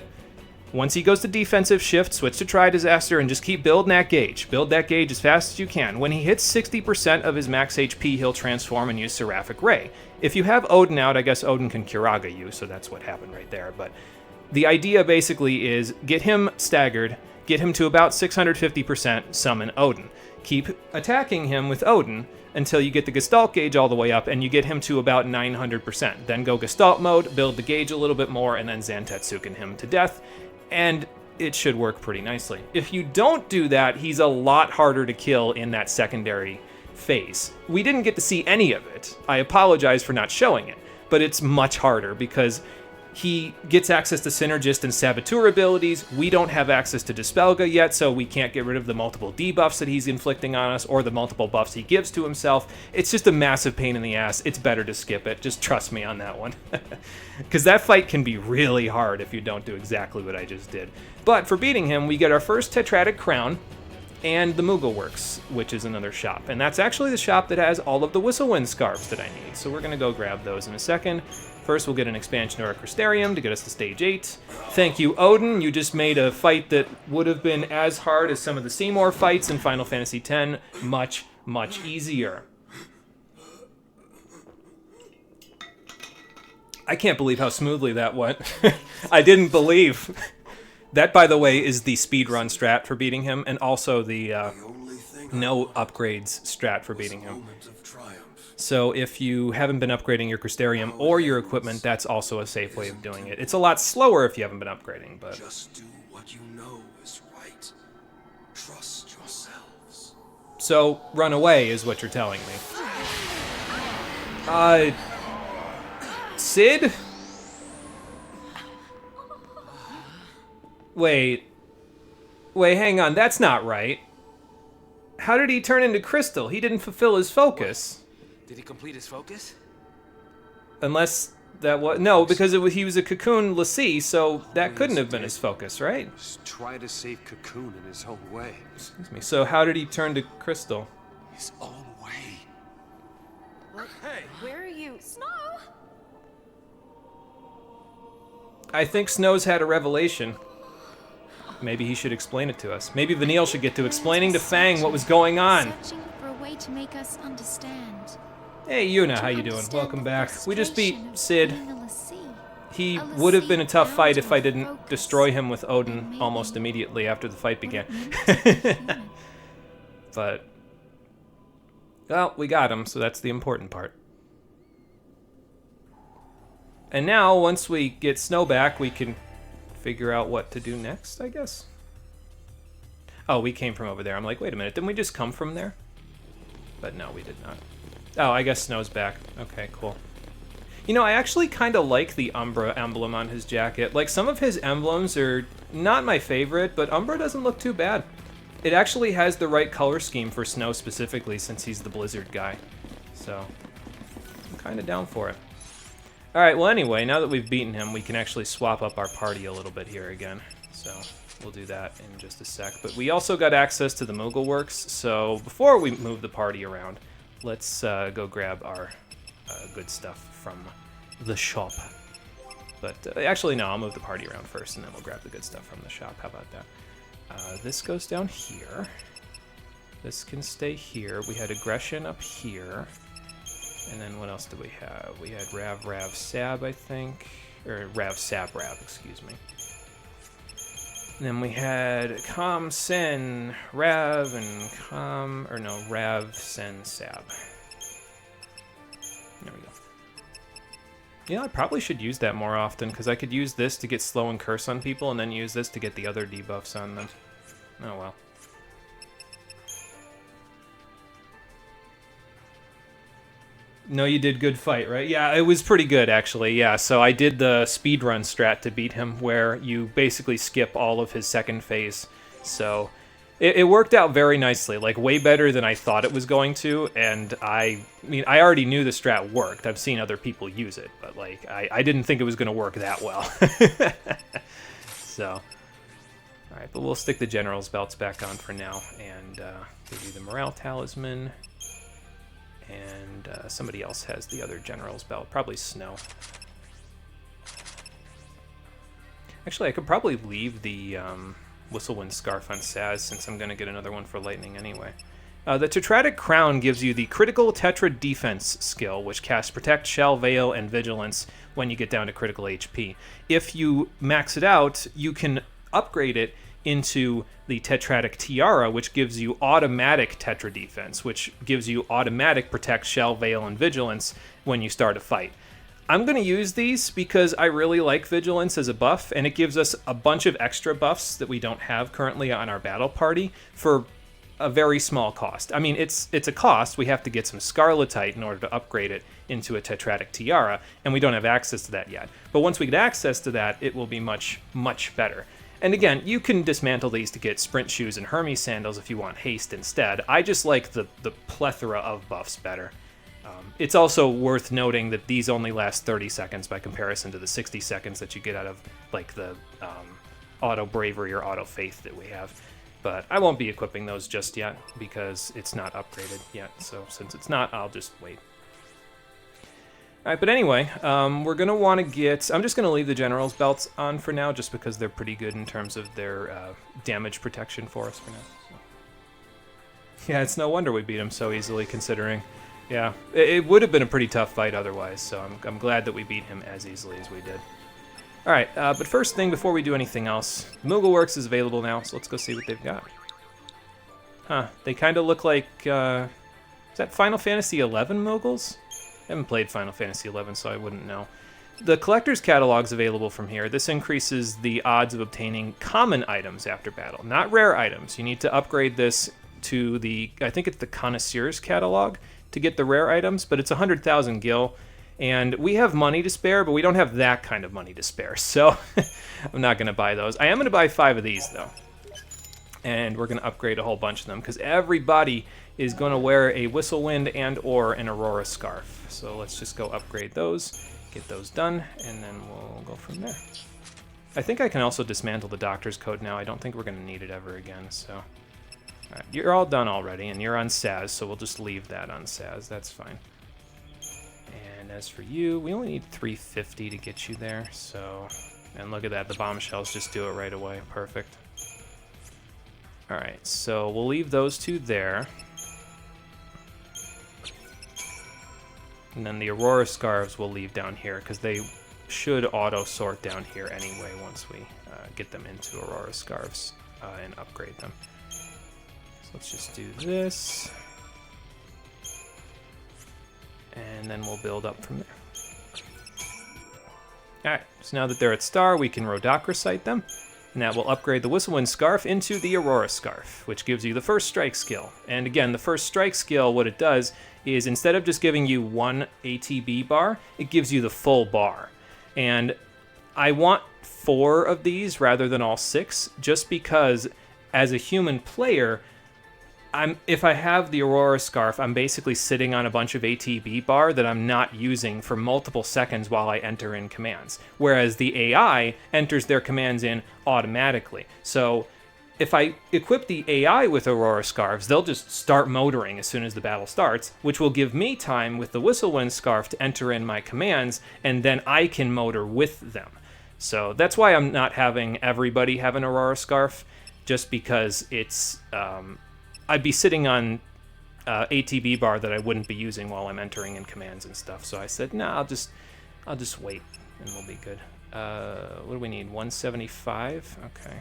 Once he goes to defensive shift, switch to Try Disaster and just keep building that gauge. Build that gauge as fast as you can. When he hits 60% of his max HP, he'll transform and use Seraphic Ray. If you have Odin out, I guess Odin can Kiraga you, so that's what happened right there. But the idea basically is get him staggered, get him to about 650%, summon Odin. Keep attacking him with Odin until you get the Gestalt gauge all the way up and you get him to about 900%. Then go Gestalt mode, build the gauge a little bit more, and then Zantetsuken him to death. And it should work pretty nicely. If you don't do that, he's a lot harder to kill in that secondary phase. We didn't get to see any of it. I apologize for not showing it, but it's much harder because he gets access to Synergist and Saboteur abilities. We don't have access to Dispelga yet, so we can't get rid of the multiple debuffs that he's inflicting on us or the multiple buffs he gives to himself. It's just a massive pain in the ass. It's better to skip it. Just trust me on that one. Because that fight can be really hard if you don't do exactly what I just did. But for beating him, we get our first Tetratic Crown and the Moogle Works, which is another shop. And that's actually the shop that has all of the Whistlewind Scarves that I need. So we're going to go grab those in a second. First, we'll get an expansion to our Crystarium to get us to stage 8. Thank you, Odin. You just made a fight that would have been as hard as some of the Seymour fights in Final Fantasy X. Much, much easier. I can't believe how smoothly that went. I didn't believe. That, by the way, is the speedrun strat for beating him, and also the no upgrades strat for beating him. So if you haven't been upgrading your Crystarium or your equipment, that's also a safe way of doing it. It's a lot slower if you haven't been upgrading, but... Just do what you know is right. Trust yourselves. So, run away is what you're telling me. Sid? Wait, hang on, that's not right. How did he turn into Crystal? He didn't fulfill his focus. Did he complete his focus? Unless that was... No, because he was a Cocoon Lassie, so that couldn't have been his focus, right? Just try to save Cocoon in his own way. Excuse me. So how did he turn to Crystal? his own way. What? Hey! Where are you? Snow! I think Snow's had a revelation. Maybe he should explain it to us. Maybe Vanille should get to explaining to Fang what was going on. Searching for a way to make us understand. Hey, Yuna, To how you doing? understand Welcome the back. We just beat frustration of Sid. being a Lassie. He A would have been a Lassie tough fight bound if I to didn't focus. destroy him with Odin And almost maybe immediately after the fight what began. it meant to be human. But, well, we got him, so that's the important part. And now, once we get Snow back, we can figure out what to do next, I guess. Oh, we came from over there. I'm like, wait a minute, didn't we just come from there? But no, we did not. Oh, I guess Snow's back. Okay, cool. You know, I actually kind of like the Umbra emblem on his jacket. Like, some of his emblems are not my favorite, but Umbra doesn't look too bad. It actually has the right color scheme for Snow specifically, since he's the Blizzard guy. So, I'm kind of down for it. Alright, well anyway, now that we've beaten him, we can actually swap up our party a little bit here again. So, we'll do that in just a sec. But we also got access to the Moogle Works, so before we move the party around, let's go grab our good stuff from the shop. But actually, no, I'll move the party around first, and then we'll grab the good stuff from the shop. How about that? This goes down here. This can stay here. We had aggression up here. And then what else did we have? We had Rav, Rav, Sab, I think. Or Rav, Sab, Rav, excuse me. And then we had Com, Sen, Rav, and Com... Or no, Rav, Sen, Sab. There we go. Yeah, I probably should use that more often, because I could use this to get slow and curse on people, and then use this to get the other debuffs on them. Oh well. No, you did good fight, right? Yeah, it was pretty good, actually, yeah. So I did the speedrun strat to beat him, where you basically skip all of his second phase. So it worked out very nicely, like way better than I thought it was going to, and I mean, I already knew the strat worked. I've seen other people use it, but like, I didn't think it was going to work that well. So, alright, but we'll stick the General's belts back on for now, and give you the Morale Talisman. And somebody else has the other General's belt, probably Snow. Actually, I could probably leave the Whistlewind Scarf on Saz, since I'm going to get another one for Lightning anyway. The Tetratic Crown gives you the critical Tetra Defense skill, which casts Protect, Shell, Veil, and Vigilance when you get down to critical HP. If you max it out, you can upgrade it into the Tetratic Tiara, which gives you automatic Tetra Defense, which gives you automatic Protect, Shell, Veil, and Vigilance when you start a fight. I'm going to use these because I really like Vigilance as a buff, and it gives us a bunch of extra buffs that we don't have currently on our battle party for a very small cost. I mean, it's a cost. We have to get some Scarletite in order to upgrade it into a Tetratic Tiara, and we don't have access to that yet. But once we get access to that, it will be much, much better. And again, you can dismantle these to get Sprint Shoes and Hermes Sandals if you want haste instead. I just like the plethora of buffs better. It's also worth noting that these only last 30 seconds by comparison to the 60 seconds that you get out of like the Auto Bravery or Auto Faith that we have. But I won't be equipping those just yet because it's not upgraded yet. So since it's not, I'll just wait. Alright, but anyway, we're going to want to get... I'm just going to leave the General's belts on for now, just because they're pretty good in terms of their damage protection for us for now. So. Yeah, it's no wonder we beat him so easily, considering... Yeah, it would have been a pretty tough fight otherwise, so I'm glad that we beat him as easily as we did. Alright, but first thing, before we do anything else, Moogle Works is available now, so let's go see what they've got. Huh, they kind of look like... is that Final Fantasy XI Moogles? I haven't played Final Fantasy XI, so I wouldn't know. The Collector's Catalog's available from here. This increases the odds of obtaining common items after battle, not rare items. You need to upgrade this to the, I think it's the Connoisseur's Catalog to get the rare items, but it's 100,000 gil, and we have money to spare, but we don't have that kind of money to spare, so I'm not going to buy those. I am going to buy 5 of these, though, and we're going to upgrade a whole bunch of them, because everybody is going to wear a Whistlewind and or an Aurora Scarf. So let's just go upgrade those, get those done, and then we'll go from there. I think I can also dismantle the Doctor's Code now. I don't think we're going to need it ever again, so... Alright, you're all done already, and you're on Saz, so we'll just leave that on Saz. That's fine. And as for you, we only need 350 to get you there, so... And look at that, the bombshells just do it right away. Perfect. Alright, so we'll leave those two there. And then the Aurora Scarves we'll leave down here, because they should auto-sort down here anyway once we get them into Aurora Scarves and upgrade them. So let's just do this. And then we'll build up from there. Alright, so now that they're at Star, we can Rhodochrosite them. And that will upgrade the Whistlewind Scarf into the Aurora Scarf, which gives you the first strike skill. And again, the first strike skill, what it does is instead of just giving you one ATB bar, it gives you the full bar. And I want 4 of these rather than all 6, just because as a human player, if I have the Aurora Scarf, I'm basically sitting on a bunch of ATB bar that I'm not using for multiple seconds while I enter in commands. Whereas the AI enters their commands in automatically. So if I equip the AI with Aurora Scarves, they'll just start motoring as soon as the battle starts, which will give me time with the Whistlewind Scarf to enter in my commands, and then I can motor with them. So that's why I'm not having everybody have an Aurora Scarf, just because it's... I'd be sitting on ATB bar that I wouldn't be using while I'm entering in commands and stuff. So I said, nah, I'll just wait and we'll be good. What do we need? 175? Okay.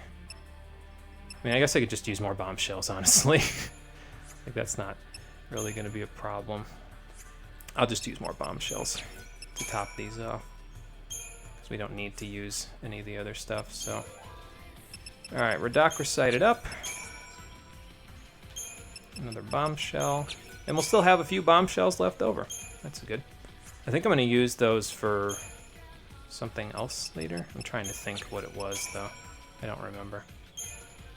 I mean, I guess I could just use more bombshells, honestly. Like that's not really going to be a problem. I'll just use more bombshells to top these off, because we don't need to use any of the other stuff. So, all right, Rhodochrosite it up. Another bombshell. And we'll still have a few bombshells left over. That's good. I think I'm going to use those for something else later. I'm trying to think what it was, though. I don't remember.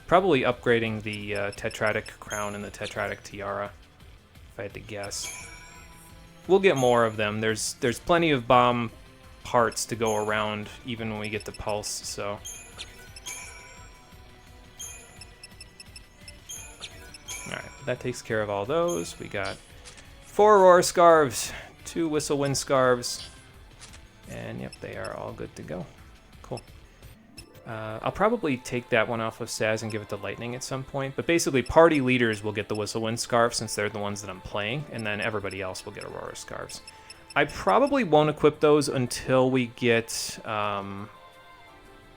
Probably upgrading the Tetratic Crown and the Tetratic Tiara, if I had to guess. We'll get more of them. There's plenty of bomb parts to go around, even when we get the Pulse, so... Alright, that takes care of all those. We got 4 Aurora Scarves, 2 Whistlewind Scarves, and yep, they are all good to go. Cool. I'll probably take that one off of Saz and give it to Lightning at some point, but basically party leaders will get the Whistlewind Scarf since they're the ones that I'm playing, and then everybody else will get Aurora Scarves. I probably won't equip those until we get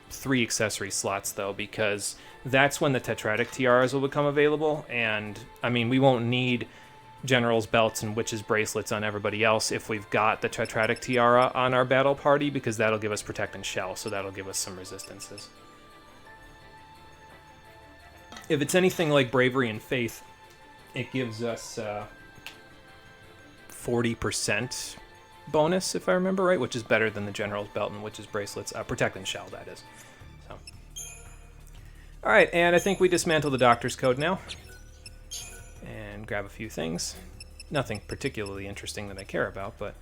3 accessory slots, though, because that's when the Tetratic Tiaras will become available, and, I mean, we won't need General's Belts and Witch's Bracelets on everybody else if we've got the Tetratic Tiara on our battle party, because that'll give us Protect and Shell, so that'll give us some resistances. If it's anything like Bravery and Faith, it gives us 40% bonus, if I remember right, which is better than the General's Belt and Witch's Bracelets. Protect and Shell, that is. So. Alright, and I think we dismantle the Doctor's Code now. And grab a few things. Nothing particularly interesting that I care about, but,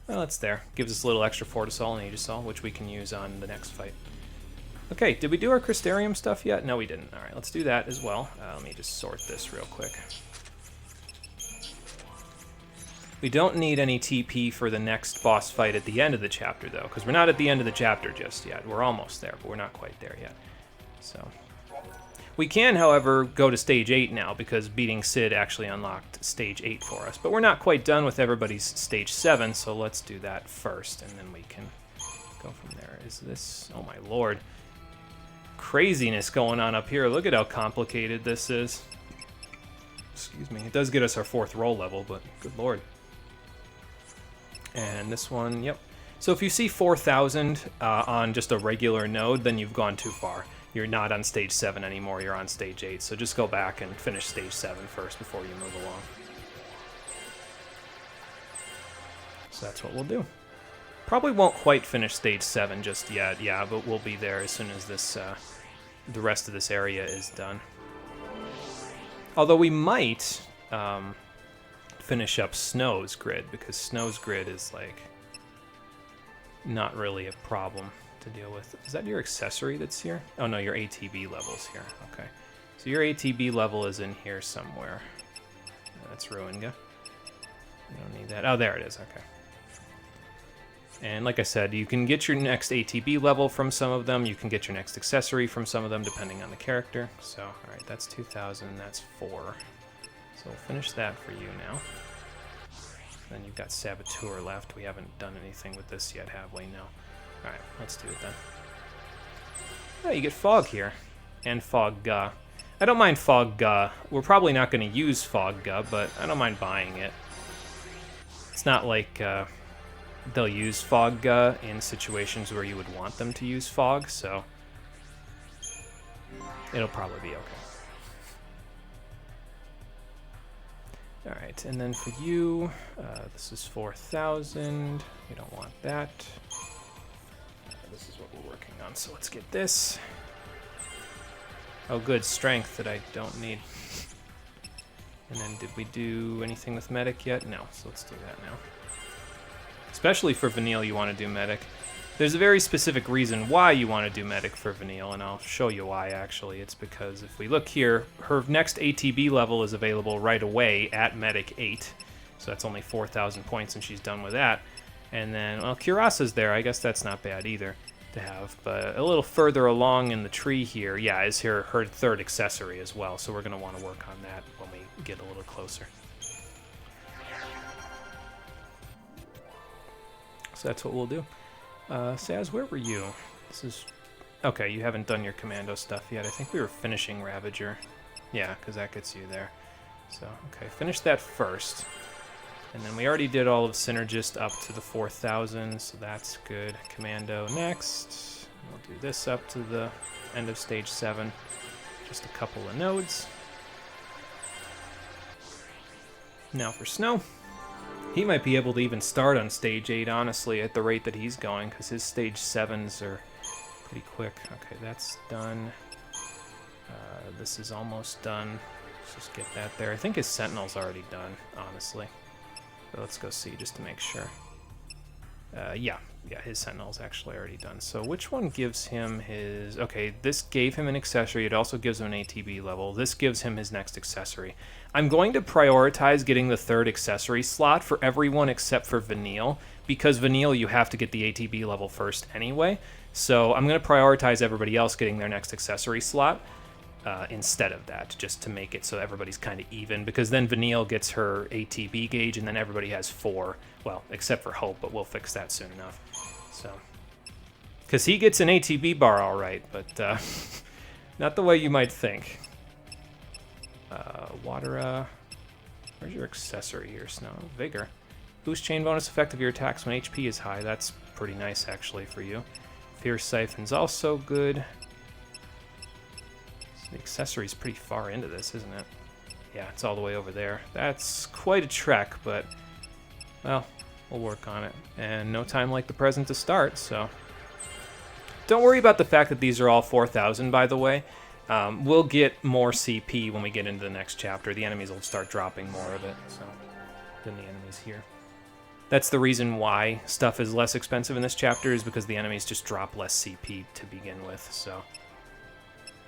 well, it's there. Gives us a little extra Fortisol and Aegisol, which we can use on the next fight. Okay, did we do our Crystarium stuff yet? No, we didn't. Alright, let's do that as well. Let me just sort this real quick. We don't need any TP for the next boss fight at the end of the chapter, though, because we're not at the end of the chapter just yet. We're almost there, but we're not quite there yet. So, we can, however, go to Stage 8 now, because beating Cid actually unlocked Stage 8 for us. But we're not quite done with everybody's Stage 7, so let's do that first, and then we can go from there. Is this... oh my lord. Craziness going on up here. Look at how complicated this is. Excuse me. It does get us our 4th roll level, but good lord. And this one, yep. So if you see 4,000 on just a regular node, then you've gone too far. You're not on Stage 7 anymore, you're on Stage 8. So just go back and finish Stage 7 first before you move along. So that's what we'll do. Probably won't quite finish Stage 7 just yet, yeah, but we'll be there as soon as this, the rest of this area is done. Although we might... finish up Snow's grid, because Snow's grid is like not really a problem to deal with. Is that your accessory that's here? Oh no, your ATB level's here. Okay. So your ATB level is in here somewhere. That's Roenga. I don't need that. Oh, there it is. Okay. And like I said, you can get your next ATB level from some of them. You can get your next accessory from some of them, depending on the character. So, all right, that's 2,000. That's 4. So we'll finish that for you now. Then you've got Saboteur left. We haven't done anything with this yet, have we? No. All right, let's do it then. Oh, you get Fog here. And Fog I don't mind Fog We're probably not going to use Fog but I don't mind buying it. It's not like they'll use Fog in situations where you would want them to use Fog, so it'll probably be okay. Alright, and then for you, this is 4,000. We don't want that. This is what we're working on, so let's get this. Oh good, strength that I don't need. And then did we do anything with medic yet? No, so let's do that now. Especially for Vanille, you want to do medic. There's a very specific reason why you want to do medic for Vanille, and I'll show you why actually. It's because if we look here, her next ATB level is available right away at medic 8. So that's only 4,000 points and she's done with that. And then, well, Curasa's there. I guess that's not bad either to have. But a little further along in the tree here, yeah, is her third accessory as well. So we're going to want to work on that when we get a little closer. So that's what we'll do. Saz, where were you? This is... Okay, you haven't done your commando stuff yet. I think we were finishing Ravager. Yeah, because that gets you there. So, okay, finish that first. And then we already did all of Synergist up to the 4,000, so that's good. Commando next. We'll do this up to the end of stage 7. Just a couple of nodes. Now for Snow. He might be able to even start on stage 8, honestly, at the rate that he's going, because his stage 7s are pretty quick. Okay, that's done. This is almost done. Let's just get that there. I think his Sentinel's already done, honestly. But let's go see just to make sure. Yeah, his Sentinel's actually already done. So which one gives him his... Okay, this gave him an accessory. It also gives him an ATB level. This gives him his next accessory. I'm going to prioritize getting the 3rd accessory slot for everyone except for Vanille, because Vanille you have to get the ATB level first anyway. So I'm going to prioritize everybody else getting their next accessory slot instead of that, just to make it so everybody's kind of even, because then Vanille gets her ATB gauge and then everybody has 4. Well, except for Hope, but we'll fix that soon enough. So, because he gets an ATB bar all right, but not the way you might think. Watera, where's your accessory here, Snow? Vigor. Boost chain bonus effect of your attacks when HP is high. That's pretty nice, actually, for you. Fierce Siphon's also good. So the accessory's pretty far into this, isn't it? Yeah, it's all the way over there. That's quite a trek, but, well, we'll work on it. And no time like the present to start, so... Don't worry about the fact that these are all 4,000, by the way. We'll get more CP when we get into the next chapter. The enemies will start dropping more of it, so, than the enemies here. That's the reason why stuff is less expensive in this chapter, is because the enemies just drop less CP to begin with, so...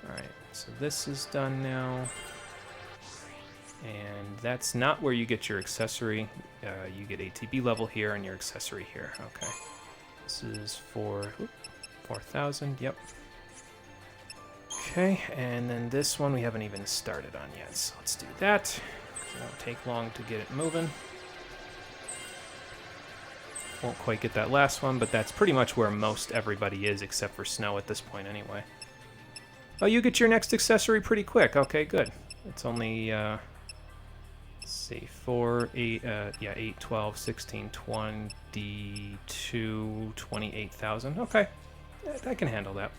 Alright, so this is done now. And that's not where you get your accessory. You get ATB level here and your accessory here. Okay. This is for 4,000, yep. Okay, and then this one we haven't even started on yet, so let's do that. It won't take long to get it moving. Won't quite get that last one, but that's pretty much where most everybody is, except for Snow at this point anyway. Oh, you get your next accessory pretty quick. Okay, good. It's only, let's see, 4, 8, 8, 12, 16, 22, 28,000. Okay, I can handle that.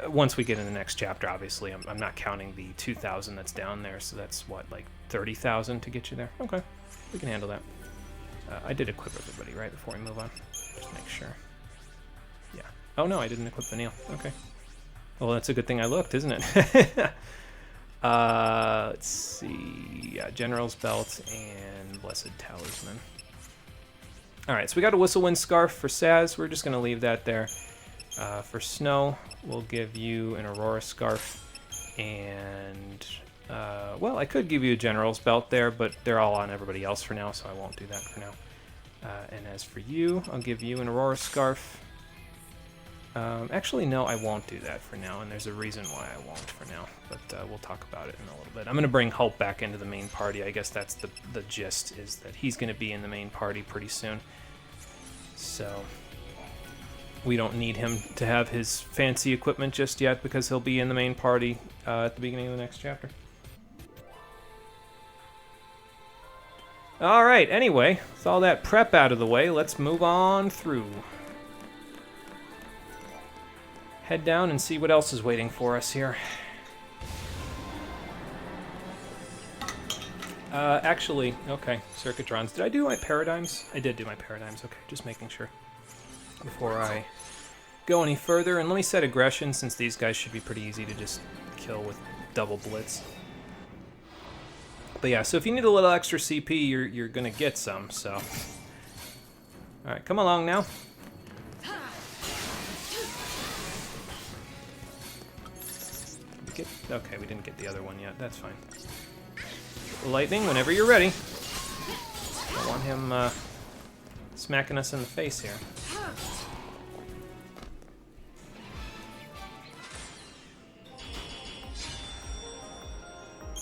Once we get in the next chapter, obviously. I'm not counting the 2,000 that's down there, so that's, what, like 30,000 to get you there? Okay, we can handle that. I did equip everybody, right, before we move on? Just make sure. Yeah. Oh, no, I didn't equip Vanille. Okay. Well, that's a good thing I looked, isn't it? Let's see. Yeah, General's Belt and Blessed Talisman. Alright, so we got a Whistlewind Scarf for Saz. We're just going to leave that there. For Snow, we'll give you an Aurora Scarf. And, well, I could give you a general's belt there, but they're all on everybody else for now, so I won't do that for now. And as for you, I'll give you an Aurora Scarf. Actually, no, I won't do that for now, and there's a reason why I won't for now, but we'll talk about it in a little bit. I'm going to bring Hope back into the main party. I guess that's the gist, is that he's going to be in the main party pretty soon. So we don't need him to have his fancy equipment just yet, because he'll be in the main party at the beginning of the next chapter. Alright, anyway, with all that prep out of the way, let's move on through. Head down and see what else is waiting for us here. Actually, okay, Circuitrons. Did I do my paradigms? I did do my paradigms, okay, just making sure before I go any further. And let me set aggression, since these guys should be pretty easy to just kill with double blitz. But yeah, so if you need a little extra CP, you're gonna get some, so. Alright, come along now. Okay, we didn't get the other one yet, that's fine. Lightning, whenever you're ready. Don't want him smacking us in the face here.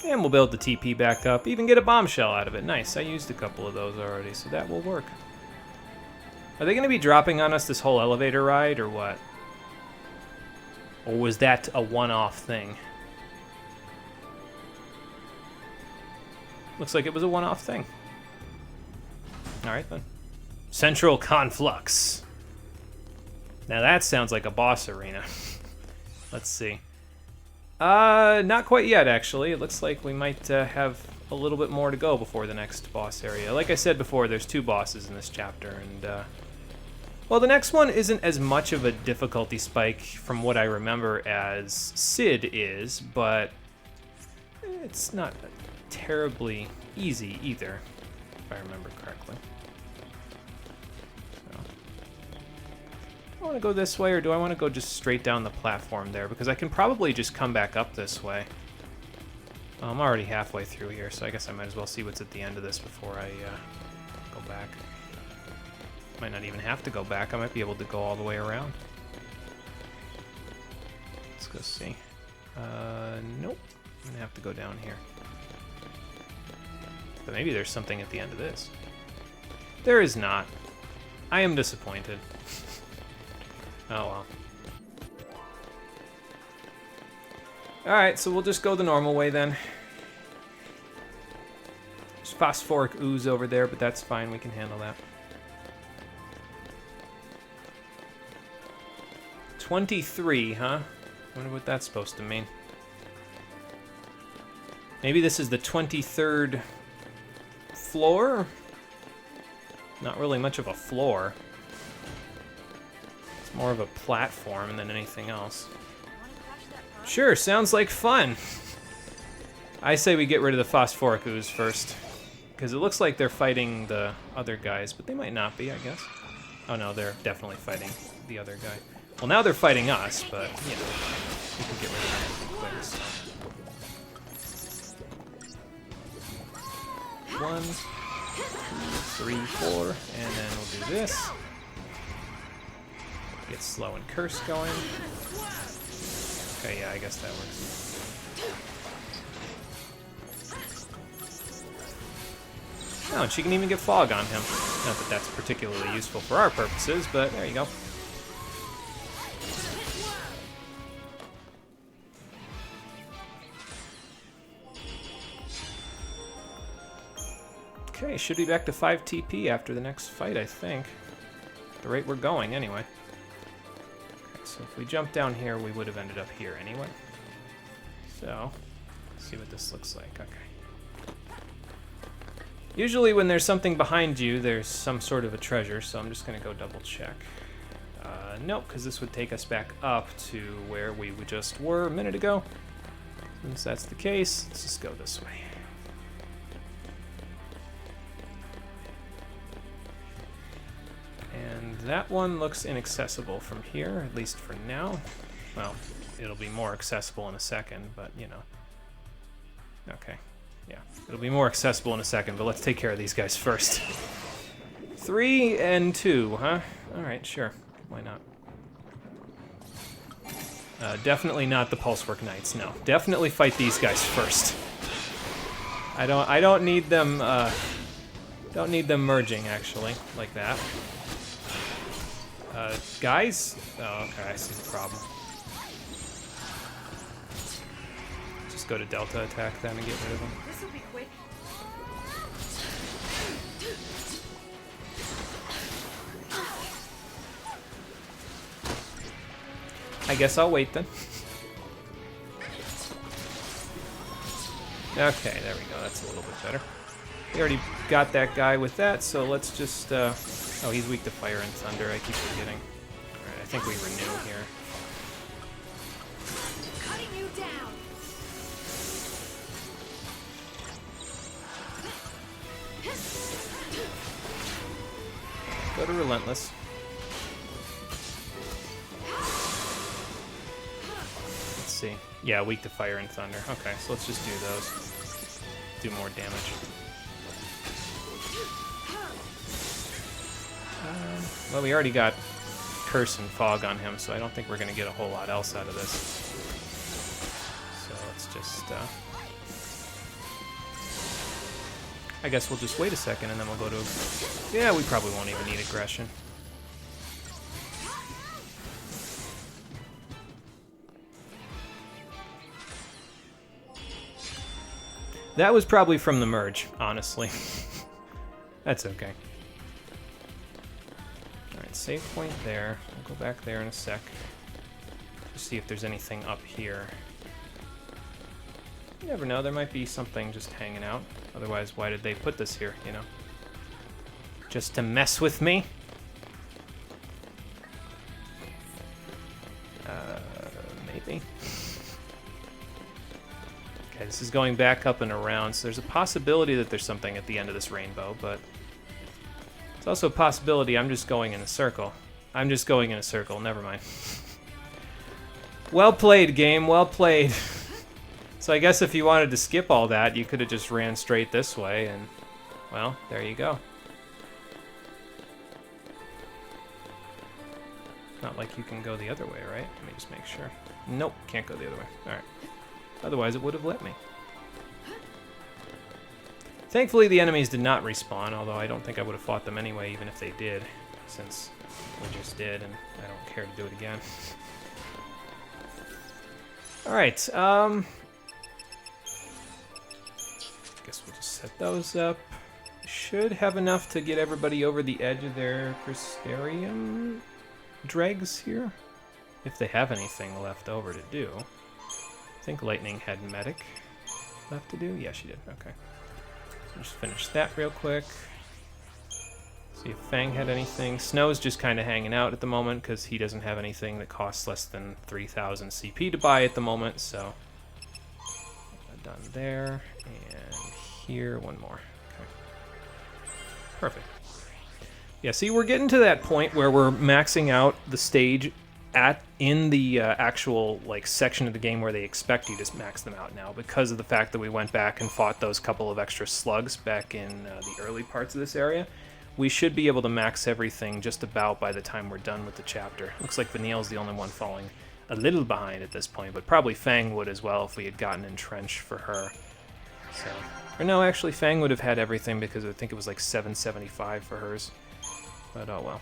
And we'll build the TP back up, even get a bombshell out of it. Nice, I used a couple of those already, so that will work. Are they going to be dropping on us this whole elevator ride, or what? Or was that a one-off thing? Looks like it was a one-off thing. Alright then. Central Conflux. Now that sounds like a boss arena. Let's see. Not quite yet, actually. It looks like we might have a little bit more to go before the next boss area. Like I said before, there's 2 bosses in this chapter, and, well, the next one isn't as much of a difficulty spike from what I remember as Cid is, but it's not terribly easy either, if I remember correctly. So. Do I want to go this way, or do I want to go just straight down the platform there? Because I can probably just come back up this way. Well, I'm already halfway through here, so I guess I might as well see what's at the end of this before I go back. Might not even have to go back. I might be able to go all the way around. Let's go see. Nope. I'm gonna have to go down here. But maybe there's something at the end of this. There is not. I am disappointed. Oh well. Alright, so we'll just go the normal way then. There's phosphoric ooze over there, but that's fine. We can handle that. 23, huh? I wonder what that's supposed to mean. Maybe this is the 23rd floor? Not really much of a floor. It's more of a platform than anything else. Sure, sounds like fun. I say we get rid of the phosphoric ooze first, because it looks like they're fighting the other guys, but they might not be, I guess. Oh no, they're definitely fighting the other guy. Well, now they're fighting us, but, you know, we can get rid of them quick, so. 1, 2, 3, 4, and then we'll do this. Get slow and curse going. Okay, yeah, I guess that works. Oh, and she can even get fog on him. Not that that's particularly useful for our purposes, but there you go. Okay, should be back to 5 TP after the next fight, I think. At the rate we're going, anyway. Okay, so if we jump down here, we would have ended up here anyway. So, let's see what this looks like. Okay. Usually when there's something behind you, there's some sort of a treasure, so I'm just going to go double check. Nope, because this would take us back up to where we just were a minute ago. Since that's the case, let's just go this way. And that one looks inaccessible from here, at least for now. Well, it'll be more accessible in a second, but, you know. Okay, yeah. It'll be more accessible in a second, but let's take care of these guys first. 3 and 2, huh? Alright, sure. Why not? Definitely not the Pulsework Knights, no. Definitely fight these guys first. I don't need them, don't need them merging, actually, like that. Guys? Oh, okay, I see the problem. Just go to Delta attack then and get rid of them. This'll be quick. I guess I'll wait then. Okay, there we go. That's a little bit better. We already got that guy with that, so let's just... oh, he's weak to fire and thunder. I keep forgetting. Alright, I think we renew here. Cutting you down. Go to Relentless. Let's see. Yeah, weak to fire and thunder. Okay, so let's just do those. Do more damage. Well, we already got Curse and Fog on him, so I don't think we're going to get a whole lot else out of this. So let's just... I guess we'll just wait a second and then we'll go to... Yeah, we probably won't even need aggression. That was probably from the merge, honestly. That's okay. Alright, save point there. We'll go back there in a sec. Just see if there's anything up here. You never know, there might be something just hanging out. Otherwise, why did they put this here, you know? Just to mess with me? Maybe. Okay, this is going back up and around, so there's a possibility that there's something at the end of this rainbow, but... It's also a possibility I'm just going in a circle. I'm just going in a circle, never mind. Well played, game, well played. So I guess if you wanted to skip all that, you could have just ran straight this way, and, well, there you go. Not like you can go the other way, right? Let me just make sure. Nope, can't go the other way. Alright. Otherwise, it would have let me. Thankfully, the enemies did not respawn, although I don't think I would have fought them anyway, even if they did, since we just did, and I don't care to do it again. Alright, guess we'll just set those up. Should have enough to get everybody over the edge of their Crystarium dregs here, if they have anything left over to do. I think Lightning had Medic left to do. Yeah, she did. Okay. So just finish that real quick. See if Fang had anything. Snow's just kind of hanging out at the moment because he doesn't have anything that costs less than 3,000 CP to buy at the moment, so... Done there, and here, one more. Okay. Perfect. Yeah, see, we're getting to that point where we're maxing out the stage in the actual like section of the game where they expect you to max them out now, because of the fact that we went back and fought those couple of extra slugs back in the early parts of this area. We should be able to max everything just about by the time we're done with the chapter. Looks like Vanille's the only one falling a little behind at this point, but probably Fang would as well if we had gotten entrenched for her. So, or no, actually Fang would have had everything because I think it was like 775 for hers. But oh well.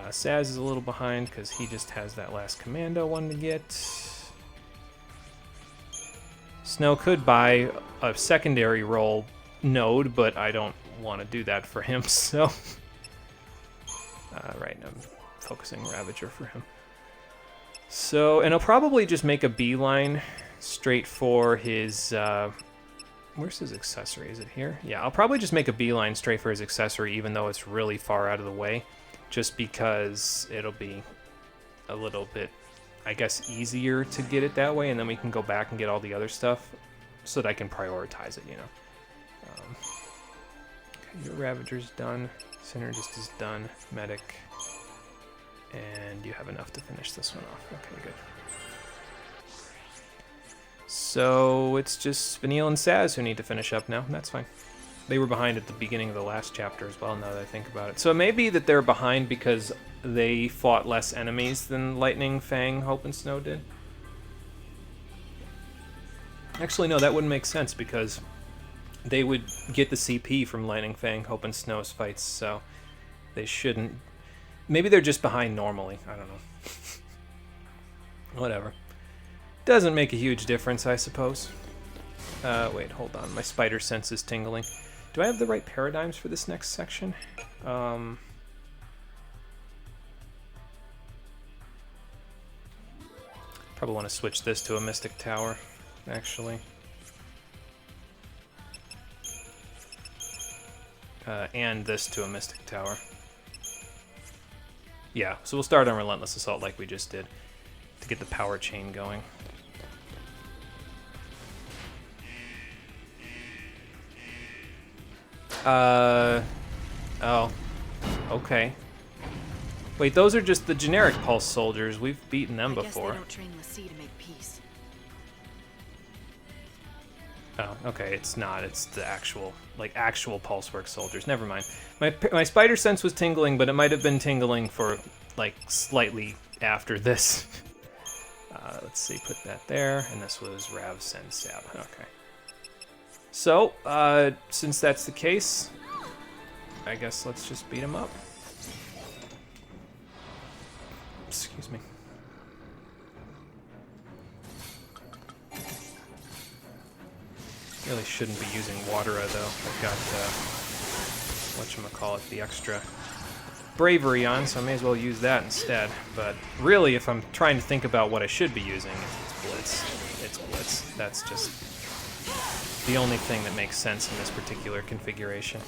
Saz is a little behind because he just has that last commando one to get. Snow could buy a secondary role node, but I don't want to do that for him, so... right, I'm focusing Ravager for him. So, and I'll probably just make a beeline straight for his... where's his accessory? Is it here? Yeah, I'll probably just make a beeline straight for his accessory, even though it's really far out of the way. Just because it'll be a little bit, I guess, easier to get it that way, and then we can go back and get all the other stuff so that I can prioritize it, you know. Okay, your Ravager's done. Synergist is done. Medic. And you have enough to finish this one off. Okay, good. So it's just Vanille and Saz who need to finish up now. That's fine. They were behind at the beginning of the last chapter as well, now that I think about it. So it may be that they're behind because they fought less enemies than Lightning, Fang, Hope, and Snow did. Actually, no, that wouldn't make sense because they would get the CP from Lightning, Fang, Hope, and Snow's fights, so they shouldn't. Maybe they're just behind normally. I don't know. Whatever. Doesn't make a huge difference, I suppose. Wait, hold on. My spider sense is tingling. Do I have the right paradigms for this next section? Probably want to switch this to a Mystic Tower, actually. And this to a Mystic Tower. Yeah, so we'll start on Relentless Assault like we just did to get the power chain going. Oh. Okay. Wait, those are just the generic pulse soldiers. We've beaten them before. I guess they don't train Lassie to make peace. Oh, okay, it's not. It's the actual, like, actual Pulsework soldiers. Never mind. My spider sense was tingling, but it might have been tingling for, like, slightly after this. Let's see, put that there, and this was Rav Sen Sab. Okay. So, since that's the case, I guess let's just beat him up. Excuse me. Really shouldn't be using Watera though. I've got whatchamacallit, the extra bravery on, so I may as well use that instead. But really, if I'm trying to think about what I should be using, it's Blitz. It's Blitz. That's just the only thing that makes sense in this particular configuration.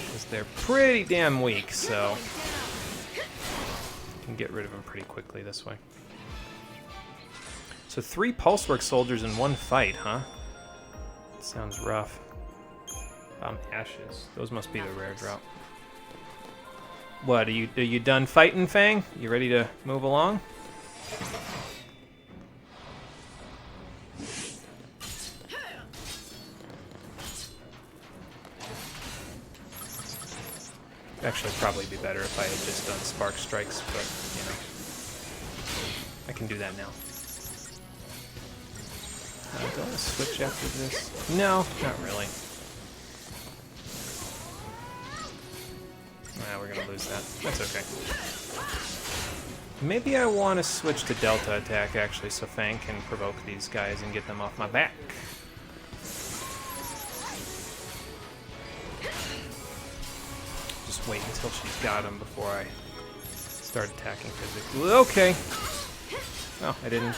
Because they're pretty damn weak, so you can get rid of them pretty quickly this way. So 3 Pulsework soldiers in one fight, huh? Sounds rough. Ashes. Those must be the rare drop. What, are you done fighting, Fang? You ready to move along? Actually, probably be better if I had just done Spark Strikes, but, you know. I can do that now. Do I want to switch after this? No, not really. Nah, we're gonna lose that. That's okay. Maybe I want to switch to Delta Attack, actually, so Fang can provoke these guys and get them off my back. Just wait until she's got him before I start attacking physically. Okay. Oh, I didn't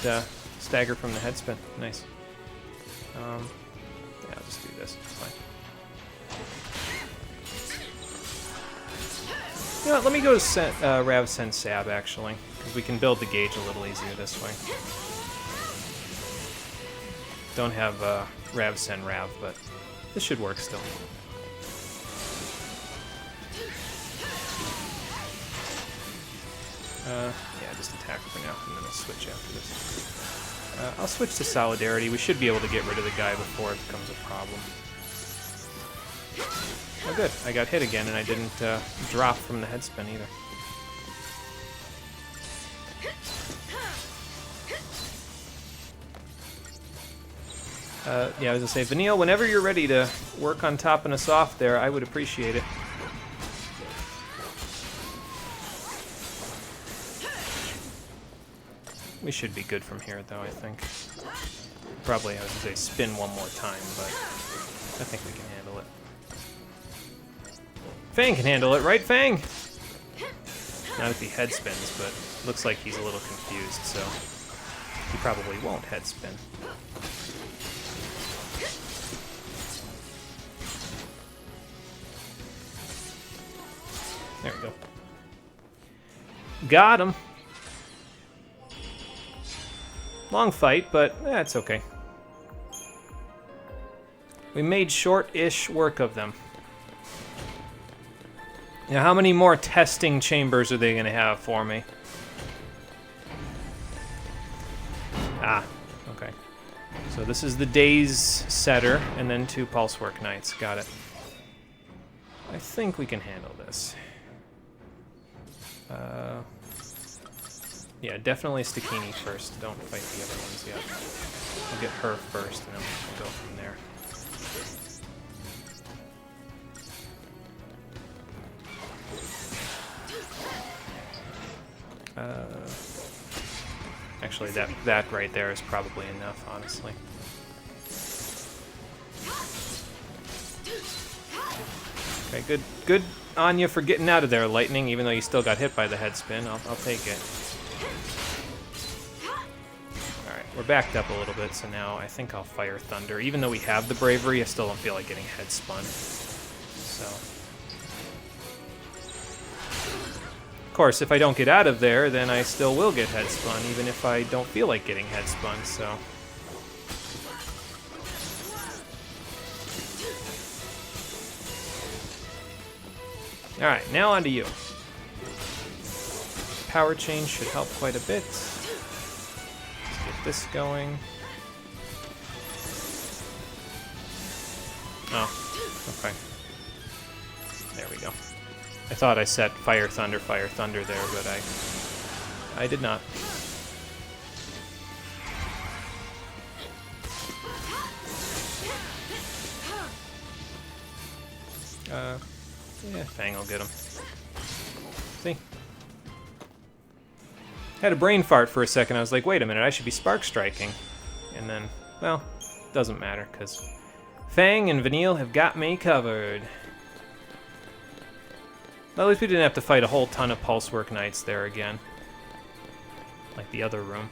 stagger from the headspin. Nice. Yeah, I'll just do this. It's fine. You know what, let me go to Rav Sen Sab, actually, because we can build the gauge a little easier this way. Don't have Rav Sen Rav, but this should work still. Yeah, just attack for now, and then I'll switch after this. I'll switch to Solidarity. We should be able to get rid of the guy before it becomes a problem. Oh good, I got hit again and I didn't drop from the headspin either. Yeah, I was gonna say, Vanille, whenever you're ready to work on topping us off there, I would appreciate it. We should be good from here, though, I think. Probably, I was going to say, spin one more time, but I think we can handle it. Fang can handle it, right, Fang? Not if he head spins, but looks like he's a little confused, so he probably won't head spin. There we go. Got him. Long fight, but that's okay. We made short-ish work of them. Now, how many more testing chambers are they going to have for me? Ah, okay. So this is the Daze setter, and then 2 Pulsework Knights. Got it. I think we can handle this. Yeah, definitely Stakini first. Don't fight the other ones yet. I'll get her first, and then we'll go from there. Actually, that right there is probably enough, honestly. Okay, good on you for getting out of there, Lightning, even though you still got hit by the head spin. I'll take it. Alright, we're backed up a little bit, so now I think I'll Fire Thunder. Even though we have the Bravery, I still don't feel like getting head spun. So... Of course, if I don't get out of there, then I still will get head spun, even if I don't feel like getting head spun, so... Alright, now on to you. Power change should help quite a bit. Let's get this going. Oh, okay. There we go. I thought I set Fire Thunder there, but I did not. Yeah, Fang will get him. See? Had a brain fart for a second. I was like, wait a minute, I should be Spark Striking. And then, well, doesn't matter, because Fang and Vanille have got me covered. Well, at least we didn't have to fight a whole ton of Pulsework Knights there again. Like the other room.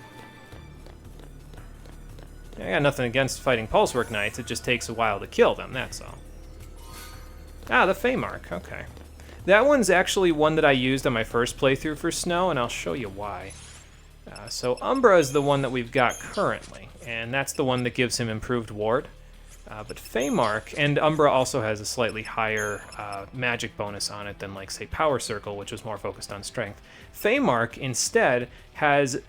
I got nothing against fighting Pulsework Knights, it just takes a while to kill them, that's all. Ah, the Feymark, okay. That one's actually one that I used on my first playthrough for Snow, and I'll show you why. So Umbra is the one that we've got currently, and that's the one that gives him improved ward. But Feymark, and Umbra also has a slightly higher magic bonus on it than, like, say, Power Circle, which was more focused on strength. Feymark, instead, has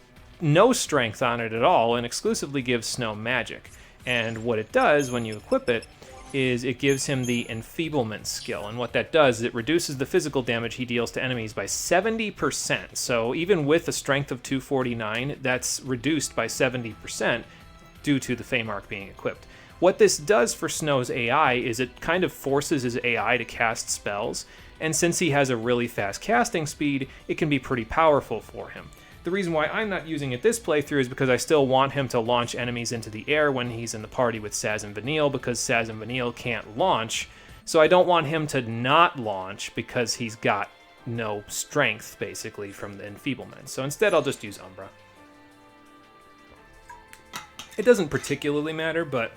no strength on it at all and exclusively gives Snow magic. And what it does when you equip it is it gives him the Enfeeblement skill, and what that does is it reduces the physical damage he deals to enemies by 70%. So even with a strength of 249, that's reduced by 70% due to the Feymark being equipped. What this does for Snow's AI is it kind of forces his AI to cast spells, and since he has a really fast casting speed, it can be pretty powerful for him. The reason why I'm not using it this playthrough is because I still want him to launch enemies into the air when he's in the party with Saz and Vanille, because Saz and Vanille can't launch, so I don't want him to not launch because he's got no strength, basically, from the Enfeeblement. So instead I'll just use Umbra. It doesn't particularly matter, but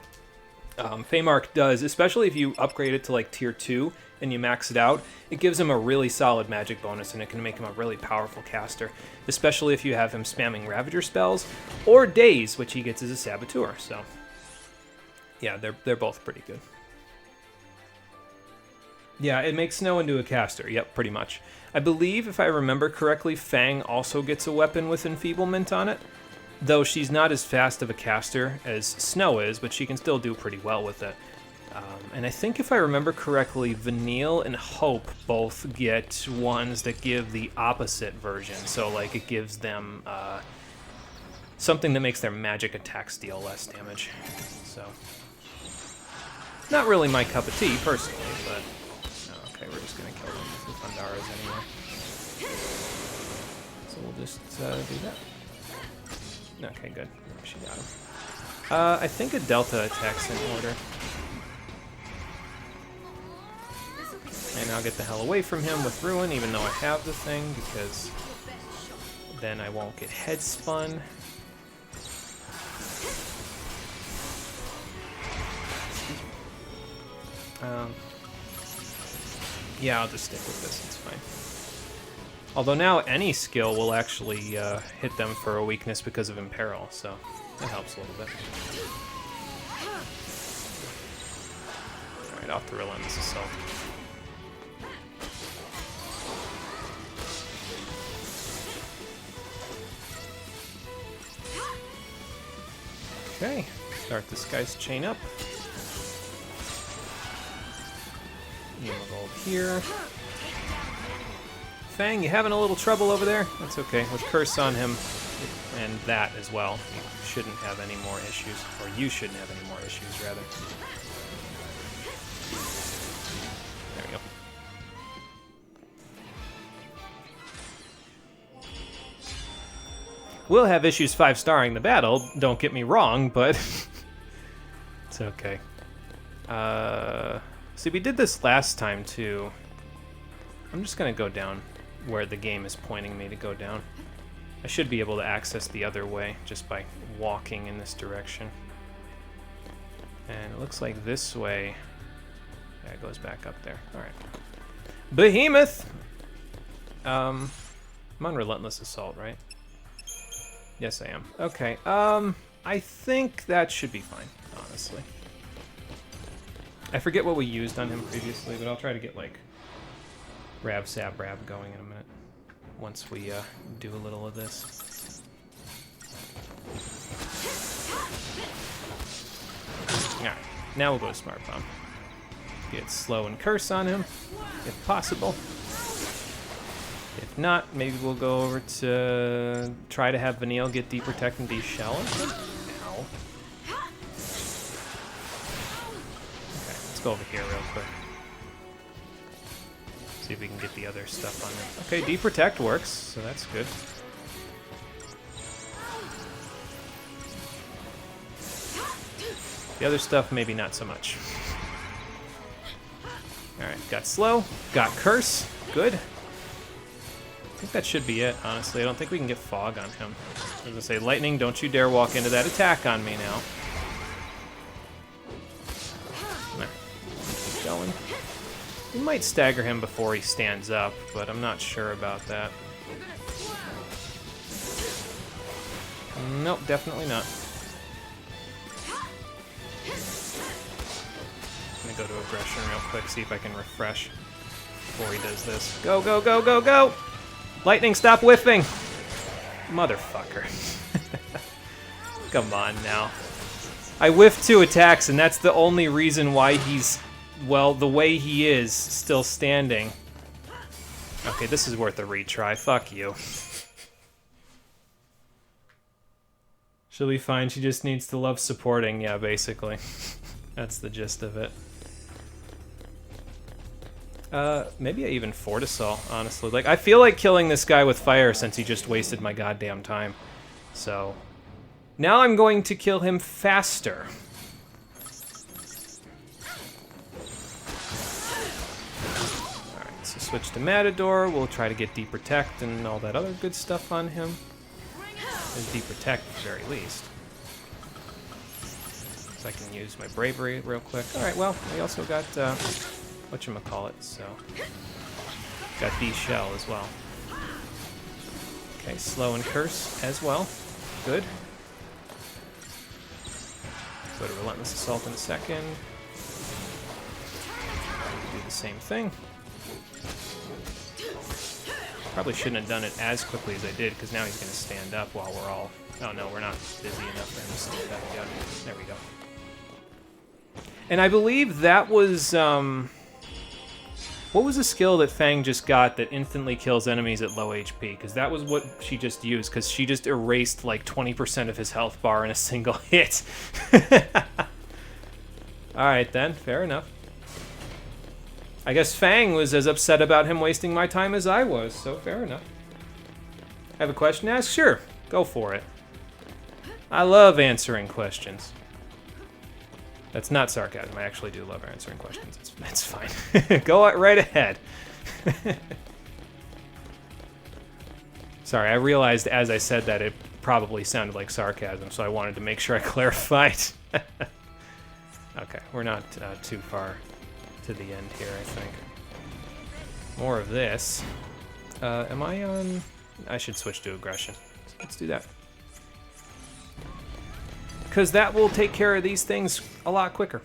Feymark does, especially if you upgrade it to like tier 2 and you max it out, it gives him a really solid magic bonus and it can make him a really powerful caster, especially if you have him spamming Ravager spells or Daze, which he gets as a Saboteur. So yeah, they're both pretty good. Yeah, it makes Snow into a caster. Yep, pretty much. I believe, if I remember correctly, Fang also gets a weapon with Enfeeblement on it, though she's not as fast of a caster as Snow is, but she can still do pretty well with it. And I think if I remember correctly, Vanille and Hope both get ones that give the opposite version. So, like, it gives them something that makes their magic attacks deal less damage. So, not really my cup of tea, personally, but... Okay, we're just going to kill them with the Thundaras anyway. So we'll just do that. Okay, good. She got him. I think a Delta attack's in order. And I'll get the hell away from him with Ruin, even though I have the thing, because then I won't get head spun. Yeah, I'll just stick with this, it's fine. Although now any skill will actually hit them for a weakness because of Imperil, so that helps a little bit. Alright, I'll thrill on this assault. Okay, start this guy's chain up. Gold here. Fang, you having a little trouble over there? That's okay. With Curse on him, and that as well, you shouldn't have any more issues. Or you shouldn't have any more issues, rather. There we go. We'll have issues 5-starring the battle, don't get me wrong, but it's okay. See, we did this last time, too. I'm just going to go down where the game is pointing me to go down. I should be able to access the other way just by walking in this direction. And it looks like this way... Yeah, it goes back up there. Alright. Behemoth! I'm on Relentless Assault, right? Yes, I am. Okay, I think that should be fine, honestly. I forget what we used on him previously, but I'll try to get, like, Rav Sab Rab going in a minute. Once we, do a little of this. Alright, now we'll go to Smart Bomb. Get Slow and Curse on him, if possible. If not, maybe we'll go over to try to have Vanille get D-Protect and D-Shell. Ow. Okay, let's go over here real quick. See if we can get the other stuff on him. Okay, D-Protect works, so that's good. The other stuff, maybe not so much. Alright, got Slow, got Curse, good. I think that should be it, honestly. I don't think we can get Fog on him. I was gonna say, Lightning, don't you dare walk into that attack on me now. There. Keep going. We might stagger him before he stands up, but I'm not sure about that. Nope, definitely not. I'm gonna go to Aggression real quick, see if I can refresh before he does this. Go, go, go, go, go! Lightning, stop whiffing! Motherfucker. Come on now. I whiffed 2 attacks, and that's the only reason why he's, well, the way he is, still standing. Okay, this is worth a retry. Fuck you. She'll be fine. She just needs to love supporting. Yeah, basically. That's the gist of it. Maybe I even Fortisol, honestly. Like, I feel like killing this guy with fire since he just wasted my goddamn time. So, now I'm going to kill him faster. Alright, so switch to Matador. We'll try to get D-Protect and all that other good stuff on him. And D-Protect at the very least. So I can use my Bravery real quick. Alright, well, we also got, whatchamacallit, so... Got D-Shell as well. Okay, Slow and Curse as well. Good. Go to Relentless Assault in a second. Do the same thing. Probably shouldn't have done it as quickly as I did, because now he's going to stand up while we're all... Oh no, we're not busy enough for him to stand up yet. There we go. And I believe that was... What was the skill that Fang just got that instantly kills enemies at low HP? Because that was what she just used, because she just erased like 20% of his health bar in a single hit. Alright then, fair enough. I guess Fang was as upset about him wasting my time as I was, so fair enough. I have a question to ask? Sure, go for it. I love answering questions. That's not sarcasm. I actually do love answering questions. It's fine. Go right ahead. Sorry, I realized as I said that it probably sounded like sarcasm, so I wanted to make sure I clarified. Okay, we're not too far to the end here, I think. More of this. Am I on... I should switch to Aggression. Let's do that. Because that will take care of these things a lot quicker.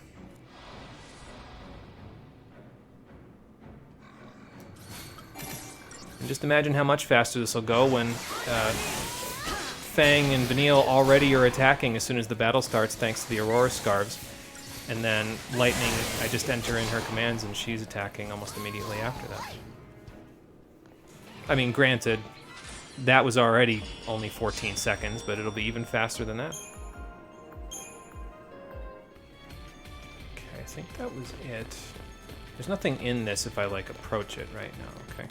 And just imagine how much faster this will go when Fang and Vanille already are attacking as soon as the battle starts, thanks to the Aurora Scarves. And then Lightning, I just enter in her commands and she's attacking almost immediately after that. I mean, granted, that was already only 14 seconds, but it'll be even faster than that. Okay, I think that was it. There's nothing in this if I, like, approach it right now, okay.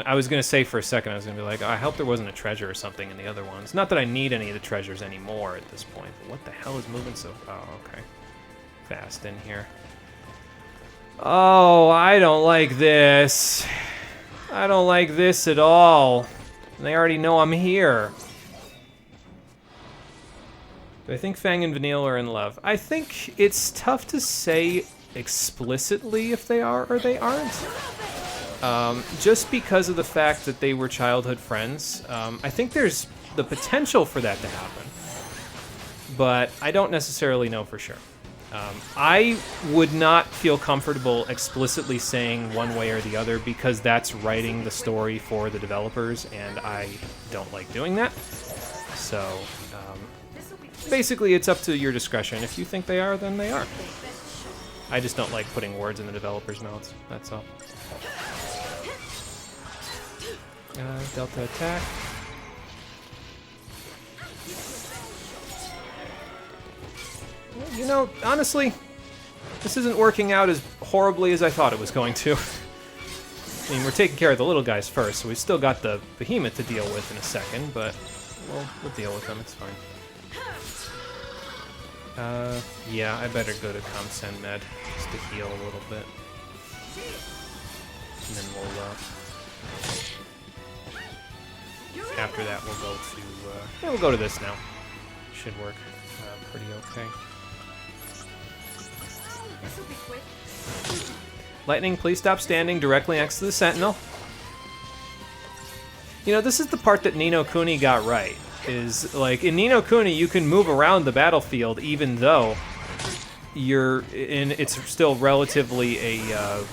I was gonna say for a second, I was gonna be like, oh, I hope there wasn't a treasure or something in the other ones. Not that I need any of the treasures anymore at this point, but what the hell is moving so... Oh, okay. Fast in here. Oh, I don't like this. I don't like this at all. And they already know I'm here. Do I think Fang and Vanille are in love? I think it's tough to say explicitly if they are or they aren't. Just because of the fact that they were childhood friends. I think there's the potential for that to happen. But I don't necessarily know for sure. I would not feel comfortable explicitly saying one way or the other because that's writing the story for the developers, and I don't like doing that. So, basically, it's up to your discretion. If you think they are, then they are. I just don't like putting words in the developers' mouths, that's all. Delta attack. You know, honestly, this isn't working out as horribly as I thought it was going to. I mean, we're taking care of the little guys first, so we've still got the behemoth to deal with in a second, but we'll deal with them, it's fine. Yeah, I better go to Comsend Med, just to heal a little bit. And then after that, we'll go to, yeah, we'll go to this now. Should work pretty okay. This'll be quick. Lightning, please stop standing directly next to the Sentinel. You know, this is the part that Ni no Kuni got right. Is, like, in Ni no Kuni, you can move around the battlefield even though it's still relatively a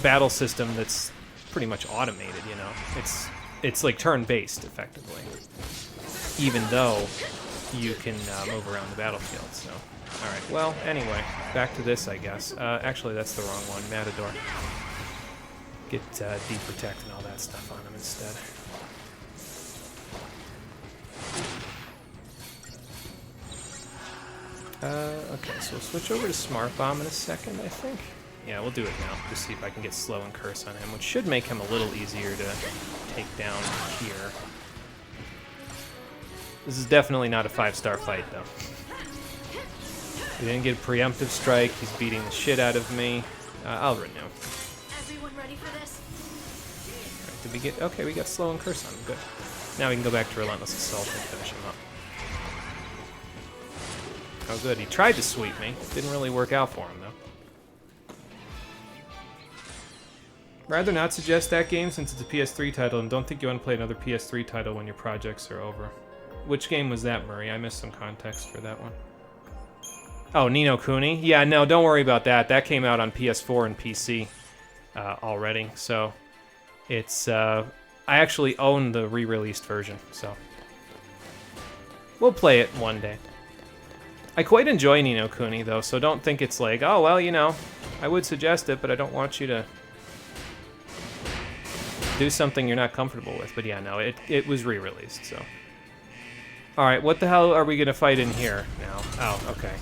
battle system that's pretty much automated, you know? It's like turn-based, effectively. Even though you can move around the battlefield, so... Alright, well, anyway, back to this, I guess. Actually, that's the wrong one. Matador. Get Deprotect and all that stuff on him instead. Okay, so we'll switch over to Smart Bomb in a second, I think. Yeah, we'll do it now. Just see if I can get Slow and Curse on him, which should make him a little easier to take down here. This is definitely not a 5-star fight, though. We didn't get a preemptive strike. He's beating the shit out of me. I'll renew. Everyone ready for this? Right, did we get... Okay, we got Slow and Curse on him. Good. Now we can go back to Relentless Assault and finish him up. Oh, good. He tried to sweep me. Didn't really work out for him, though. Rather not suggest that game since it's a PS3 title, and don't think you want to play another PS3 title when your projects are over. Which game was that, Murray? I missed some context for that one. Oh, Ni no Kuni? Yeah, no, don't worry about that. That came out on PS4 and PC already, so it's... I actually own the re-released version, so... We'll play it one day. I quite enjoy Ni no Kuni, though, so don't think it's like, oh, well, you know, I would suggest it, but I don't want you to do something you're not comfortable with. But yeah, no, it was re-released, so... Alright, what the hell are we gonna fight in here now? Oh, okay.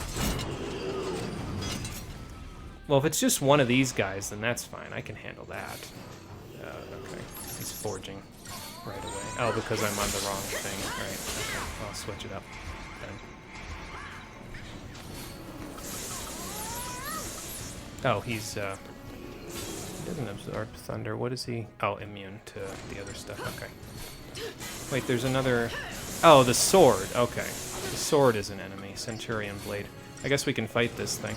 Well, if it's just one of these guys, then that's fine. I can handle that. Okay. He's forging right away. Oh, because I'm on the wrong thing. Alright, okay. I'll switch it up then. Oh, he's, he doesn't absorb thunder. What is he? Oh, immune to the other stuff. Okay. Wait, there's another... Oh, the sword. Okay. The sword is an enemy. Centurion Blade. I guess we can fight this thing.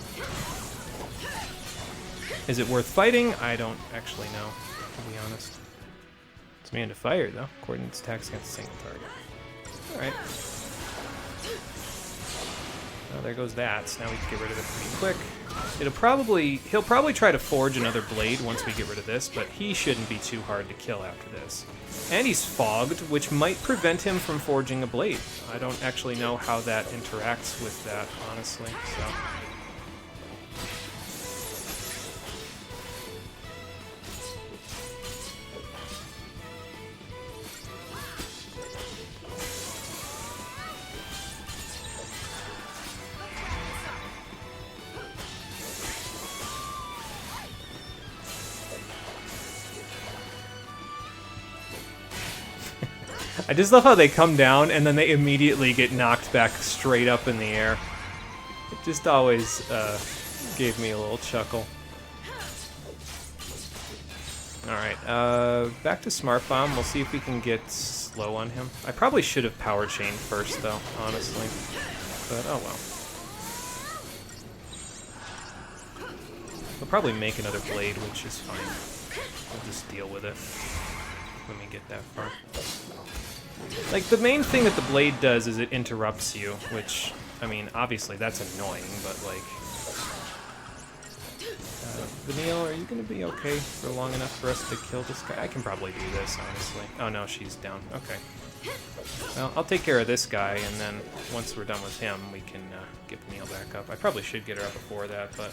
Is it worth fighting? I don't actually know, to be honest. It's immune to fire, though. Coordinates attacks against a single target. Alright. Well, there goes that. So now we can get rid of it pretty quick. He'll probably try to forge another blade once we get rid of this, but he shouldn't be too hard to kill after this. And he's fogged, which might prevent him from forging a blade. I don't actually know how that interacts with that, honestly, so... I just love how they come down and then they immediately get knocked back straight up in the air. It just always gave me a little chuckle. Alright, back to Smart Bomb. We'll see if we can get slow on him. I probably should have Power Chained first, though, honestly. But, oh well. We'll probably make another blade, which is fine. We'll just deal with it when we get that far. Like, the main thing that the blade does is it interrupts you, which, I mean, obviously that's annoying, but, like... Vanille, are you going to be okay for long enough for us to kill this guy? I can probably do this, honestly. Oh, no, she's down. Okay. Well, I'll take care of this guy, and then once we're done with him, we can get Vanille back up. I probably should get her up before that, but...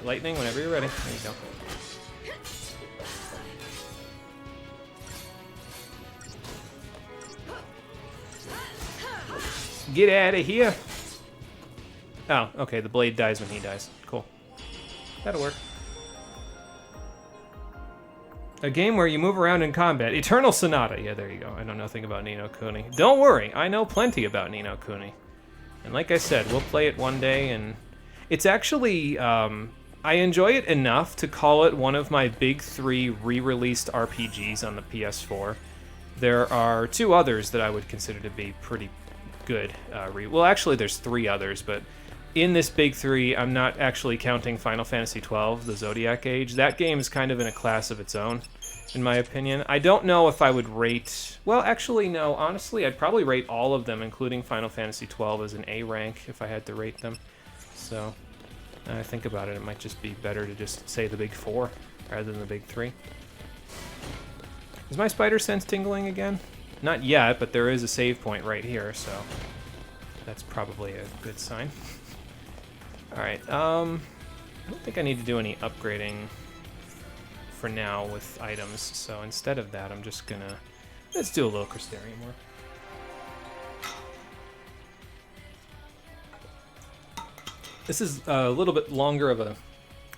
Lightning, whenever you're ready. There you go. Get out of here! Oh, okay, the blade dies when he dies. Cool. That'll work. A game where you move around in combat. Eternal Sonata. Yeah, there you go. I know nothing about Ni no Kuni. Don't worry, I know plenty about Ni no Kuni. And like I said, we'll play it one day, and... It's actually, I enjoy it enough to call it one of my big 3 re-released RPGs on the PS4. There are 2 others that I would consider to be pretty good. Well, actually, there's 3 others, but in this big 3, I'm not actually counting Final Fantasy XII, the Zodiac Age. That game is kind of in a class of its own, in my opinion. I don't know if I would rate... Well, actually, no. Honestly, I'd probably rate all of them, including Final Fantasy XII, as an A rank if I had to rate them. So, now I think about it, it might just be better to just say the big 4 rather than the big 3. Is my spider sense tingling again? Not yet, but there is a save point right here, so that's probably a good sign. Alright, I don't think I need to do any upgrading for now with items, so instead of that, I'm just gonna... Let's do a little Crystarium work. This is a little bit longer of a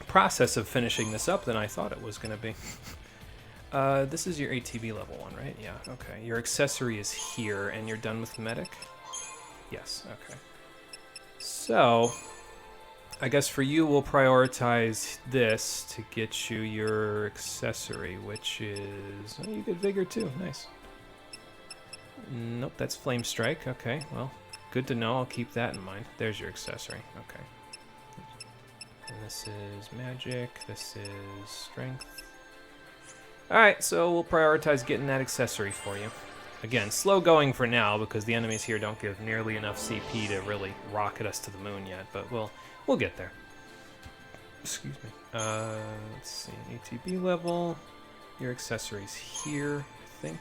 process of finishing this up than I thought it was gonna be. This is your ATB level 1, right? Yeah, okay. Your accessory is here, and you're done with medic? Yes, okay. So, I guess for you, we'll prioritize this to get you your accessory, which is... Oh, you get Vigor too, nice. Nope, that's Flame Strike, okay, well, good to know, I'll keep that in mind. There's your accessory, okay. And this is Magic, this is Strength. Alright, so we'll prioritize getting that accessory for you. Again, slow going for now, because the enemies here don't give nearly enough CP to really rocket us to the moon yet, but we'll get there. Excuse me. Let's see, ATB level. Your accessory's here, I think.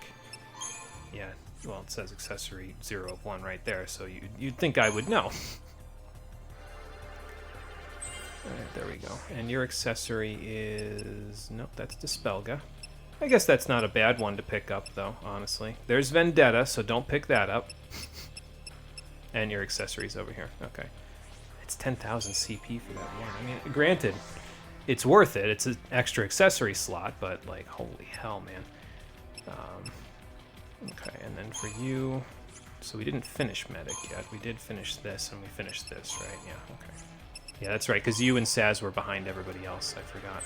Yeah, well, it says accessory 0 of 1 right there, so you'd think I would know. Alright, there we go. And your accessory is... Nope, that's Dispelga. I guess that's not a bad one to pick up, though, honestly. There's Vendetta, so don't pick that up. And your accessory's over here. Okay. It's 10,000 CP for that one. I mean, granted, it's worth it. It's an extra accessory slot, but, like, holy hell, man. Okay, and then for you... So we didn't finish Medic yet. We did finish this, and we finished this, right? Yeah, okay. Yeah, that's right, because you and Saz were behind everybody else. I forgot.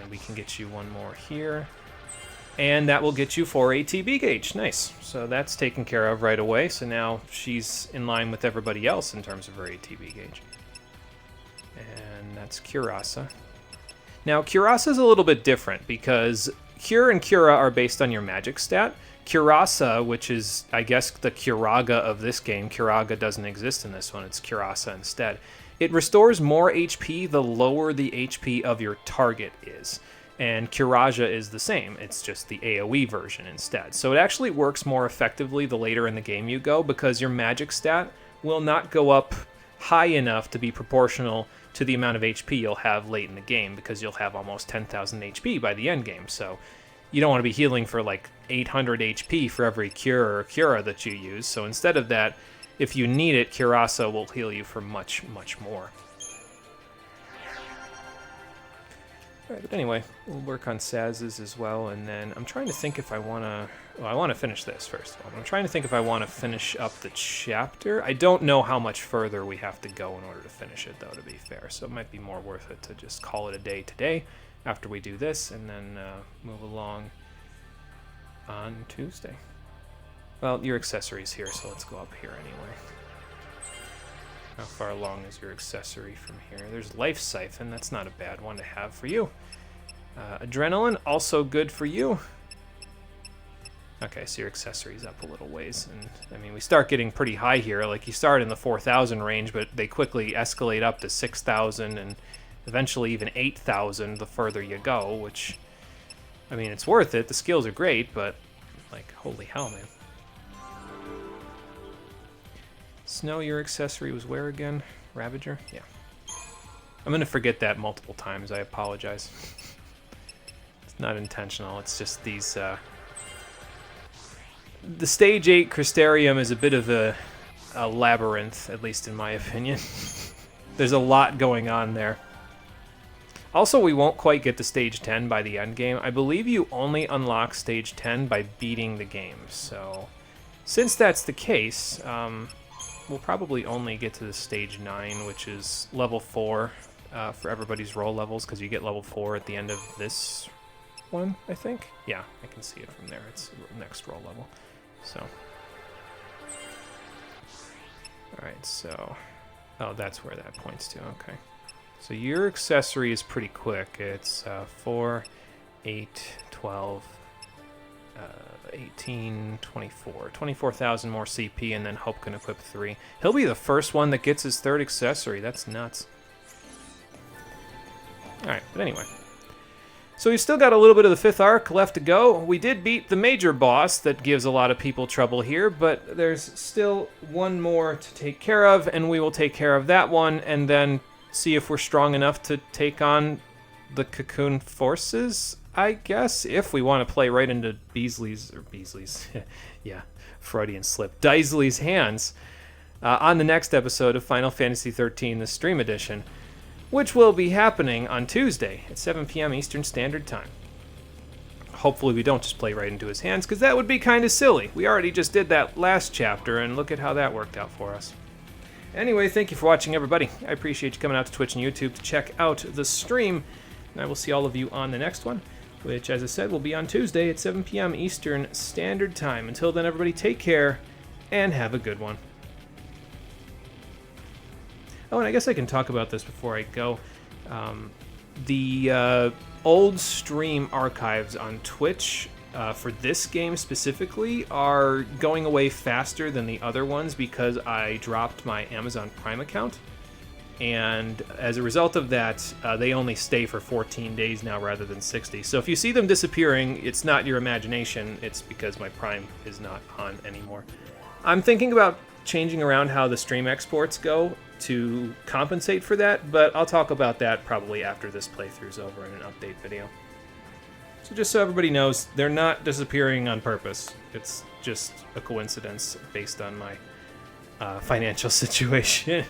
And we can get you one more here. And that will get you 4 ATB gauge. Nice. So that's taken care of right away. So now she's in line with everybody else in terms of her ATB gauge. And that's Curasa. Now, Curasa's a little bit different because Cure and Cura are based on your magic stat. Curasa, which is, I guess, the Curaga of this game. Curaga doesn't exist in this one. It's Curasa instead. It restores more HP the lower the HP of your target is. And Curaja is the same. It's just the AoE version instead. So it actually works more effectively the later in the game you go, because your magic stat will not go up high enough to be proportional to the amount of HP you'll have late in the game, because you'll have almost 10,000 HP by the end game. So you don't want to be healing for like 800 HP for every cure or cura that you use. So instead of that, if you need it, Curasa will heal you for much, much more. Alright, but anyway, we'll work on Saz's as well, and then I'm trying to think if I want to... Well, I want to finish this first of all. I'm trying to think if I want to finish up the chapter. I don't know how much further we have to go in order to finish it, though, to be fair. So it might be more worth it to just call it a day today after we do this, and then move along on Tuesday. Well, your accessory's here, so let's go up here anyway. How far along is your accessory from here? There's Life Siphon. That's not a bad one to have for you. Adrenaline, also good for you. Okay, so your accessory's up a little ways. And I mean, we start getting pretty high here. Like, you start in the 4,000 range, but they quickly escalate up to 6,000 and eventually even 8,000 the further you go, which, I mean, it's worth it. The skills are great, but, like, holy hell, man. Snow, your accessory was where again? Ravager? Yeah. I'm going to forget that multiple times. I apologize. It's not intentional. It's just these... The Stage 8 Crystarium is a bit of a labyrinth, at least in my opinion. There's a lot going on there. Also, we won't quite get to Stage 10 by the end game. I believe you only unlock Stage 10 by beating the game. So, since that's the case... we'll probably only get to the Stage 9, which is level 4 for everybody's roll levels, because you get level 4 at the end of this one, I think. Yeah, I can see it from there. It's the next roll level. So. Alright, so... Oh, that's where that points to. Okay. So your accessory is pretty quick. It's 4, 8, 12... 18, 24. 24,000 more CP, and then Hope can equip 3. He'll be the first one that gets his third accessory. That's nuts. Alright, but anyway. So we've still got a little bit of the 5th arc left to go. We did beat the major boss that gives a lot of people trouble here, but there's still one more to take care of, and we will take care of that one, and then see if we're strong enough to take on the Cocoon forces, I guess, if we want to play right into Beasley's, yeah, Freudian slip, Daisley's hands on the next episode of Final Fantasy XIII, the Stream Edition, which will be happening on Tuesday at 7 p.m. Eastern Standard Time. Hopefully we don't just play right into his hands, because that would be kind of silly. We already just did that last chapter, and look at how that worked out for us. Anyway, thank you for watching, everybody. I appreciate you coming out to Twitch and YouTube to check out the stream, and I will see all of you on the next one, which, as I said, will be on Tuesday at 7 p.m. Eastern Standard Time. Until then, everybody, take care, and have a good one. Oh, and I guess I can talk about this before I go. The old stream archives on Twitch for this game specifically are going away faster than the other ones because I dropped my Amazon Prime account. And as a result of that, they only stay for 14 days now rather than 60. So if you see them disappearing, it's not your imagination. It's because my Prime is not on anymore. I'm thinking about changing around how the stream exports go to compensate for that, but I'll talk about that probably after this playthrough's over in an update video. So just so everybody knows, they're not disappearing on purpose. It's just a coincidence based on my financial situation.